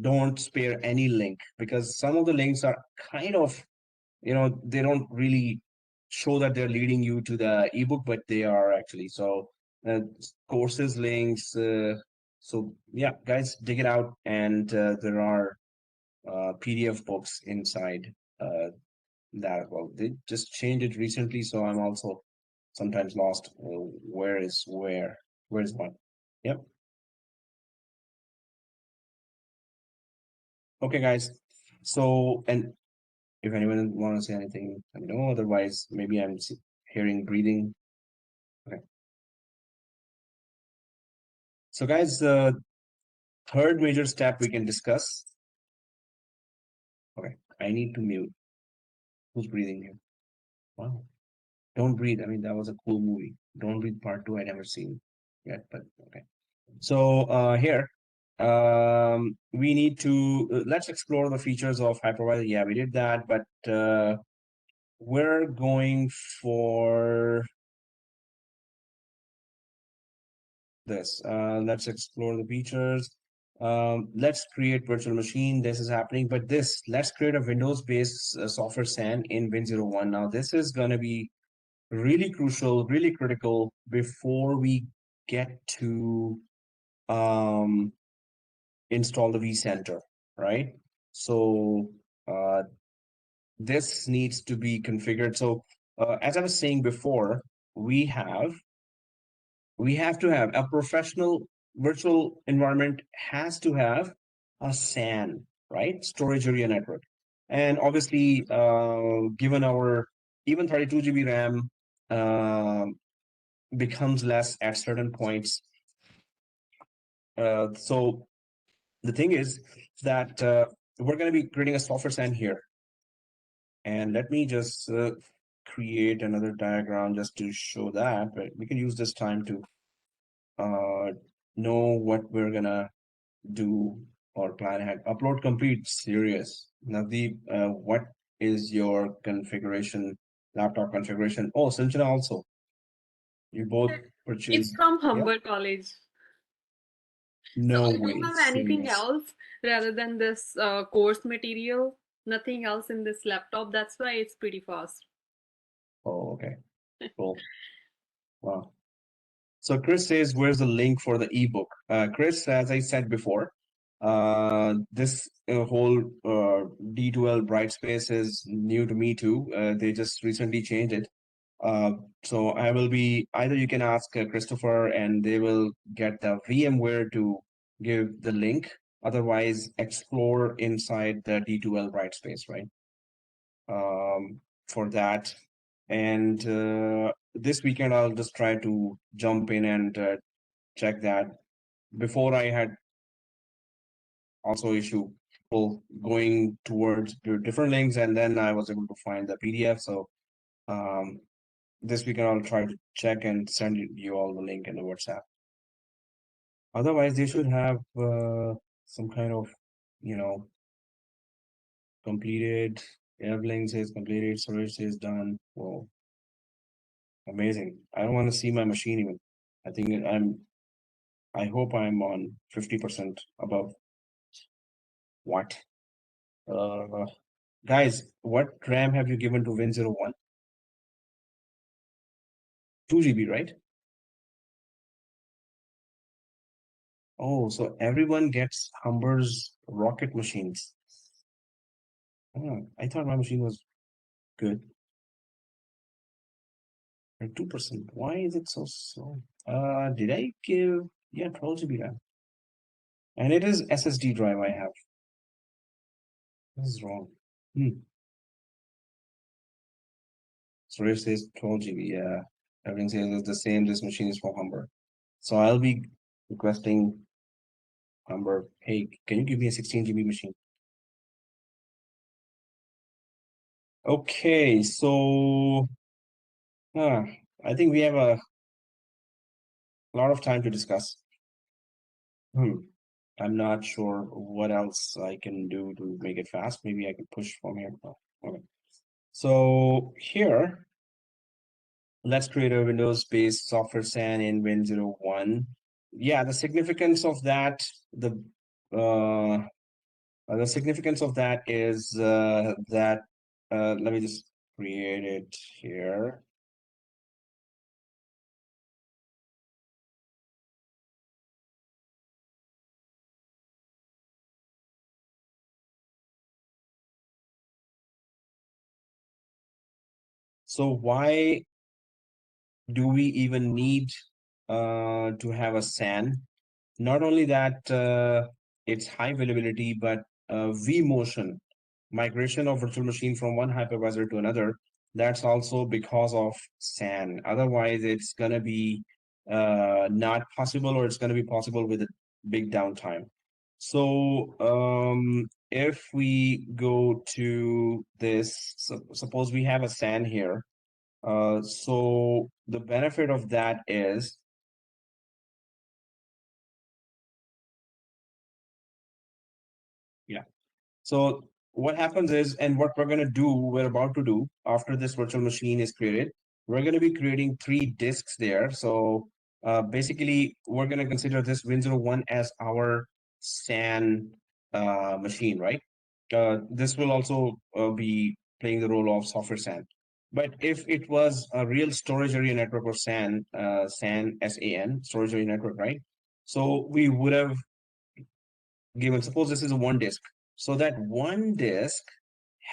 Speaker 1: don't spare any link, because some of the links are kind of, they don't really show that they're leading you to the ebook, but they are actually. So courses links. So yeah, guys, dig it out, and there are PDF books inside that as well. They just changed it recently, so I'm also sometimes lost. Where is where? Where is what? Yep. Okay, guys. So, and if anyone want to say anything, let me know. Otherwise, maybe I'm hearing breathing. Okay. So, guys, the third major step we can discuss. Okay, I need to mute. Who's breathing here? Wow. Don't Breathe. I mean, that was a cool movie. Don't Breathe Part 2, I never seen yet, but okay. So here, we need to, let's explore the features of hypervisor. Yeah, we did that, but we're going for this. Let's explore the features. Let's create virtual machine. This is happening, but let's create a Windows-based software SAN in Win01. Now, this is going to be really crucial, really critical before we get to install the vCenter, right? So this needs to be configured. So as I was saying before, we have to have a professional virtual environment, has to have a SAN, right? Storage area network. And obviously, given our even 32 GB RAM becomes less at certain points. So the thing is that we're going to be creating a software SAN here. And let me just create another diagram just to show that, but we can use this time to know what we're gonna do or plan ahead. Upload complete. Serious. Navdeep, what is your configuration, laptop configuration? Oh, Sanjana also. You both
Speaker 12: It's
Speaker 1: purchased.
Speaker 12: from
Speaker 1: Yeah.
Speaker 12: Humber College.
Speaker 1: No
Speaker 12: So I
Speaker 1: way.
Speaker 12: don't have anything
Speaker 1: Serious.
Speaker 12: else rather than this course material. Nothing else in this laptop. That's why it's pretty fast.
Speaker 1: Oh, okay. Cool. Wow. So Chris says, where's the link for the ebook? Chris, as I said before, this whole D2L Brightspace is new to me too. They just recently changed it. So I will be, either you can ask Christopher and they will get the VMware to give the link. Otherwise, explore inside the D2L Brightspace, right? For that. And this weekend, I'll just try to jump in and check that. Before, I had also issue going towards different links, and then I was able to find the PDF. So this weekend, I'll try to check and send you all the link in the WhatsApp. Otherwise, they should have some kind of you know, completed. Everything says completed. Storage says done. Whoa, amazing. I don't want to see my machine even. I think I hope I'm on 50% above. What? Guys, what RAM have you given to Win01? 2 GB, right? Oh, so everyone gets Humber's rocket machines. Oh, I thought my machine was good. And 2%. Why is it so slow? Did I give? Yeah, 12 GB RAM. And it is SSD drive I have. This is wrong. Storage says 12 GB. Yeah, everything says it's the same. This machine is for Humber. So I'll be requesting Humber, hey, can you give me a 16 GB machine? Okay, so I think we have a lot of time to discuss. I'm not sure what else I can do to make it fast. Maybe I can push from here. Oh, okay. So here, let's create a Windows-based software SAN in Win01. Yeah, the significance of that, the significance of that is that let me just create it here. So why do we even need to have a SAN? Not only that, it's high availability, but vMotion, migration of virtual machine from one hypervisor to another, that's also because of SAN. Otherwise, it's going to be not possible, or it's going to be possible with a big downtime. So if we go to this, suppose we have a SAN here. So the benefit of that is, yeah. So what happens is, and what we're about to do after this virtual machine is created, we're going to be creating 3 disks there. So basically, we're going to consider this Win01 as our SAN machine, right? This will also be playing the role of software SAN. But if it was a real storage area network, or SAN, SAN, storage area network, right? So we would have given, suppose this is a 1 disk. So that 1 disk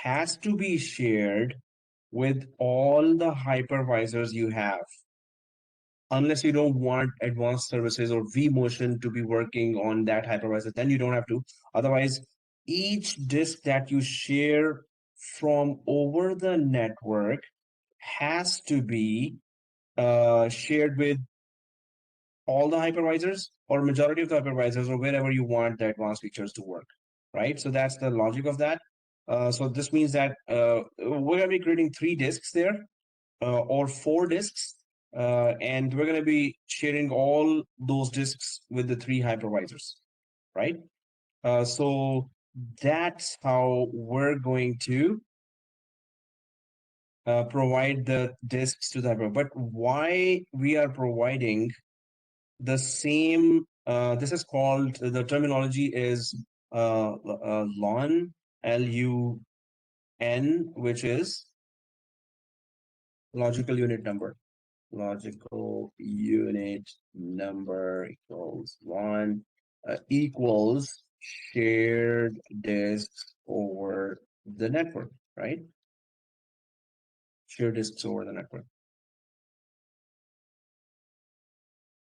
Speaker 1: has to be shared with all the hypervisors you have, unless you don't want advanced services or vMotion to be working on that hypervisor, then you don't have to. Otherwise, each disk that you share from over the network has to be shared with all the hypervisors, or majority of the hypervisors, or wherever you want the advanced features to work, right? So that's the logic of that. So this means that we're going to be creating 3 disks there, or 4 disks, and we're going to be sharing all those disks with the 3 hypervisors, right? So that's how we're going to provide the disks to the hypervisor. But why we are providing the same, this is called, the terminology is LUN, LUN, which is logical unit number. Logical unit number equals 1, equals shared disks over the network, right? Shared disks over the network.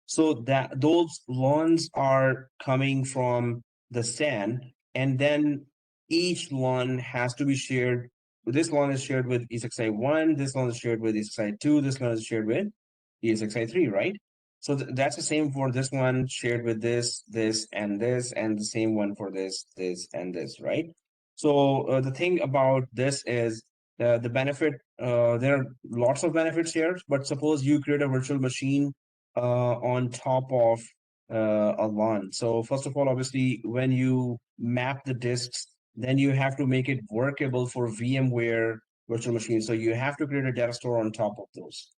Speaker 1: So that those LUNs are coming from the SAN, and then each LUN has to be shared. This LUN is shared with ESXi1, this LUN is shared with ESXi2, this LUN is shared with ESXi3, right? So that's the same for this one, shared with this, and the same one for this, and this, right? So the thing about this is the benefit, there are lots of benefits here, but suppose you create a virtual machine on top of a LAN. So first of all, obviously, when you map the disks, then you have to make it workable for VMware virtual machines. So you have to create a data store on top of those.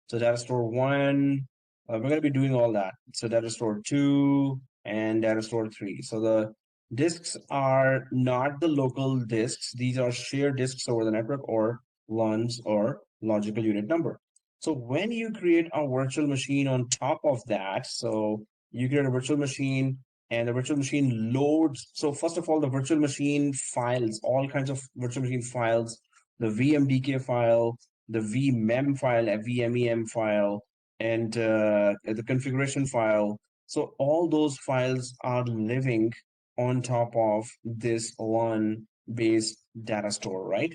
Speaker 1: So data store 1, we're going to be doing all that. So data store 2 and data store 3. So the disks are not the local disks. These are shared disks over the network or LUNs or logical unit number. So when you create a virtual machine on top of that, so you create a virtual machine and the virtual machine loads. So first of all, the virtual machine files, all kinds of virtual machine files, the VMDK file, the vmem file, a vmem file, and the configuration file. So all those files are living on top of this one base data store, right?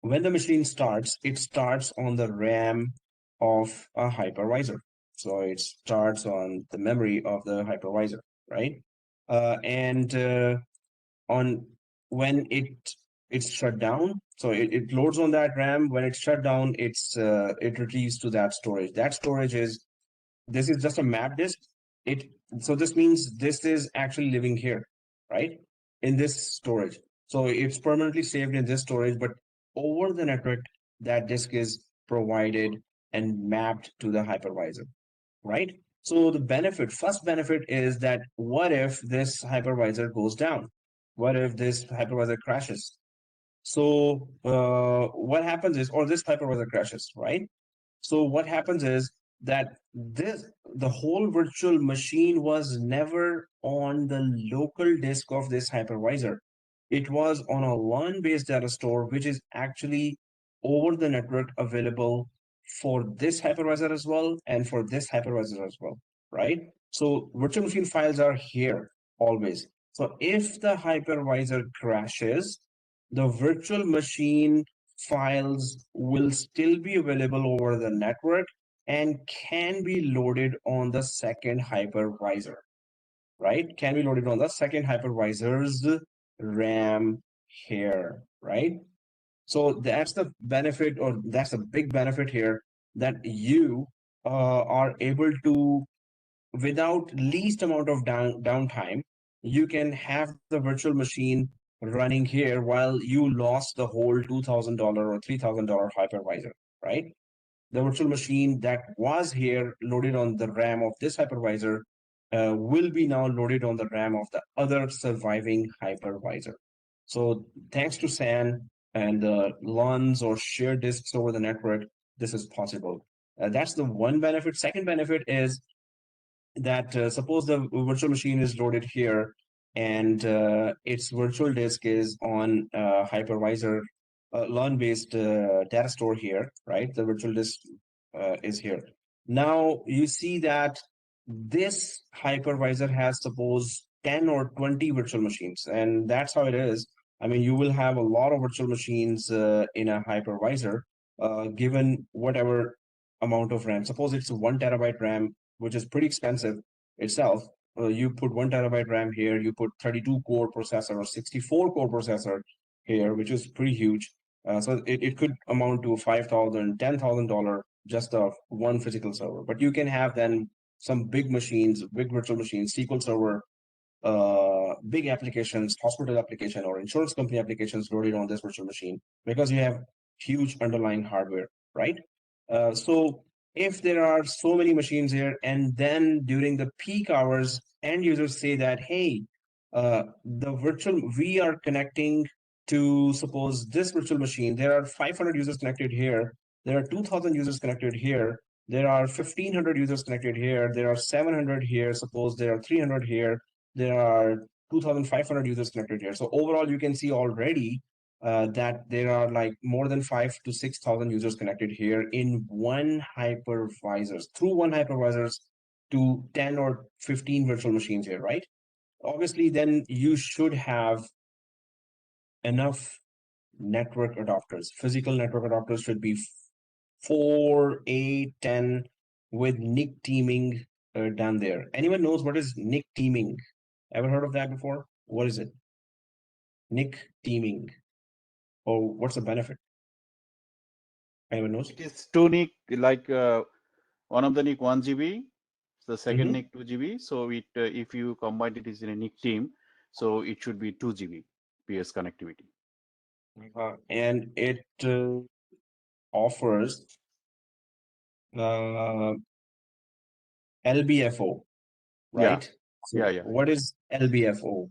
Speaker 1: When the machine starts, it starts on the RAM of a hypervisor. So it starts on the memory of the hypervisor, right? And on when it's shut down, so it loads on that RAM. When it's shut down, it retrieves to that storage. That storage is, this is just a map disk. So this means this is actually living here, right? In this storage. So it's permanently saved in this storage, but over the network, that disk is provided and mapped to the hypervisor, right? So the first benefit is that what if this hypervisor goes down? What if this hypervisor crashes? So what happens is, or this hypervisor crashes, right? So what happens is that the whole virtual machine was never on the local disk of this hypervisor. It was on a LAN-based data store, which is actually over the network available for this hypervisor as well and for this hypervisor as well, right? So virtual machine files are here always. So if the hypervisor crashes, the virtual machine files will still be available over the network and can be loaded on the second hypervisor, right? Can be loaded on the second hypervisor's RAM here, right? So that's the benefit, or that's a big benefit here, that you are able to, without least amount of downtime, you can have the virtual machine running here while you lost the whole $2,000 or $3,000 hypervisor, right? The virtual machine that was here loaded on the RAM of this hypervisor will be now loaded on the RAM of the other surviving hypervisor. So thanks to SAN and the LANs or shared disks over the network, this is possible. That's the one benefit. Second benefit is that suppose the virtual machine is loaded here and its virtual disk is on hypervisor LAN-based data store here, right? The virtual disk is here. Now you see that this hypervisor has suppose 10 or 20 virtual machines, and that's how it is. I mean, you will have a lot of virtual machines in a hypervisor given whatever amount of RAM. Suppose it's a 1 terabyte RAM, which is pretty expensive itself. You put 1 terabyte RAM here, you put 32 core processor or 64 core processor here, which is pretty huge. So it could amount to $5,000, $10,000 just of one physical server. But you can have then some big machines, big virtual machines, SQL Server, big applications, hospital application or insurance company applications loaded on this virtual machine because you have huge underlying hardware, right? So if there are so many machines here and then during the peak hours, end users say that, hey, we are connecting to suppose this virtual machine, there are 500 users connected here, there are 2,000 users connected here, there are 1,500 users connected here, there are 700 here, suppose there are 300 here, there are 2,500 users connected here. So overall, you can see already that there are like more than 5,000 to 6,000 users connected here in one hypervisors, through one hypervisors to 10 or 15 virtual machines here, right? Obviously, then you should have enough network adapters. Physical network adapters should be 4, 8, 10 with NIC teaming done there. Anyone knows what is NIC teaming? Ever heard of that before? What is it? NIC teaming. Or what's the benefit? Anyone knows?
Speaker 11: It is two NIC, like one of the NIC 1 GB, the second NIC 2 GB. So it if you combine it is in a NIC team, so it should be 2 GB PS connectivity.
Speaker 1: And it offers LBFO, right? So
Speaker 11: Yeah.
Speaker 1: what is LBFO?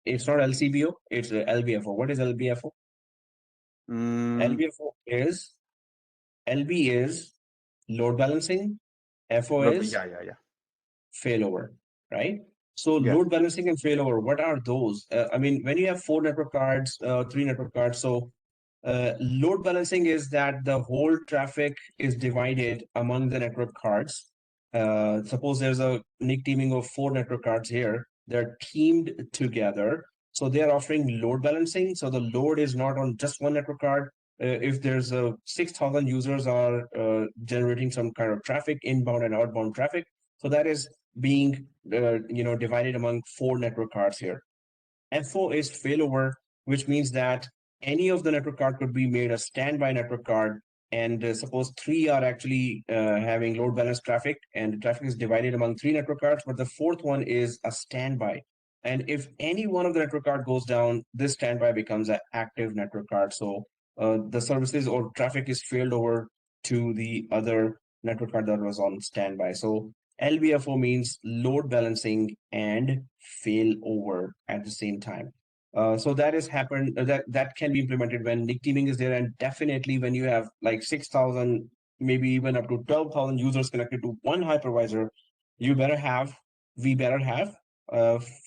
Speaker 1: It's not LCBO, it's LBFO. What is LBFO? LBFO is LB is load balancing, FO is failover, right? So load balancing and failover, what are those? I mean, when you have 4 network cards, 3 network cards, so load balancing is that the whole traffic is divided among the network cards. Suppose there's a NIC teaming of 4 network cards here. They're teamed together. So they're offering load balancing. So the load is not on just one network card. If there's 6,000 users are generating some kind of traffic, inbound and outbound traffic. So that is being divided among 4 network cards here. FO is failover, which means that any of the network card could be made a standby network card. And suppose 3 are actually having load balance traffic, and the traffic is divided among 3 network cards, but the 4th one is a standby. And if any one of the network card goes down, this standby becomes an active network card. So the services or traffic is failed over to the other network card that was on standby. So LBFO means load balancing and failover at the same time. So that is happened. That can be implemented when NIC teaming is there, and definitely when you have like 6,000, maybe even up to 12,000 users connected to one hypervisor, we better have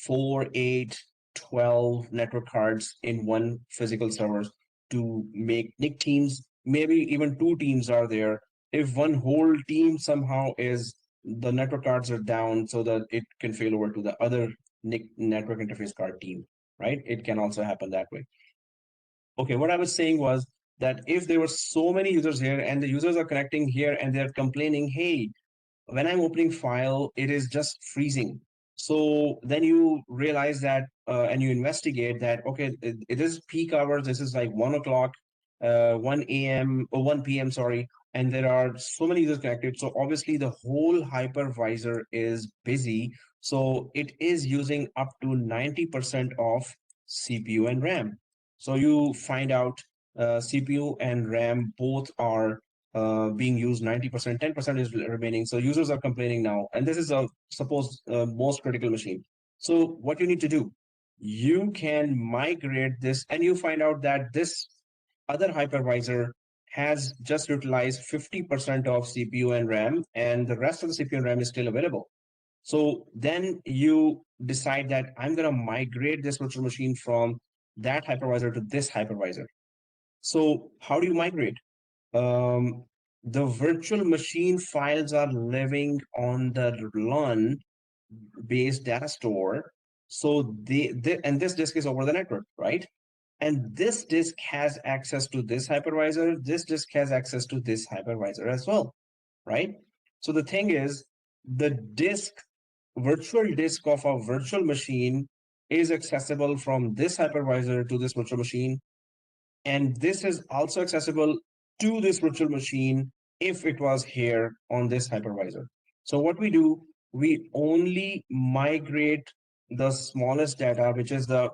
Speaker 1: 4, 8, 12 network cards in one physical server to make NIC teams. Maybe even 2 teams are there. If one whole team somehow is the network cards are down, so that it can fail over to the other NIC network interface card team, right? It can also happen that way. Okay, what I was saying was that if there were so many users here and the users are connecting here and they're complaining, hey, when I'm opening file, it is just freezing. So then you realize that and you investigate that, okay, it is peak hours. This is like 1 o'clock, 1 a.m. or 1 p.m. Sorry. And there are so many users connected. So obviously the whole hypervisor is busy. So it is using up to 90% of CPU and RAM. So you find out CPU and RAM both are being used 90%, 10% is remaining. So users are complaining now. And this is suppose most critical machine. So what you need to do, you can migrate this and you find out that this other hypervisor has just utilized 50% of CPU and RAM, and the rest of the CPU and RAM is still available. So then you decide that I'm going to migrate this virtual machine from that hypervisor to this hypervisor. So how do you migrate? The virtual machine files are living on the LUN based data store. So and this disk is over the network, right? And this disk has access to this hypervisor. This disk has access to this hypervisor as well, right? So the thing is, the virtual disk of a virtual machine is accessible from this hypervisor to this virtual machine. And this is also accessible to this virtual machine if it was here on this hypervisor. So what we do, we only migrate the smallest data, which is the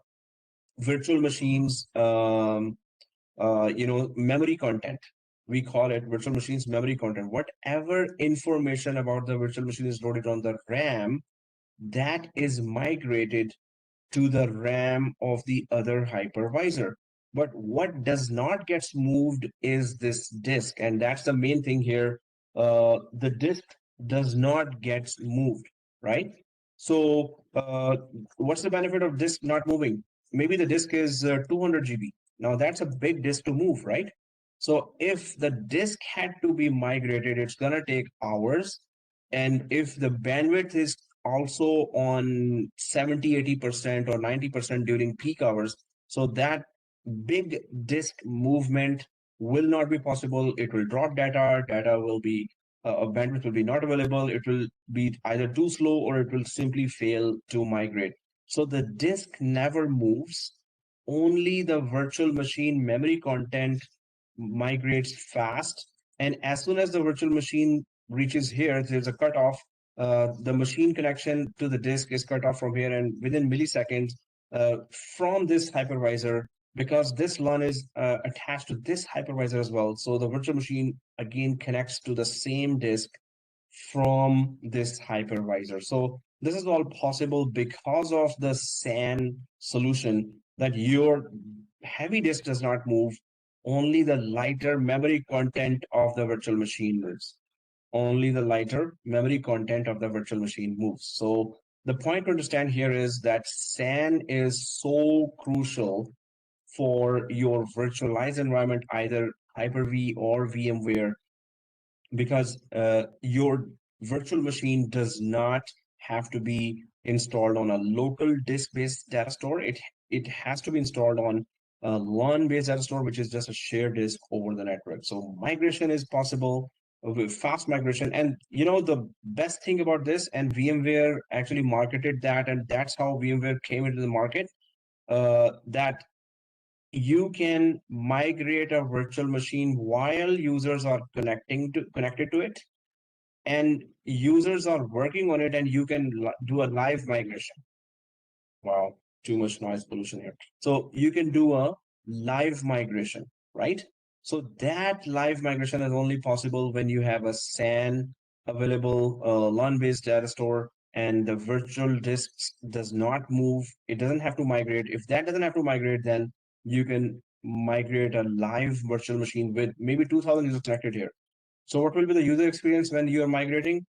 Speaker 1: virtual machines, memory content. We call it virtual machines memory content. Whatever information about the virtual machine is loaded on the RAM, that is migrated to the RAM of the other hypervisor. But what does not get moved is this disk. And that's the main thing here. The disk does not get moved, right? So what's the benefit of disk not moving? Maybe the disk is 200 GB. Now that's a big disk to move, right? So if the disk had to be migrated, it's going to take hours. And if the bandwidth is also on 70, 80% or 90% during peak hours, so that big disk movement will not be possible. It will drop data. Data will be, bandwidth will be not available. It will be either too slow or it will simply fail to migrate. So the disk never moves. Only the virtual machine memory content migrates fast. And as soon as the virtual machine reaches here, there's a cutoff. the machine connection to the disk is cut off from here, and within milliseconds, from this hypervisor, because this LUN is attached to this hypervisor as well. So the virtual machine again connects to the same disk from this hypervisor. So this is all possible because of the SAN solution, that your heavy disk does not move, only the lighter memory content of the virtual machine moves. Only the lighter memory content of the virtual machine moves. So the point to understand here is that SAN is so crucial for your virtualized environment, either Hyper-V or VMware, because your virtual machine does not have to be installed on a local disk-based data store. It has to be installed on a LAN-based data store, which is just a shared disk over the network. So migration is possible with fast migration. And you know, the best thing about this, and VMware actually marketed that, and that's how VMware came into the market, that you can migrate a virtual machine while users are connected to it, and users are working on it, and you can do a live migration. Wow, too much noise pollution here. So you can do a live migration, right? So that live migration is only possible when you have a SAN available, LAN-based data store, and the virtual disks does not move. It doesn't have to migrate. If that doesn't have to migrate, then you can migrate a live virtual machine with maybe 2,000 users connected here. So what will be the user experience when you are migrating?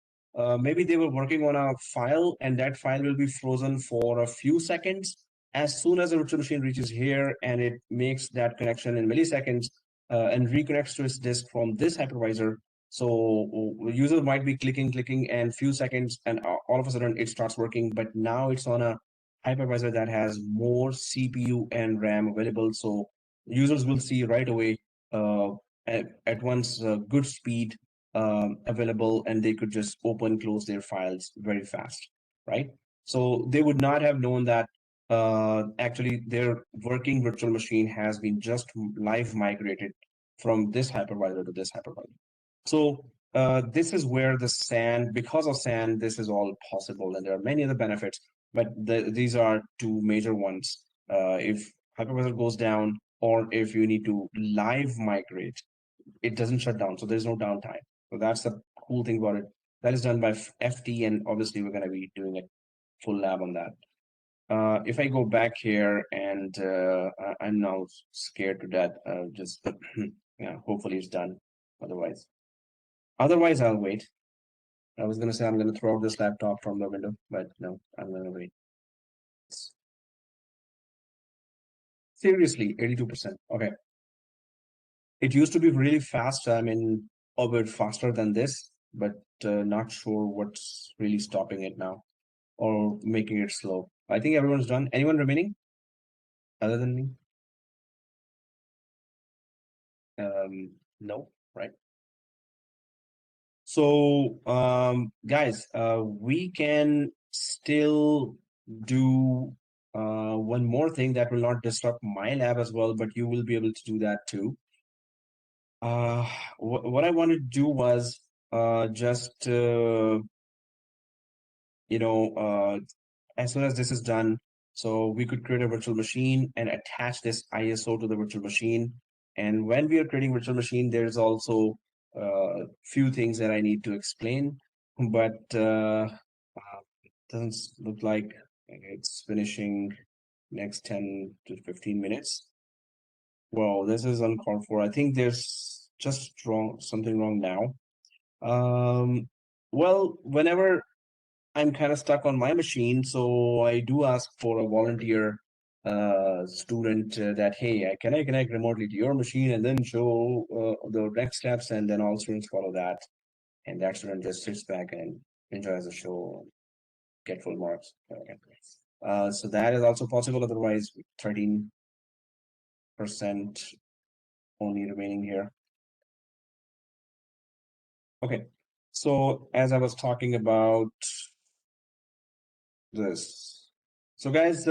Speaker 1: Maybe they were working on a file, and that file will be frozen for a few seconds. As soon as the virtual machine reaches here and it makes that connection in milliseconds, and reconnects to its disk from this hypervisor. So the user might be clicking, and few seconds, and all of a sudden it starts working. But now it's on a hypervisor that has more CPU and RAM available. So users will see right away, at once, good speed available, and they could just open, close their files very fast, right? So they would not have known that actually their working virtual machine has been just live migrated from this hypervisor to this hypervisor. So this is where the SAN, because of SAN, this is all possible, and there are many other benefits, but these are two major ones. If hypervisor goes down, or if you need to live migrate, it doesn't shut down, so there's no downtime. So that's the cool thing about it. That is done by FT, and obviously we're going to be doing a full lab on that. If I go back here, and I'm now scared to death, just yeah, hopefully it's done. Otherwise I'll wait. I was going to say I'm going to throw out this laptop from the window, but no, I'm going to wait. Seriously, 82%. Okay. It used to be really fast. I mean, a bit faster than this, but not sure what's really stopping it now or making it slow. I think everyone's done. Anyone remaining other than me? No, right? So, guys, we can still do one more thing that will not disrupt my lab as well, but you will be able to do that too. What I wanted to do was just as soon as this is done, so we could create a virtual machine and attach this ISO to the virtual machine. And when we are creating virtual machine, there's also a few things that I need to explain, but doesn't look like it's finishing next 10 to 15 minutes. Well, this is uncalled for. I think there's just something wrong now. Well, whenever I'm kind of stuck on my machine, so I do ask for a volunteer student that, hey, can I connect remotely to your machine, and then show the next steps, and then all students follow that, and that student just sits back and enjoys the show, get full marks. Okay. So that is also possible. Otherwise, 13% only remaining here. Okay, so as I was talking about this, so guys,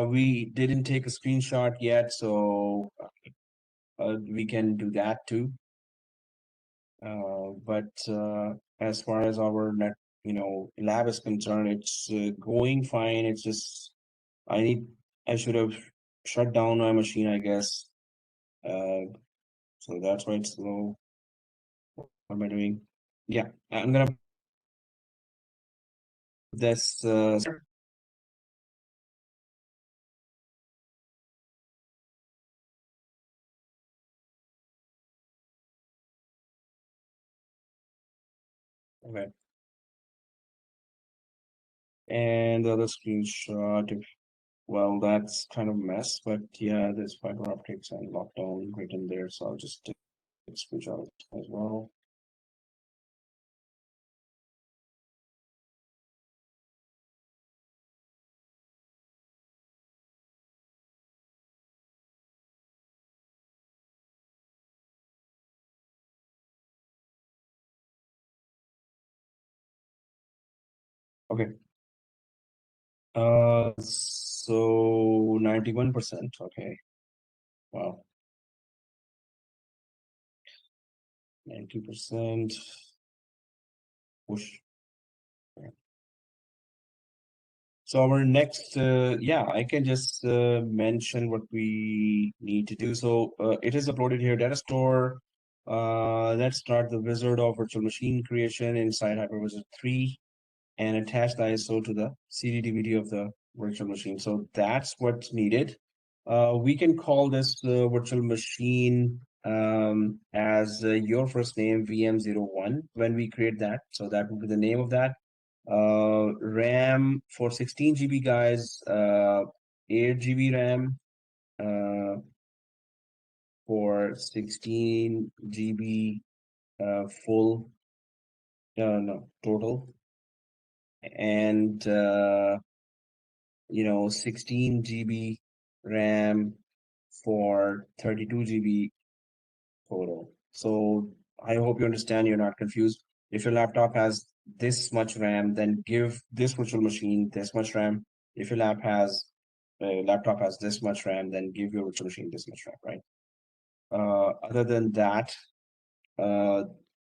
Speaker 1: we didn't take a screenshot yet, so we can do that too. But as far as our lab is concerned, it's going fine. It's just I should have shut down my machine, I guess. So that's why it's slow. What am I doing? Yeah, I'm gonna this okay. And the other screenshot, well, that's kind of a mess, but yeah, there's fiber optics and lockdown written there, so I'll just take a screenshot as well. Okay. So 91%. Okay. Wow. 90%. Push. Okay. So our next, yeah, I can just mention what we need to do. So it is uploaded here, data store. Let's start the wizard of virtual machine creation inside Hypervisor 3 and attach the ISO to the CD/DVD of the virtual machine. So that's what's needed. We can call this virtual machine as your first name VM01 when we create that. So that would be the name of that. RAM for 16 GB, guys. 8 GB RAM for 16 GB full, no, total. And 16 GB RAM for 32 GB total. So I hope you understand, you're not confused. If your laptop has this much RAM, then give this virtual machine this much RAM. If your laptop has this much RAM, then give your virtual machine this much RAM, right? Other than that,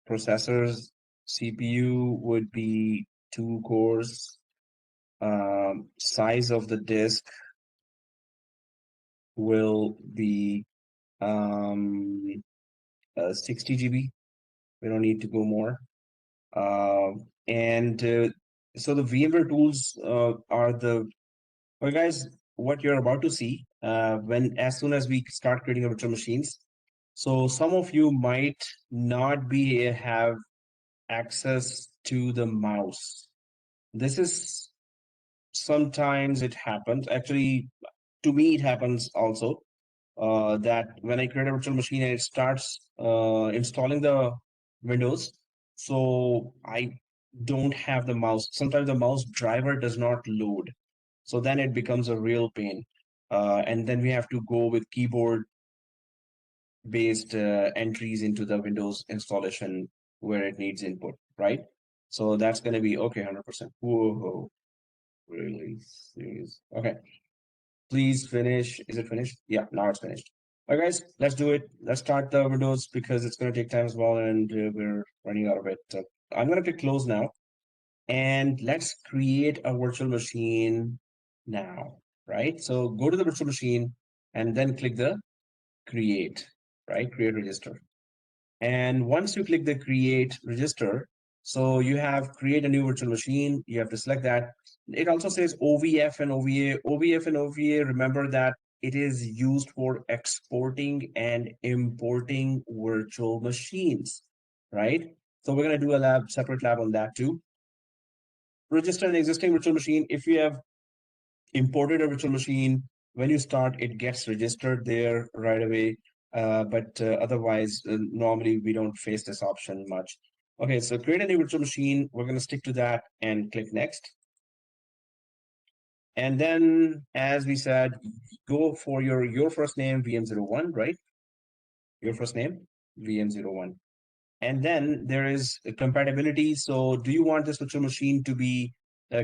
Speaker 1: processors, CPU would be 2 cores. Size of the disk will be 60 GB. We don't need to go more. And so the VMware tools are the, well, guys, what you're about to see as soon as we start creating virtual machines. So some of you might not have access to the mouse. This is, sometimes it happens. Actually, to me, it happens also. That when I create a virtual machine and it starts installing the Windows, so I don't have the mouse. Sometimes the mouse driver does not load. So then it becomes a real pain. And then we have to go with keyboard based entries into the Windows installation where it needs input, right? So that's going to be okay, 100%. Whoa, really serious. Okay. Please finish. Is it finished? Yeah, now it's finished. All right, guys, let's do it. Let's start the Windows because it's going to take time as well, and we're running out of it. So I'm going to click close now, and let's create a virtual machine now, right? So go to the virtual machine and then click the create, right? Create register. And once you click the create register, so you have create a new virtual machine, you have to select that. It also says OVF and OVA. OVF and OVA, remember that it is used for exporting and importing virtual machines, right? So we're going to do a separate lab on that too. Register an existing virtual machine. If you have imported a virtual machine, when you start, it gets registered there right away. But otherwise, normally we don't face this option much. Okay, so create a new virtual machine. We're going to stick to that and click next. And then, as we said, go for your first name, VM01, right? Your first name, VM01. And then there is a compatibility. So do you want this virtual machine to be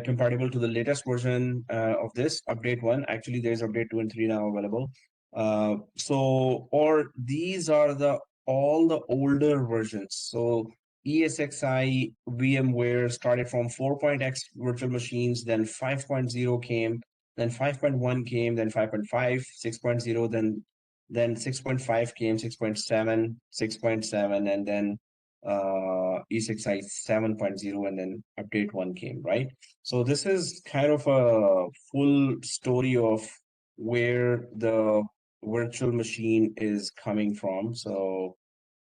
Speaker 1: compatible to the latest version of this update 1? Actually, there's update 2 and 3 now available. Or these are all the older versions. So ESXi VMware started from 4.x virtual machines, then 5.0 came, then 5.1 came, then 5.5, 6.0, then 6.5 came, 6.7, 6.7, and then ESXi 7.0, and then update 1 came, right? So this is kind of a full story of where the virtual machine is coming from. So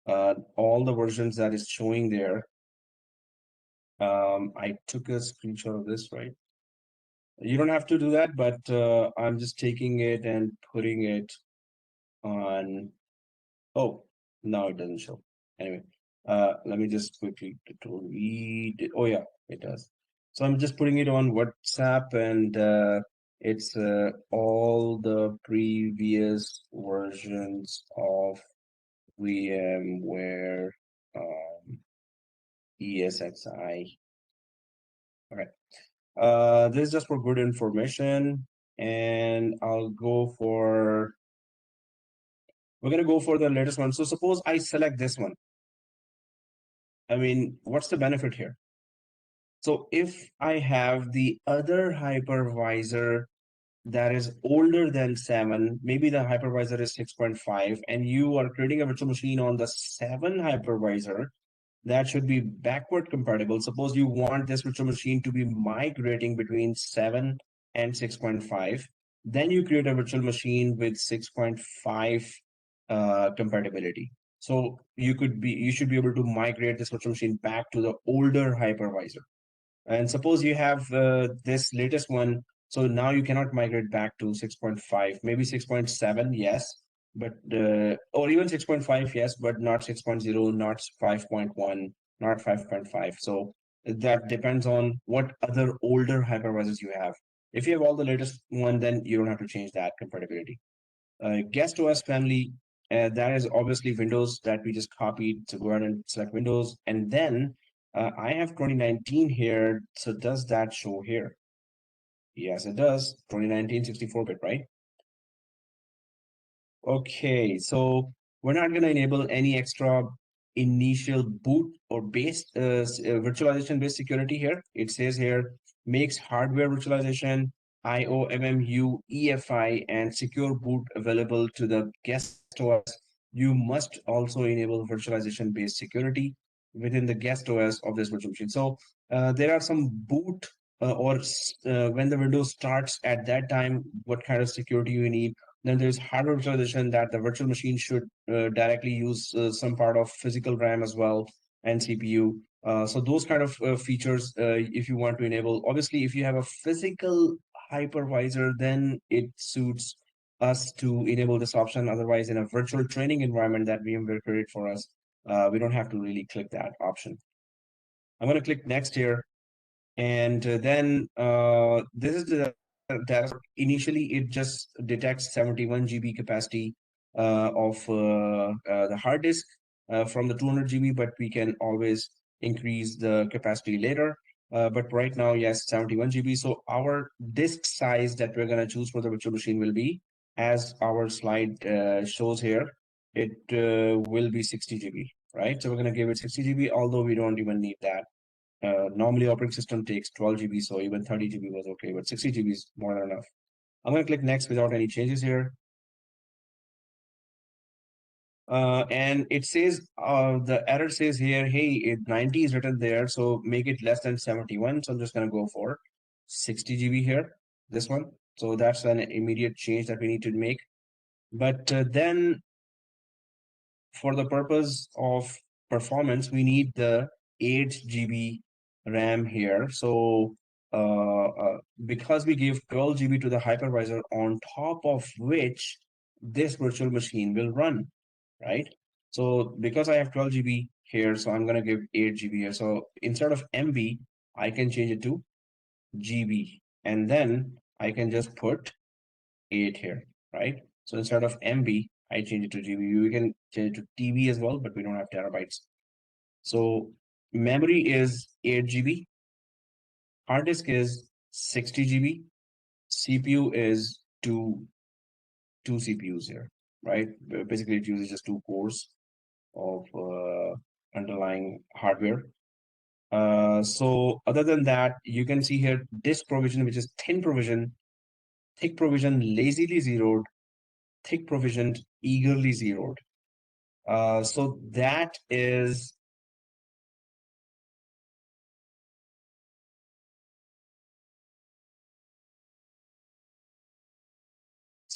Speaker 1: all the versions that is showing there. I took a screenshot of this, right? You don't have to do that, but I'm just taking it and putting it on. Oh, no, it doesn't show. Anyway, let me just quickly read it. Oh yeah, it does. So I'm just putting it on WhatsApp, and it's all the previous versions of VMware ESXi. Okay. This is just for good information, and we're gonna go for the latest one. So suppose I select this one. I mean, what's the benefit here? So if I have the other hypervisor that is older than 7, maybe the hypervisor is 6.5, and you are creating a virtual machine on the 7 hypervisor, that should be backward compatible. Suppose you want this virtual machine to be migrating between 7 and 6.5, then you create a virtual machine with 6.5 compatibility. So you should be able to migrate this virtual machine back to the older hypervisor. And suppose you have this latest one, so now you cannot migrate back to 6.5, maybe 6.7, yes, but or even 6.5, yes, but not 6.0, not 5.1, not 5.5. So that depends on what other older hypervisors you have. If you have all the latest one, then you don't have to change that compatibility. Guest OS family, that is obviously Windows that we just copied. So go ahead and select Windows, and then I have 2019 here. So does that show here? Yes, it does. 2019 64-bit, right? Okay, so we're not going to enable any extra initial boot or base virtualization based security here. It says here makes hardware virtualization, IO, MMU, EFI, and secure boot available to the guest OS. You must also enable virtualization based security within the guest OS of this virtual machine. So there are some boot when the Windows starts at that time, what kind of security you need. Then there's hardware virtualization that the virtual machine should directly use some part of physical RAM as well and CPU. So those kind of features, if you want to enable, obviously, if you have a physical hypervisor, then it suits us to enable this option. Otherwise, in a virtual training environment that VMware created for us, we don't have to really click that option. I'm going to click next here. And then this is the data. Initially, it just detects 71 GB capacity of the hard disk from the 200 GB, but we can always increase the capacity later. But right now, yes, 71 GB. So our disk size that we're going to choose for the virtual machine will be, as our slide shows here, it will be 60 GB, right? So we're going to give it 60 GB, although we don't even need that. Normally operating system takes 12 GB, so even 30 GB was okay, but 60 GB is more than enough. I'm going to click next without any changes here. And it says, the error says here, hey, 90 is written there, so make it less than 71. So I'm just going to go for 60 GB here, this one. So that's an immediate change that we need to make. But then for the purpose of performance, we need the 8 GB RAM here. So because we give 12 GB to the hypervisor, on top of which this virtual machine will run, right? So because I have 12 GB here, so I'm going to give 8 GB here. So instead of MB, I can change it to GB, and then I can just put 8 here, right? So instead of MB, I change it to GB. We can change it to TB as well, but we don't have terabytes. So memory is 8 GB, hard disk is 60 GB, CPU is two CPUs here, right? Basically, it uses just 2 cores of underlying hardware. So other than that, you can see here disk provision, which is thin provision, thick provision, lazily zeroed, thick provisioned, eagerly zeroed. So that is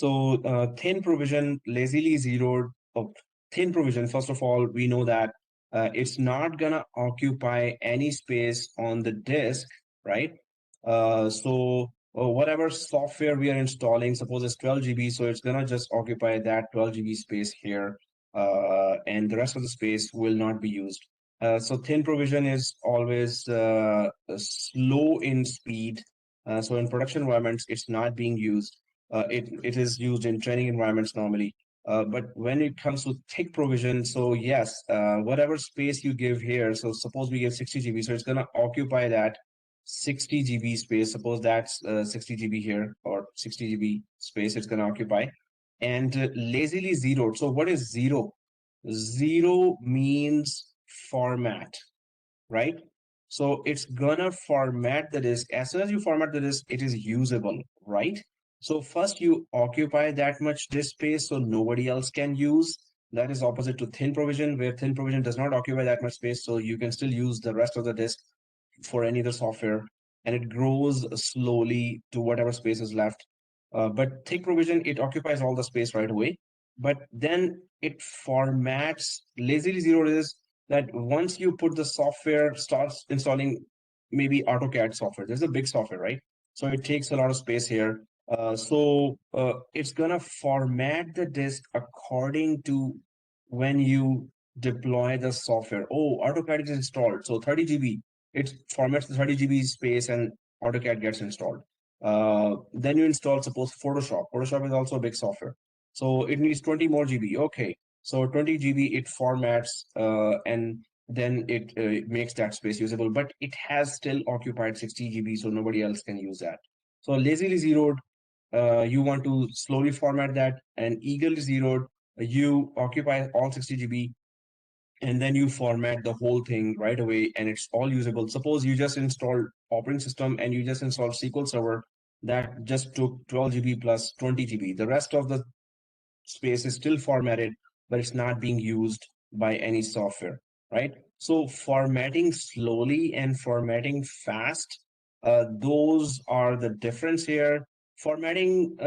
Speaker 1: thin provision, lazily zeroed. Oh, thin provision, first of all, we know that it's not gonna occupy any space on the disk, right? Whatever software we are installing, suppose it's 12 GB, so it's gonna just occupy that 12 GB space here, and the rest of the space will not be used. So thin provision is always slow in speed. So in production environments, it's not being used. It is used in training environments normally. But when it comes to thick provision, so yes, whatever space you give here, so suppose we give 60 GB, so it's going to occupy that 60 GB space. Suppose that's 60 GB here or 60 GB space it's going to occupy. And lazily zeroed. So what is zero? Zero means format, right? So it's gonna format the disk. As soon as you format the disk, it is usable, right? So first you occupy that much disk space so nobody else can use. That is opposite to thin provision, where thin provision does not occupy that much space, so you can still use the rest of the disk for any other software, and it grows slowly to whatever space is left. But thick provision, it occupies all the space right away, but then it formats. Lazily zeroed is that once you put the software, starts installing maybe AutoCAD software. There's a big software, right? So it takes a lot of space here. It's gonna format the disk according to when you deploy the software. Oh, AutoCAD is installed, so 30 GB. It formats the 30 GB space and AutoCAD gets installed. Then you install, suppose, Photoshop. Photoshop is also a big software. So it needs 20 more GB. Okay, so 20 GB it formats and then it makes that space usable, but it has still occupied 60 GB, so nobody else can use that. So lazily zeroed, you want to slowly format that, and eagerly zeroed, you occupy all 60 GB and then you format the whole thing right away and it's all usable. Suppose you just installed operating system and you just installed SQL Server that just took 12 GB plus 20 GB. The rest of the space is still formatted, but it's not being used by any software, right? So formatting slowly and formatting fast, those are the difference here. Formatting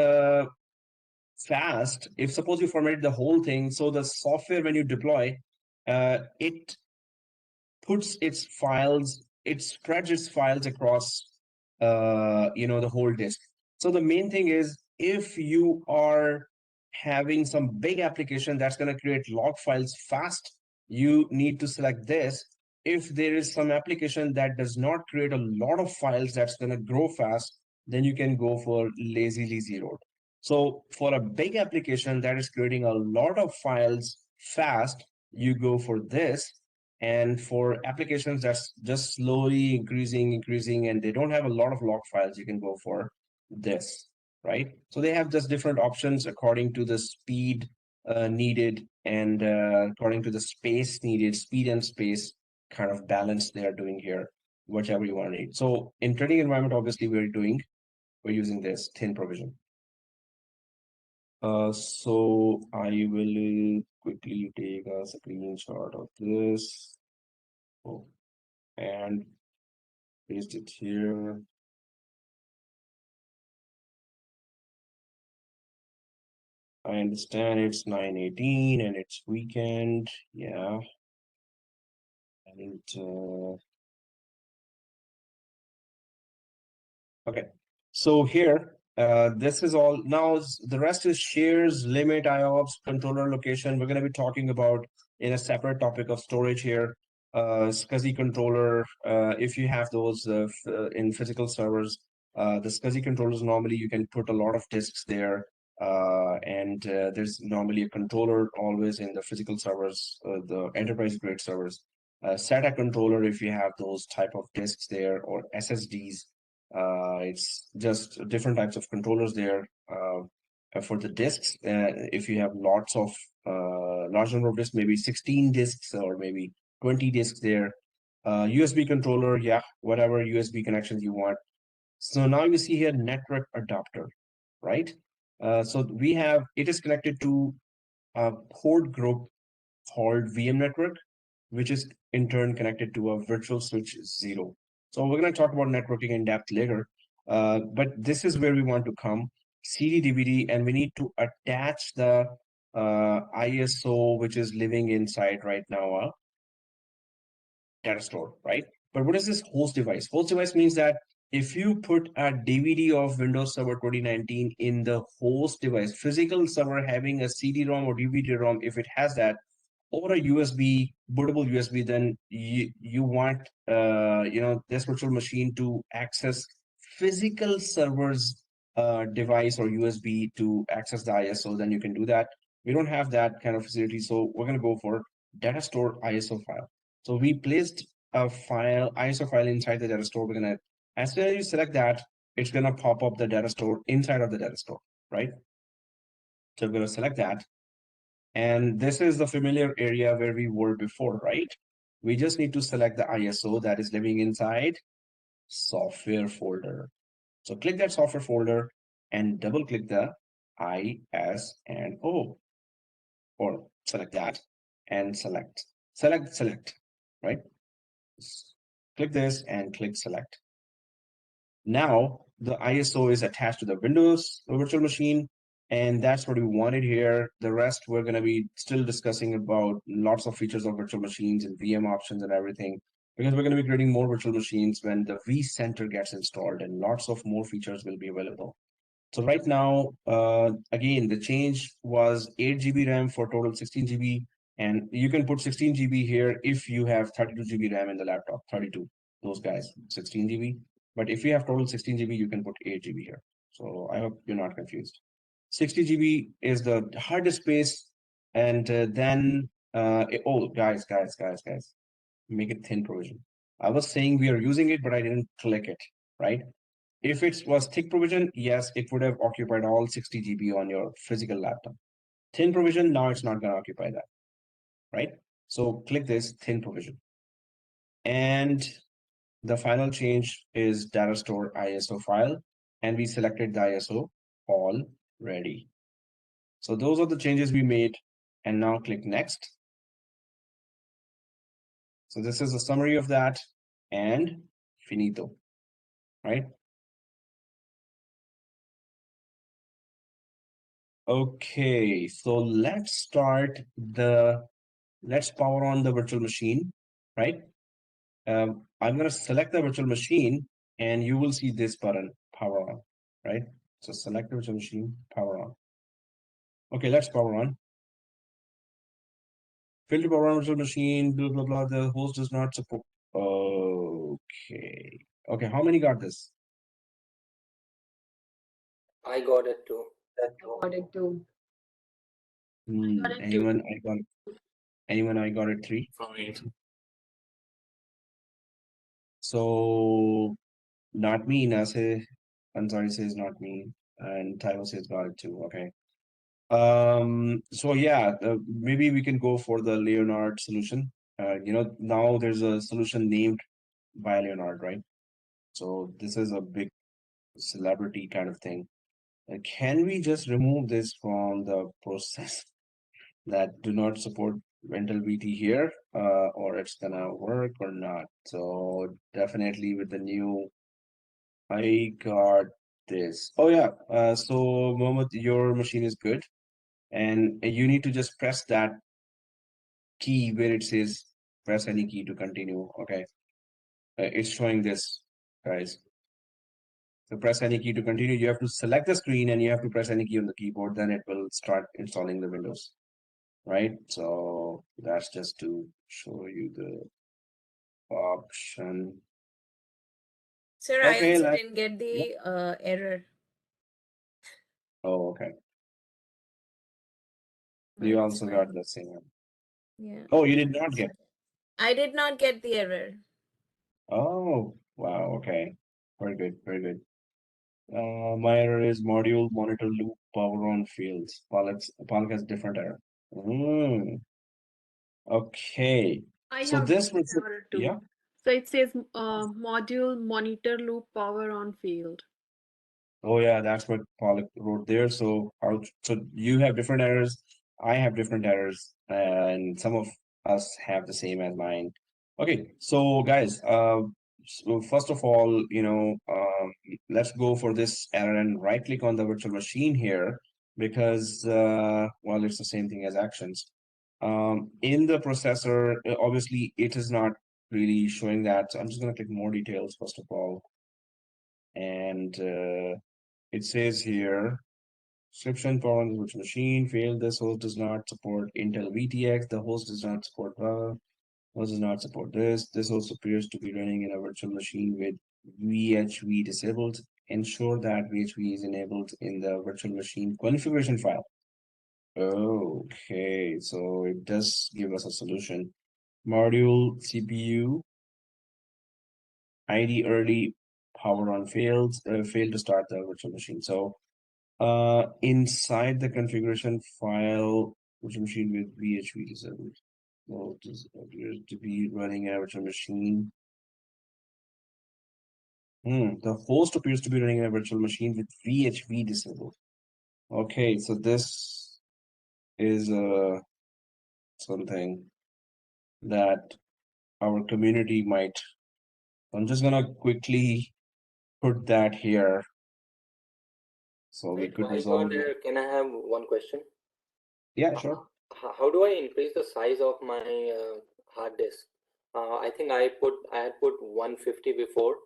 Speaker 1: fast, if suppose you formatted the whole thing, so the software when you deploy, it puts its files, it spreads its files across, the whole disk. So the main thing is, if you are having some big application that's going to create log files fast, you need to select this. If there is some application that does not create a lot of files that's going to grow fast, then you can go for lazily zeroed. So for a big application that is creating a lot of files fast, you go for this. And for applications that's just slowly increasing, and they don't have a lot of log files, you can go for this, right? So they have just different options according to the speed needed and according to the space needed, speed and space kind of balance they are doing here, whichever you want to need. So in training environment, obviously we're using this thin provision. So I will quickly take a screenshot of this. Oh, and paste it here. I understand it's 9:18 and it's weekend. Yeah. And okay. So here, this is all. Now the rest is shares, limit, IOPS, controller location. We're going to be talking about in a separate topic of storage here. SCSI controller, if you have those in physical servers, the SCSI controllers, normally you can put a lot of disks there. And there's normally a controller always in the physical servers, the enterprise grade servers. SATA controller, if you have those type of disks there, or SSDs. It's just different types of controllers there. For the disks, if you have lots of large number of disks, maybe 16 disks or maybe 20 disks there. USB controller, yeah, whatever USB connections you want. So now you see here network adapter, right? So we have, it is connected to a port group called VM network, which is in turn connected to a virtual switch 0. So we're going to talk about networking in depth later, but this is where we want to come, CD DVD, and we need to attach the ISO, which is living inside right now, data store, right? But what is this host device? Host device means that if you put a DVD of Windows Server 2019 in the host device, physical server having a CD-ROM or DVD-ROM, if it has that, or a USB, bootable USB, then you want this virtual machine to access physical server's device or USB to access the ISO, then you can do that. We don't have that kind of facility, so we're going to go for data store ISO file. So we placed a file, ISO file inside the data store. We're gonna, as soon as you select that, it's gonna pop up the data store inside of the data store, right? So we're gonna select that. And this is the familiar area where we were before, right? We just need to select the ISO that is living inside software folder. So click that software folder and double click the ISO, or select that and select, right? Click this and click select. Now the ISO is attached to the Windows virtual machine, and that's what we wanted here. The rest we're going to be still discussing about lots of features of virtual machines and VM options and everything, because we're going to be creating more virtual machines when the vCenter gets installed, and lots of more features will be available. So right now, again, the change was 8 GB RAM for total 16 GB. And you can put 16 GB here if you have 32 GB RAM in the laptop, 32, those guys, 16 GB. But if you have total 16 GB, you can put 8 GB here. So I hope you're not confused. 60 GB is the hardest space. And then, oh, guys, make it thin provision. I was saying we are using it, but I didn't click it, right? If it was thick provision, yes, it would have occupied all 60 GB on your physical laptop. Thin provision, now it's not going to occupy that, right? So click this thin provision. And the final change is data store ISO file. And we selected the ISO already. So those are the changes we made. And now click next. So this is a summary of that, and finito, right? Okay, so let's power on the virtual machine, right? I'm going to select the virtual machine, and you will see this button, power on, right? So select the virtual machine, power on. Okay, let's power on. Filter power on virtual machine, blah, blah, blah. The host does not support. Okay. Okay, how many got this?
Speaker 4: I got it too.
Speaker 10: Got it too.
Speaker 1: Anyone? I got it 3.
Speaker 3: For me.
Speaker 1: So not me, Nase. Ansari says not me, and Taiwo says got it too. Okay. So yeah, maybe we can go for the Leonard solution. Now there's a solution named by Leonard, right? So this is a big celebrity kind of thing. Can we just remove this from the process that do not support rental VT here, or it's gonna work or not? So definitely with the new, I got this. Oh yeah, so Mohammed, your machine is good, and you need to just press that key where it says press any key to continue. Okay, it's showing this, guys. So press any key to continue. You have to select the screen and you have to press any key on the keyboard. Then it will start installing the Windows, right? So that's just to show you the option.
Speaker 13: Sir, I
Speaker 1: Okay,
Speaker 13: also didn't get the error.
Speaker 1: Oh, okay.
Speaker 13: But
Speaker 1: You
Speaker 13: it's
Speaker 1: also got
Speaker 13: fine.
Speaker 1: the same one.
Speaker 13: Yeah.
Speaker 1: Oh, you did not get.
Speaker 13: I did not get the error.
Speaker 1: Oh, wow. Okay. Very good. Very good. My error is module monitor loop power on fields. Palak has different error. Okay.
Speaker 12: I
Speaker 1: So
Speaker 12: have
Speaker 1: this
Speaker 12: one
Speaker 1: was,
Speaker 12: error too.
Speaker 1: yeah.
Speaker 12: So it says module monitor loop power on failed.
Speaker 1: Oh yeah, that's what Pollock wrote there. So so you have different errors, I have different errors, and some of us have the same as mine. Okay, so guys, so first of all, let's go for this error and right click on the virtual machine here because well, it's the same thing as actions. In the processor, obviously it is not really showing that. So I'm just gonna click more details first of all, and it says here, description power on the virtual machine failed. This host does not support Intel VTX. The host does not support host does not support this. This host appears to be running in a virtual machine with VHV disabled. Ensure that VHV is enabled in the virtual machine configuration file. Okay, so it does give us a solution. Module CPU ID early power on failed to start the virtual machine. So inside the configuration file, virtual machine with VHV disabled. Well, it appears to be running a virtual machine. The host appears to be running a virtual machine with VHV disabled. Okay, so this is something that our community might. I'm just gonna quickly put that here so we
Speaker 4: Wait,
Speaker 1: could
Speaker 4: while you
Speaker 1: resolve
Speaker 4: are
Speaker 1: it.
Speaker 4: there, can I have one question?
Speaker 1: Yeah, sure.
Speaker 4: How do I increase the size of my hard disk? I think I had put 150 before.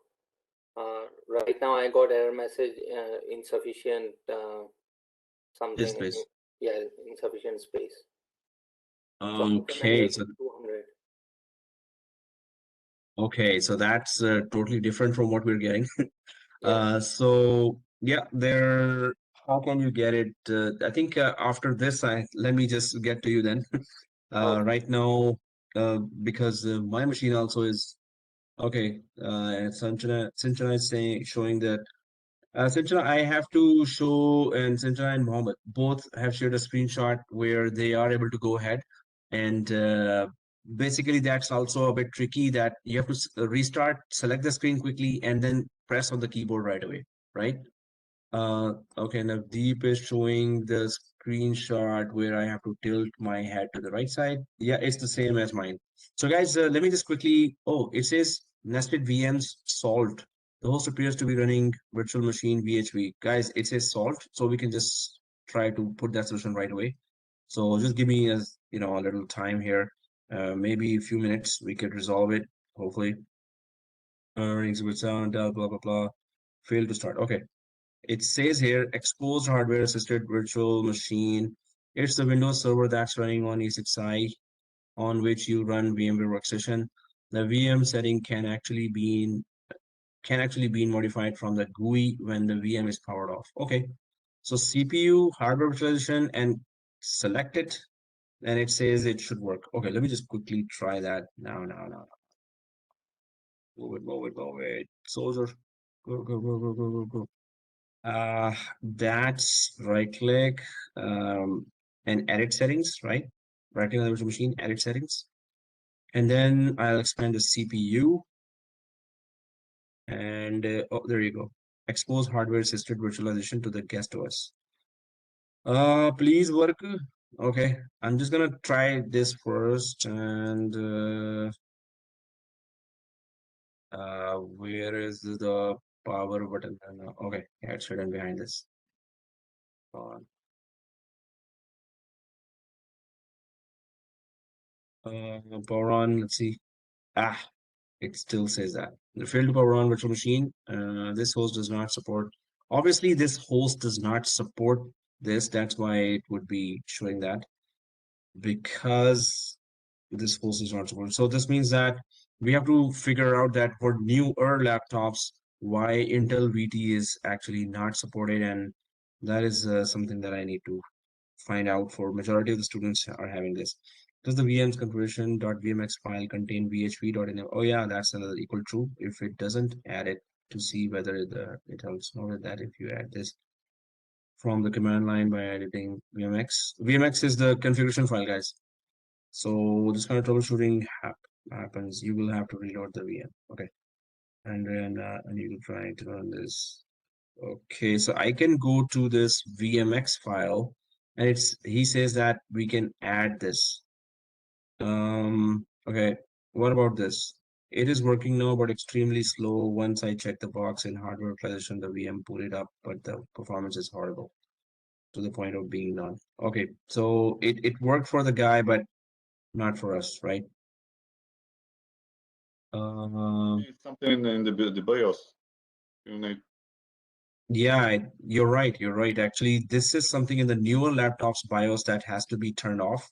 Speaker 4: Right now I got error message insufficient something.
Speaker 1: Space.
Speaker 4: Yeah, insufficient space. So how can I
Speaker 1: Okay,
Speaker 4: make
Speaker 1: so
Speaker 4: it 200?
Speaker 1: okay, so that's totally different from what we're getting.
Speaker 4: Yeah.
Speaker 1: So yeah, there. How can you get it? I think after this, let me just get to you then. Right now, because my machine also is okay. Sanjana is saying showing that Sanjana, I have to show, and Sanjana and Mohammed both have shared a screenshot where they are able to go ahead, and basically that's also a bit tricky that you have to restart, select the screen quickly, and then press on the keyboard right away, right? Okay, now Deep is showing the screenshot where I have to tilt my head to the right side. Yeah, it's the same as mine. So guys, let me just quickly, oh, it says nested VMs solved. The host appears to be running virtual machine VHV. Guys, it says solved, so we can just try to put that solution right away. So just give me a little time here. Maybe a few minutes, we could resolve it, hopefully. Earnings with sound, blah, blah, blah. Failed to start. Okay. It says here, exposed hardware assisted virtual machine. It's the Windows server that's running on E6i on which you run VMware Workstation. The VM setting can actually be modified from the GUI when the VM is powered off. Okay, so CPU hardware virtualization and select it, and it says it should work. Okay, let me just quickly try that now. Move it. Soldier, go. That's right click and edit settings, right? Right click on the virtual machine, edit settings. And then I'll expand the CPU. And oh, there you go. Expose hardware assisted virtualization to the guest OS. Please work. Okay, I'm just gonna try this first. And where is the power button? Okay, yeah, it's hidden behind this. Power on, let's see. It still says that. The failed to power on virtual machine. This host does not support. Obviously, this host does not support this. That's why it would be showing that because this host is not supported. So this means that we have to figure out that for newer laptops, why Intel VT is actually not supported, and that is something that I need to find out. For majority of the students are having this. Does the VM's configuration.vmx file contain vhv.env? Oh yeah, that's another equal true. If it doesn't, add it to see whether it helps. Note that if you add this from the command line by editing VMX. VMX is the configuration file, guys. So this kind of troubleshooting happens, you will have to reload the VM. Okay. And then and you will try to run this. Okay, so I can go to this VMX file, and he says that we can add this. Okay, what about this? It is working now, but extremely slow. Once I check the box in hardware position, the VM booted up, but the performance is horrible to the point of being none. Okay, so it worked for the guy, but not for us, right?
Speaker 8: Need something in the BIOS. You need.
Speaker 1: Yeah, you're right. You're right. Actually, this is something in the newer laptops BIOS that has to be turned off.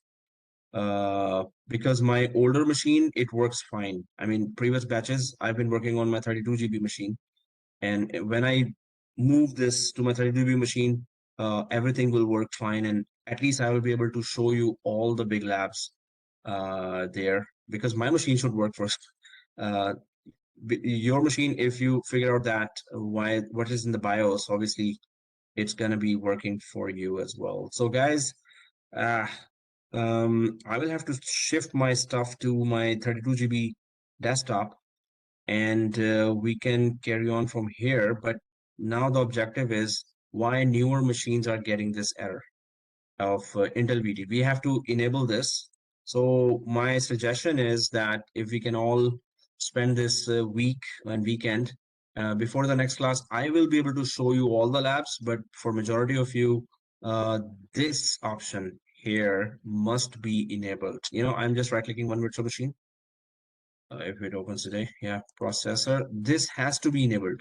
Speaker 1: Because my older machine, it works fine. I mean, previous batches, I've been working on my 32 GB machine. And when I move this to my 32 GB machine, everything will work fine. And at least I will be able to show you all the big labs there, because my machine should work first. Your machine, if you figure out that what is in the BIOS, obviously it's gonna be working for you as well. So guys, I will have to shift my stuff to my 32 GB desktop, and we can carry on from here. But now the objective is why newer machines are getting this error of Intel VT. We have to enable this. So my suggestion is that if we can all spend this week and weekend before the next class, I will be able to show you all the labs, but for majority of you, this option here must be enabled. You know, I'm just right-clicking one virtual machine. If it opens today, yeah, processor, this has to be enabled,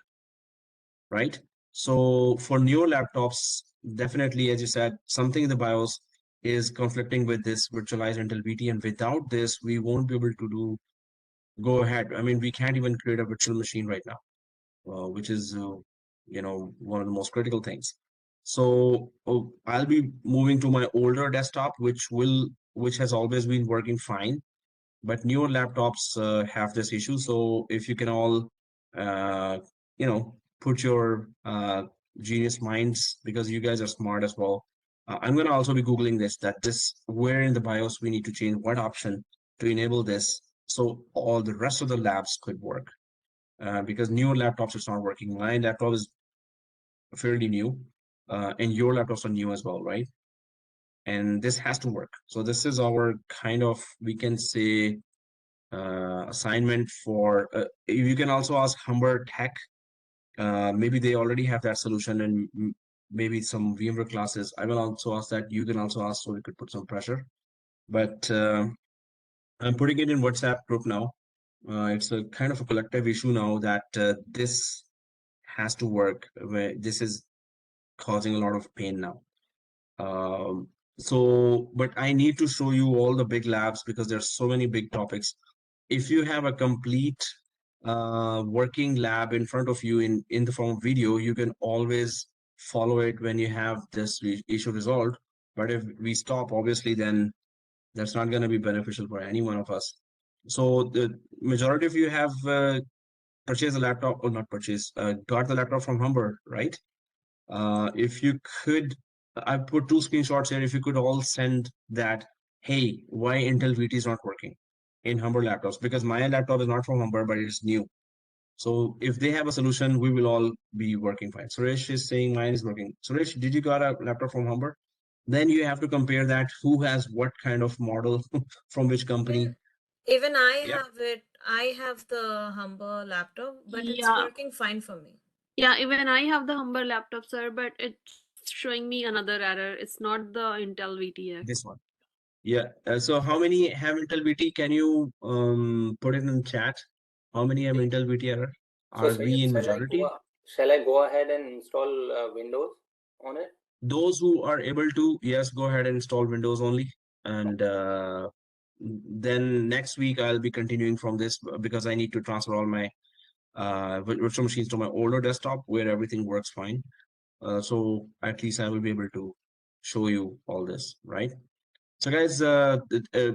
Speaker 1: right? So for newer laptops, definitely, as you said, something in the BIOS is conflicting with this virtualized Intel VT, and without this, we won't be able to go ahead. I mean, we can't even create a virtual machine right now, which is, you know, one of the most critical things. So I'll be moving to my older desktop, which has always been working fine, but newer laptops have this issue. So if you can all, uh, you know, put your genius minds, because you guys are smart as well. I'm going to also be Googling this, where in the BIOS we need to change what option to enable this, so all the rest of the labs could work. Because newer laptops, it's not working. My laptop is fairly new, and your laptops are new as well, right? And this has to work. So this is our kind of, we can say, assignment for you can also ask Humber Tech. Maybe they already have that solution, and maybe some VMware classes. I will also ask that. You can also ask, so we could put some pressure. But I'm putting it in WhatsApp group now. It's a kind of a collective issue now that this has to work. Where this is causing a lot of pain now. So, but I need to show you all the big labs because there's so many big topics. If you have a complete working lab in front of you in the form of video, you can always follow it when you have this issue resolved. But if we stop, obviously, then that's not going to be beneficial for any one of us. So the majority of you have purchased a laptop, or not purchased, got the laptop from Humber, right? If you could, I put two screenshots here. If you could all send that, hey, why Intel VT is not working in Humber laptops? Because my laptop is not from Humber, but it's new. So if they have a solution, we will all be working fine. Suresh is saying mine is working. Suresh, did you got a laptop from Humber? Then you have to compare that, who has what kind of model from which company.
Speaker 13: Even I
Speaker 1: Yeah.
Speaker 13: have it. I have the Humber laptop, but it's
Speaker 12: Yeah.
Speaker 13: working fine for me.
Speaker 12: Yeah, even I have the Humber laptop, sir, but it's showing me another error. It's not the Intel VTX.
Speaker 1: This one. Yeah. So how many have Intel VT? Can you put it in chat? How many have Intel VT error?
Speaker 4: So
Speaker 1: Are we in majority?
Speaker 4: shall I go ahead and install Windows on it?
Speaker 1: Those who are able to, yes, go ahead and install Windows only. And then next week I'll be continuing from this because I need to transfer all my virtual machines to my older desktop where everything works fine. So at least I will be able to show you all this, right? So guys,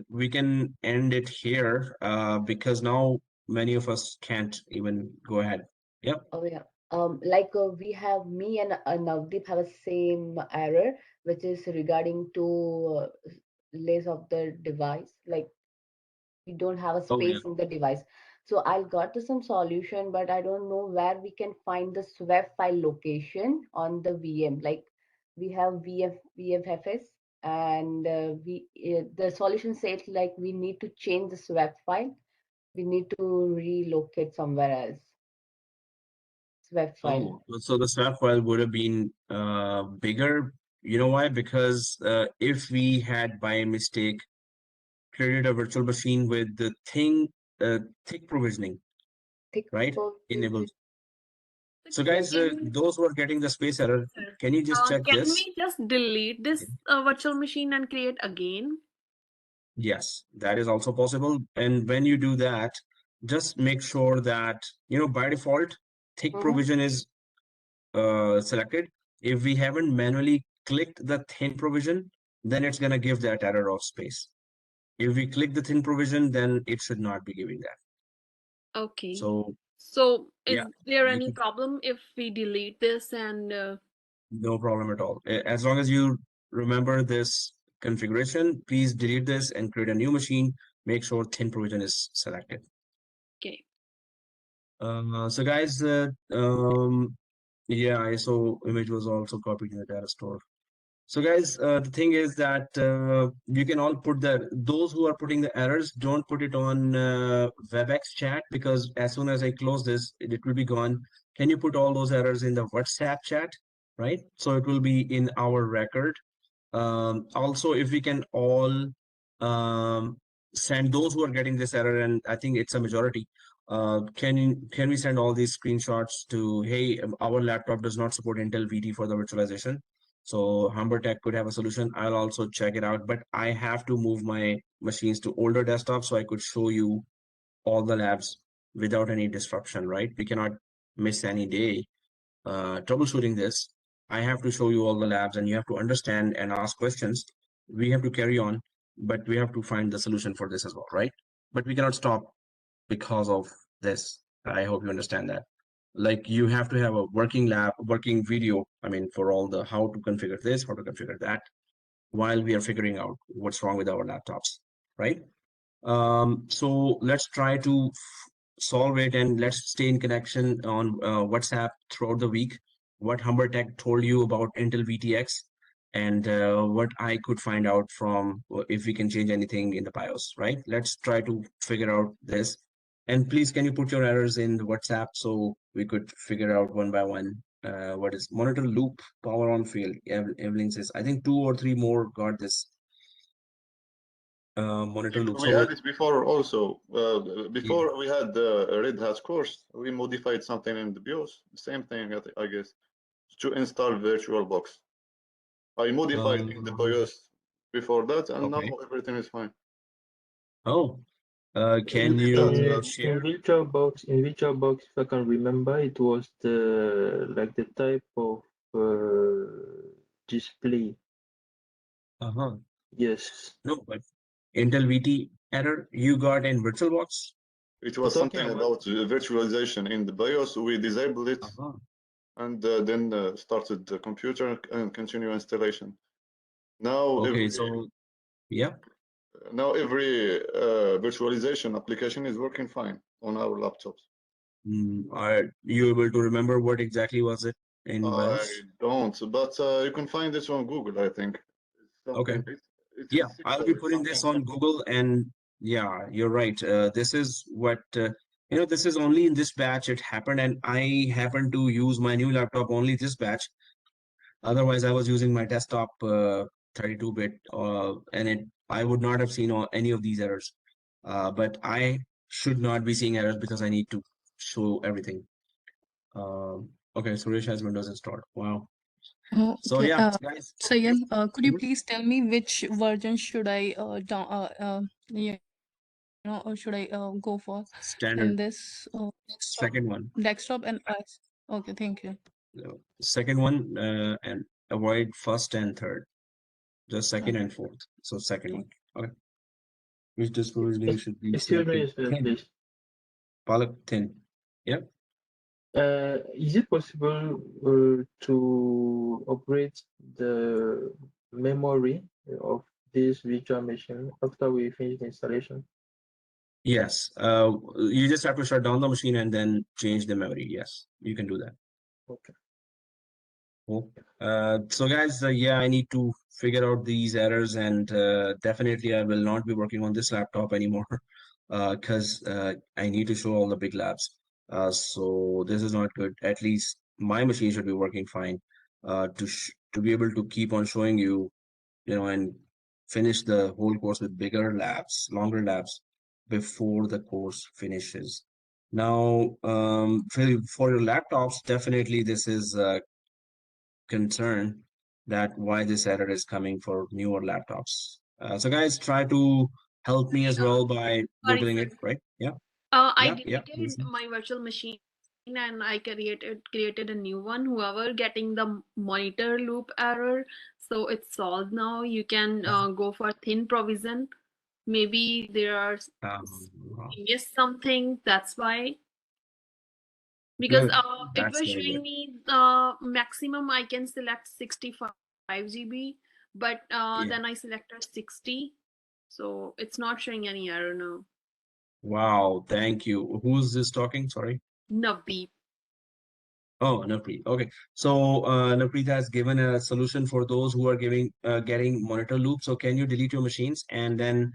Speaker 1: we can end it here because now many of us can't even go ahead. Yep.
Speaker 10: Oh yeah. Like we have me and Navdeep have a same error, which is regarding to lace of the device. Like we don't have a
Speaker 9: Oh, yeah.
Speaker 10: space in the device. So I'll got to some solution, but I don't know where we can find the swap file location on the VM. Like we have VFFS, and the solution says like we need to change the swap file. We need to relocate somewhere else. Swap file.
Speaker 9: Oh, so the swap file would have been bigger. You know why? Because if we had by mistake created a virtual machine with the thick provisioning,
Speaker 10: Thick
Speaker 9: right? Enabled.
Speaker 10: provision.
Speaker 9: So guys, those who are getting the space error, can you just check
Speaker 12: Can
Speaker 9: this?
Speaker 12: we just delete this virtual machine and create again?
Speaker 9: Yes, that is also possible. And when you do that, just make sure that, by default, thick provision is selected. If we haven't manually clicked the thin provision, then it's going to give that error of space. If we click the thin provision, then it should not be giving that.
Speaker 12: Okay.
Speaker 9: So
Speaker 12: Is
Speaker 9: yeah,
Speaker 12: there
Speaker 9: you
Speaker 12: any
Speaker 9: can,
Speaker 12: problem if we delete this and
Speaker 9: no problem at all. As long as you remember this configuration, please delete this and create a new machine. Make sure thin provision is selected.
Speaker 12: okay.
Speaker 9: So guys, yeah, ISO image was also copied in the data store. So guys, the thing is that you can all put those who are putting the errors, don't put it on WebEx chat, because as soon as I close this, it will be gone. Can you put all those errors in the WhatsApp chat, right? So it will be in our record. Also, if we can all send those who are getting this error, and I think it's a majority, can we send all these screenshots to, hey, our laptop does not support Intel VT for the virtualization. So Humber Tech could have a solution. I'll also check it out, but I have to move my machines to older desktops so I could show you all the labs without any disruption, right? We cannot miss any day troubleshooting this. I have to show you all the labs, and you have to understand and ask questions. We have to carry on, but we have to find the solution for this as well, right? But we cannot stop because of this. I hope you understand that. Like, you have to have a working lab, working video, I mean, for all the how to configure this, how to configure that, while we are figuring out what's wrong with our laptops, right? So let's try to solve it, and let's stay in connection on WhatsApp throughout the week. What Humber Tech told you about Intel VTX, and what I could find out from if we can change anything in the BIOS, right? Let's try to figure out this. And please, can you put your errors in the WhatsApp so we could figure out one by one? What is monitor loop power on field? Evelyn says, I think 2 or 3 more got this monitor loop.
Speaker 8: We
Speaker 9: So
Speaker 8: had it before also. Before we had the Red Hat course, we modified something in the BIOS. Same thing, I guess, to install VirtualBox. I modified in the BIOS before that, and now everything is fine.
Speaker 9: Oh, can
Speaker 7: In
Speaker 9: you share?
Speaker 7: VirtualBox, if I can remember, it was the type of display. Yes.
Speaker 9: No, but Intel VT error you got in VirtualBox?
Speaker 8: It was something about virtualization in the BIOS. We disabled it, and then started the computer and continue installation. Now, now every virtualization application is working fine on our laptops.
Speaker 9: Are you able to remember what exactly was it in BIOS?
Speaker 8: I don't, but you can find this on Google, I think.
Speaker 9: Okay. Yeah, I'll be putting this on Google, and yeah, you're right. This is what, this is only in this batch it happened, and I happened to use my new laptop only this batch. Otherwise, I was using my desktop 32-bit, and I would not have seen any of these errors. But I should not be seeing errors because I need to show everything. Okay, Suresh has Windows installed. Wow.
Speaker 6: Oh,
Speaker 9: So
Speaker 6: okay.
Speaker 9: yeah, guys.
Speaker 6: Sayan, could you please tell me which version should I or should I go for
Speaker 9: Standard.
Speaker 6: in this
Speaker 9: Second one.
Speaker 6: desktop and OS? Okay, thank you.
Speaker 9: Second one, and avoid first and third. Just second and fourth. So second one. Okay. Which disk provisioning should be
Speaker 7: Excuse me,
Speaker 9: selected?
Speaker 7: please.
Speaker 9: Palak thin. Yeah.
Speaker 7: Is it possible to operate the memory of this virtual machine after we finish the installation?
Speaker 9: Yes. You just have to shut down the machine and then change the memory. Yes, you can do that.
Speaker 7: Okay.
Speaker 9: Cool. So guys, yeah, I need to figure out these errors, and definitely I will not be working on this laptop anymore because I need to show all the big labs. So this is not good. At least my machine should be working fine to be able to keep on showing you, and finish the whole course with bigger labs, longer labs before the course finishes. Now, for your laptops, definitely this is concern that why this error is coming for newer laptops. So guys, try to help me as well by
Speaker 12: Sorry,
Speaker 9: Googling
Speaker 12: sir.
Speaker 9: it, right? Yeah.
Speaker 12: I
Speaker 9: Yeah.
Speaker 12: deleted my virtual machine and I created a new one. Whoever getting the monitor loop error, so it's solved now. You can go for thin provision. Maybe there are missed something. That's why. Because
Speaker 9: No,
Speaker 12: it
Speaker 9: that's
Speaker 12: was
Speaker 9: very
Speaker 12: showing
Speaker 9: good.
Speaker 12: me the maximum I can select 65 GB, but
Speaker 9: Yeah.
Speaker 12: then I selected 60, so it's not showing any error now.
Speaker 9: Wow, thank you. Who's this talking? Sorry.
Speaker 12: Naveed.
Speaker 9: Oh, Napreet. Okay. So Napreet has given a solution for those who are getting monitor loop. So can you delete your machines, and then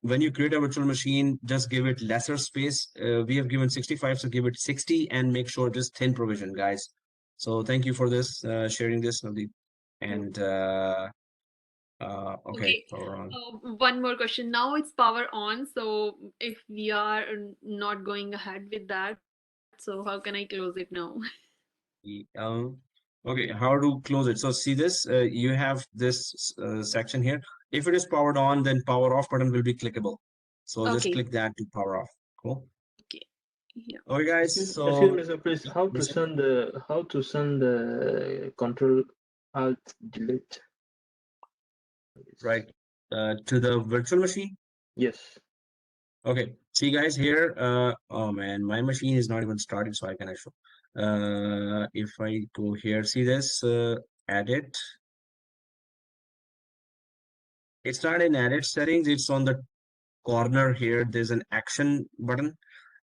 Speaker 9: when you create a virtual machine, just give it lesser space. We have given 65, so give it 60 and make sure just thin provision, guys. So thank you for this sharing this, Naveed. And okay,
Speaker 12: Okay.
Speaker 9: power on.
Speaker 12: One more question. Now it's power on. So if we are not going ahead with that, so how can I close it now?
Speaker 9: Um, okay, how to close it? So see this, you have this section here. If it is powered on, then power off button will be clickable. So just
Speaker 12: Okay.
Speaker 9: click that to power off. Cool.
Speaker 12: Okay. Yeah.
Speaker 9: Okay, guys.
Speaker 7: Excuse me,
Speaker 9: So
Speaker 7: sir, please. How to send the control alt delete?
Speaker 9: right to the virtual machine.
Speaker 7: Yes.
Speaker 9: Okay. See, guys, here. Oh man, my machine is not even started, so I cannot show. If I go here, see this, edit. It's not in edit settings. It's on the corner here. There's an action button.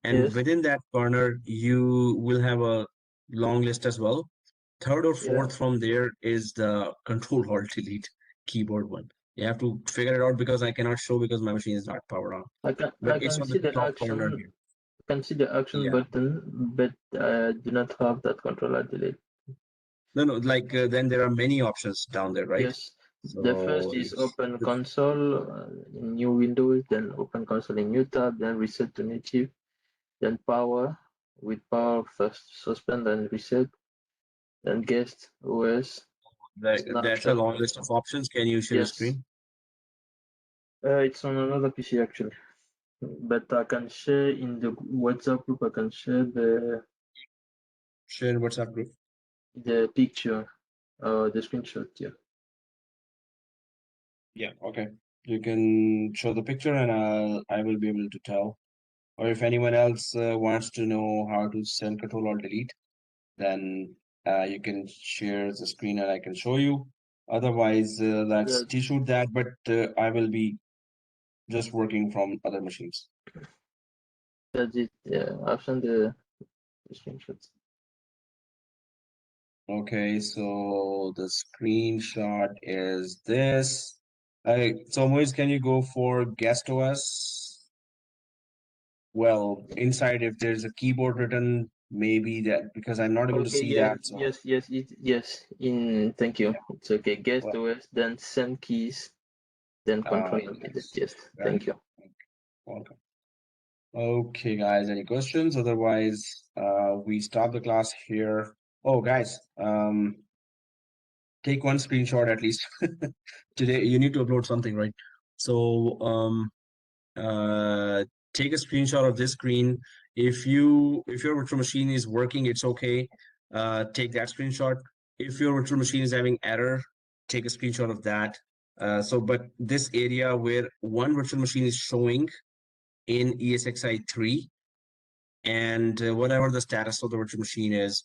Speaker 9: And
Speaker 7: Yes.
Speaker 9: within that corner, you will have a long list as well. Third or fourth
Speaker 7: Yeah.
Speaker 9: from there is the Control Alt Delete keyboard one. You have to figure it out because I cannot show because my machine is not powered on.
Speaker 7: I
Speaker 9: But it's
Speaker 7: can
Speaker 9: on
Speaker 7: see
Speaker 9: the
Speaker 7: the
Speaker 9: top corner
Speaker 7: action.
Speaker 9: here.
Speaker 7: I can see the action
Speaker 9: Yeah.
Speaker 7: button, but I do not have that control alt delete.
Speaker 9: No, like then there are many options down there, right?
Speaker 7: Yes. The first
Speaker 9: So
Speaker 7: is open console in new Windows, then open console in new tab, then reset to native, then power with power first suspend and reset, then guest OS.
Speaker 9: that's a long list of options. Can you share the
Speaker 7: Yes.
Speaker 9: screen?
Speaker 7: It's on another PC actually, but I can share in the WhatsApp group. I can share the
Speaker 9: WhatsApp group.
Speaker 7: The picture, the screenshot. Yeah.
Speaker 9: Yeah. Okay. You can show the picture, and I will be able to tell. Or if anyone else wants to know how to send Control or Delete, then you can share the screen and I can show you. Otherwise, let's shoot that, but I will be just working from other machines.
Speaker 7: That's it. Yeah, I've sent the screenshots.
Speaker 9: Okay, so the screenshot is this. So Moise, can you go for guest OS? Well, inside, if there's a keyboard written, maybe that, because I'm not able to see
Speaker 7: Yeah,
Speaker 9: that. So
Speaker 7: yes. Thank you. It's okay. Guest
Speaker 9: well,
Speaker 7: OS, then send keys, then control delete. Yes. Thank you.
Speaker 9: Welcome. Okay, guys, any questions? Otherwise, we stop the class here. Oh, guys, take one screenshot at least. Today, you need to upload something, right? So, take a screenshot of this screen. If your virtual machine is working, it's okay. Take that screenshot. If your virtual machine is having error, take a screenshot of that. But this area where one virtual machine is showing in ESXi 3, and whatever the status of the virtual machine is,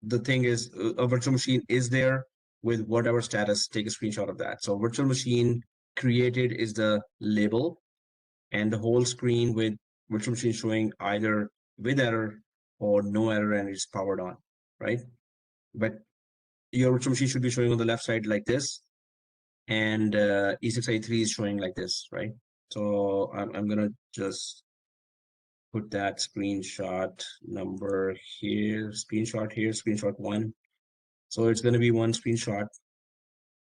Speaker 9: the thing is, a virtual machine is there with whatever status. Take a screenshot of that. So virtual machine created is the label, and the whole screen with virtual machine showing either with error or no error and it's powered on, right? But your virtual machine should be showing on the left side like this, and E6i3 is showing like this, right? So I'm gonna just put that screenshot number here, screenshot 1. So it's gonna be one screenshot,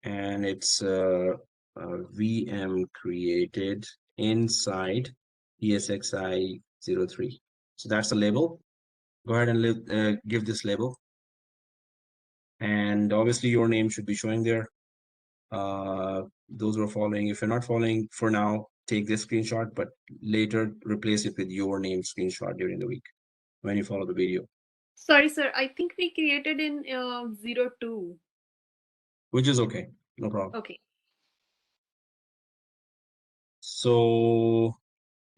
Speaker 9: and it's a VM created inside ESXi03. So that's the label. Go ahead and give this label. And obviously your name should be showing there. Those who are following, if you're not following for now, take this screenshot, but later replace it with your name screenshot during the week when you follow the video.
Speaker 12: Sorry, sir. I think we created in 02.
Speaker 9: Which is okay, no problem.
Speaker 12: Okay.
Speaker 9: So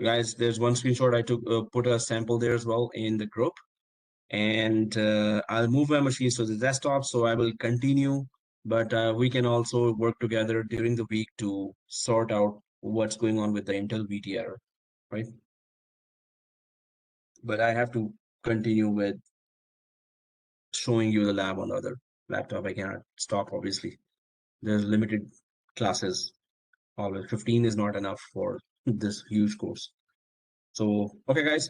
Speaker 9: guys, there's one screenshot I took, put a sample there as well in the group, and I'll move my machines to the desktop, so I will continue, but we can also work together during the week to sort out what's going on with the Intel VT error, right? But I have to continue with showing you the lab on the other laptop. I cannot stop, obviously. There's limited classes. Always 15 is not enough for this huge course. So, okay, guys,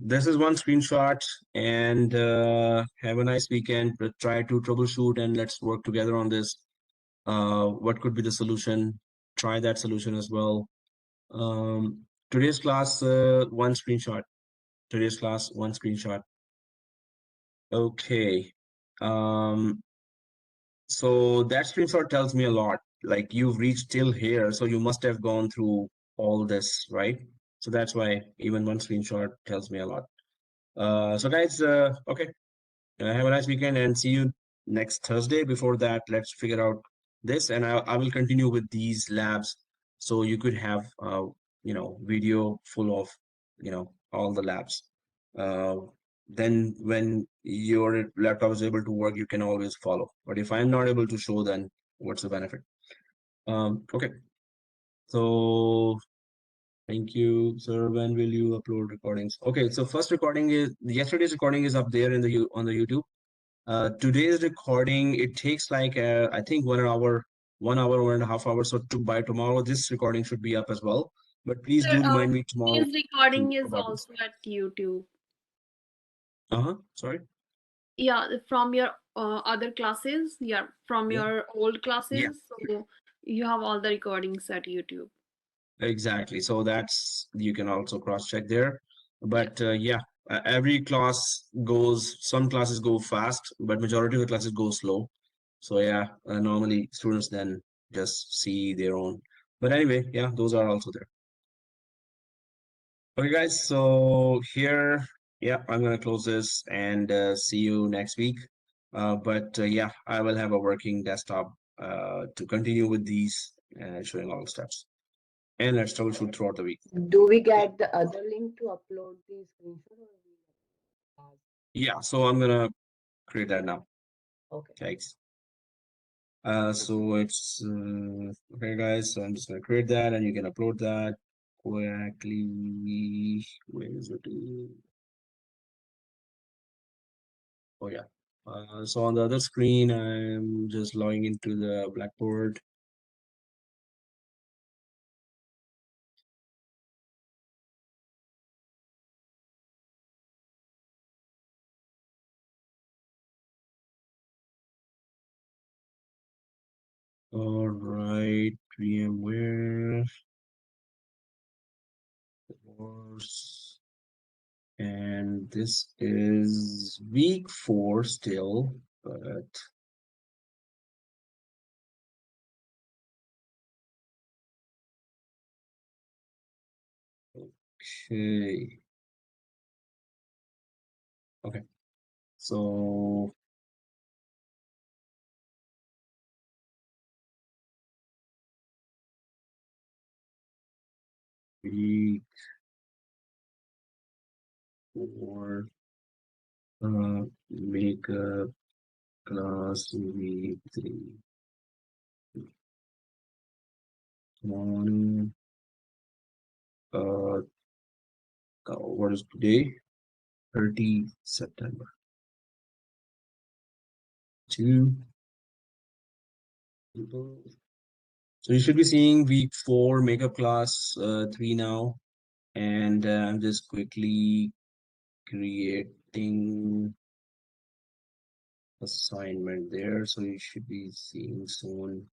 Speaker 9: this is one screenshot, and have a nice weekend. Try to troubleshoot and let's work together on this. What could be the solution? Try that solution as well. Today's class, one screenshot. Today's class, one screenshot. Okay. So that screenshot tells me a lot. Like you've reached till here, so you must have gone through all this, right? So that's why even one screenshot tells me a lot. So guys, okay, have a nice weekend and see you next Thursday. Before that, let's figure out this, and I will continue with these labs, so you could have video full of all the labs. Then when your laptop is able to work, you can always follow. But if I'm not able to show, then what's the benefit? Okay, so thank you, sir. When will you upload recordings? Okay, so first recording is yesterday's recording is up there in the on the YouTube. Today's recording, it takes like I think 1 hour, 1.5 hours. So by tomorrow, this recording should be up as well. But please
Speaker 12: Sir,
Speaker 9: do remind me tomorrow.
Speaker 12: today's recording is
Speaker 9: about this.
Speaker 12: also at YouTube.
Speaker 9: Sorry.
Speaker 12: Yeah, from your other classes. Yeah, from
Speaker 9: Yeah.
Speaker 12: your old classes.
Speaker 9: Yeah.
Speaker 12: So you have all the recordings at YouTube.
Speaker 9: Exactly. So that's, you can also cross check there. But every class goes, some classes go fast, but majority of the classes go slow. So yeah, normally students then just see their own. But anyway, yeah, those are also there. Okay, guys. So here, yeah, I'm gonna close this and see you next week. But yeah, I will have a working desktop to continue with these showing all the steps. And let's troubleshoot throughout the week.
Speaker 10: Do we get the other link to upload the screenshot?
Speaker 9: Yeah, so I'm gonna create that now.
Speaker 10: Okay.
Speaker 9: Thanks. So it's okay, guys. So I'm just gonna create that, and you can upload that quickly. Where is it? Oh yeah. So on the other screen, I'm just logging into the Blackboard. All right, VMware course, and this is week 4 still, but okay. Okay, so week 4 makeup class week 3. Come on.
Speaker 1: What is today? 30 September. 2. So you should be seeing week 4 makeup class 3 now. And I'm just quickly creating assignment there. So you should be seeing soon.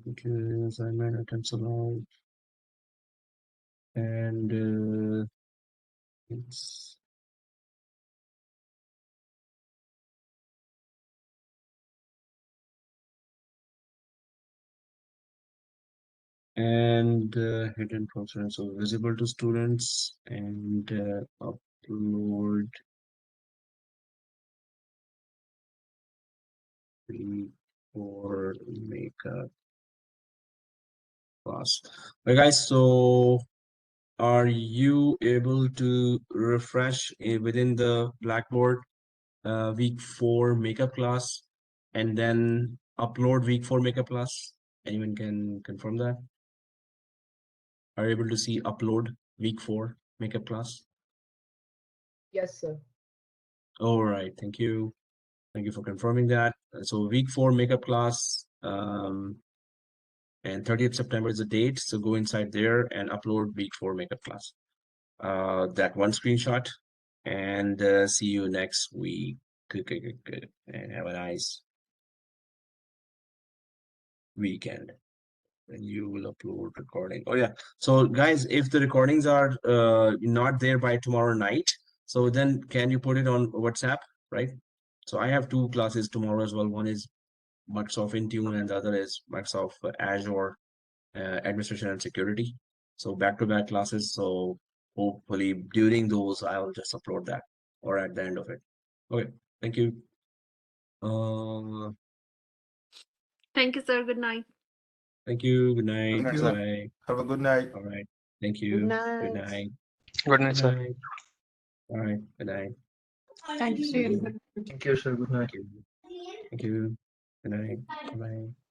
Speaker 1: Quickly assignment attempts allowed. And it's hidden process, so visible to students, and upload for makeup class. Okay, guys, so are you able to refresh within the Blackboard week 4 makeup class and then upload week 4 makeup class? Anyone can confirm that? Are you able to see upload week 4 makeup class?
Speaker 10: Yes, sir.
Speaker 1: All right, thank you. Thank you for confirming that. So week 4 makeup class, and 30th September is the date. So go inside there and upload week 4 makeup class. That one screenshot, and see you next week. Good. And have a nice weekend. And you will upload recording. Oh yeah. So guys, if the recordings are not there by tomorrow night, so then can you put it on WhatsApp, right? So I have 2 classes tomorrow as well. One is Microsoft Intune and the other is Microsoft Azure Administration and Security. So back-to-back classes. So hopefully during those, I'll just upload that or at the end of it. Okay, thank you.
Speaker 12: Thank you, sir. Good night.
Speaker 1: Thank you. Good night.
Speaker 2: Thank you.
Speaker 1: Bye.
Speaker 2: Have a good night.
Speaker 1: All right. Thank you.
Speaker 10: Good night.
Speaker 1: Good night.
Speaker 14: Good night,
Speaker 1: Good
Speaker 14: sir.
Speaker 1: night. All right. Good night.
Speaker 6: Thank you, sir.
Speaker 7: Thank you, sir. Good night.
Speaker 1: Thank you. Thank you. Good night. Bye.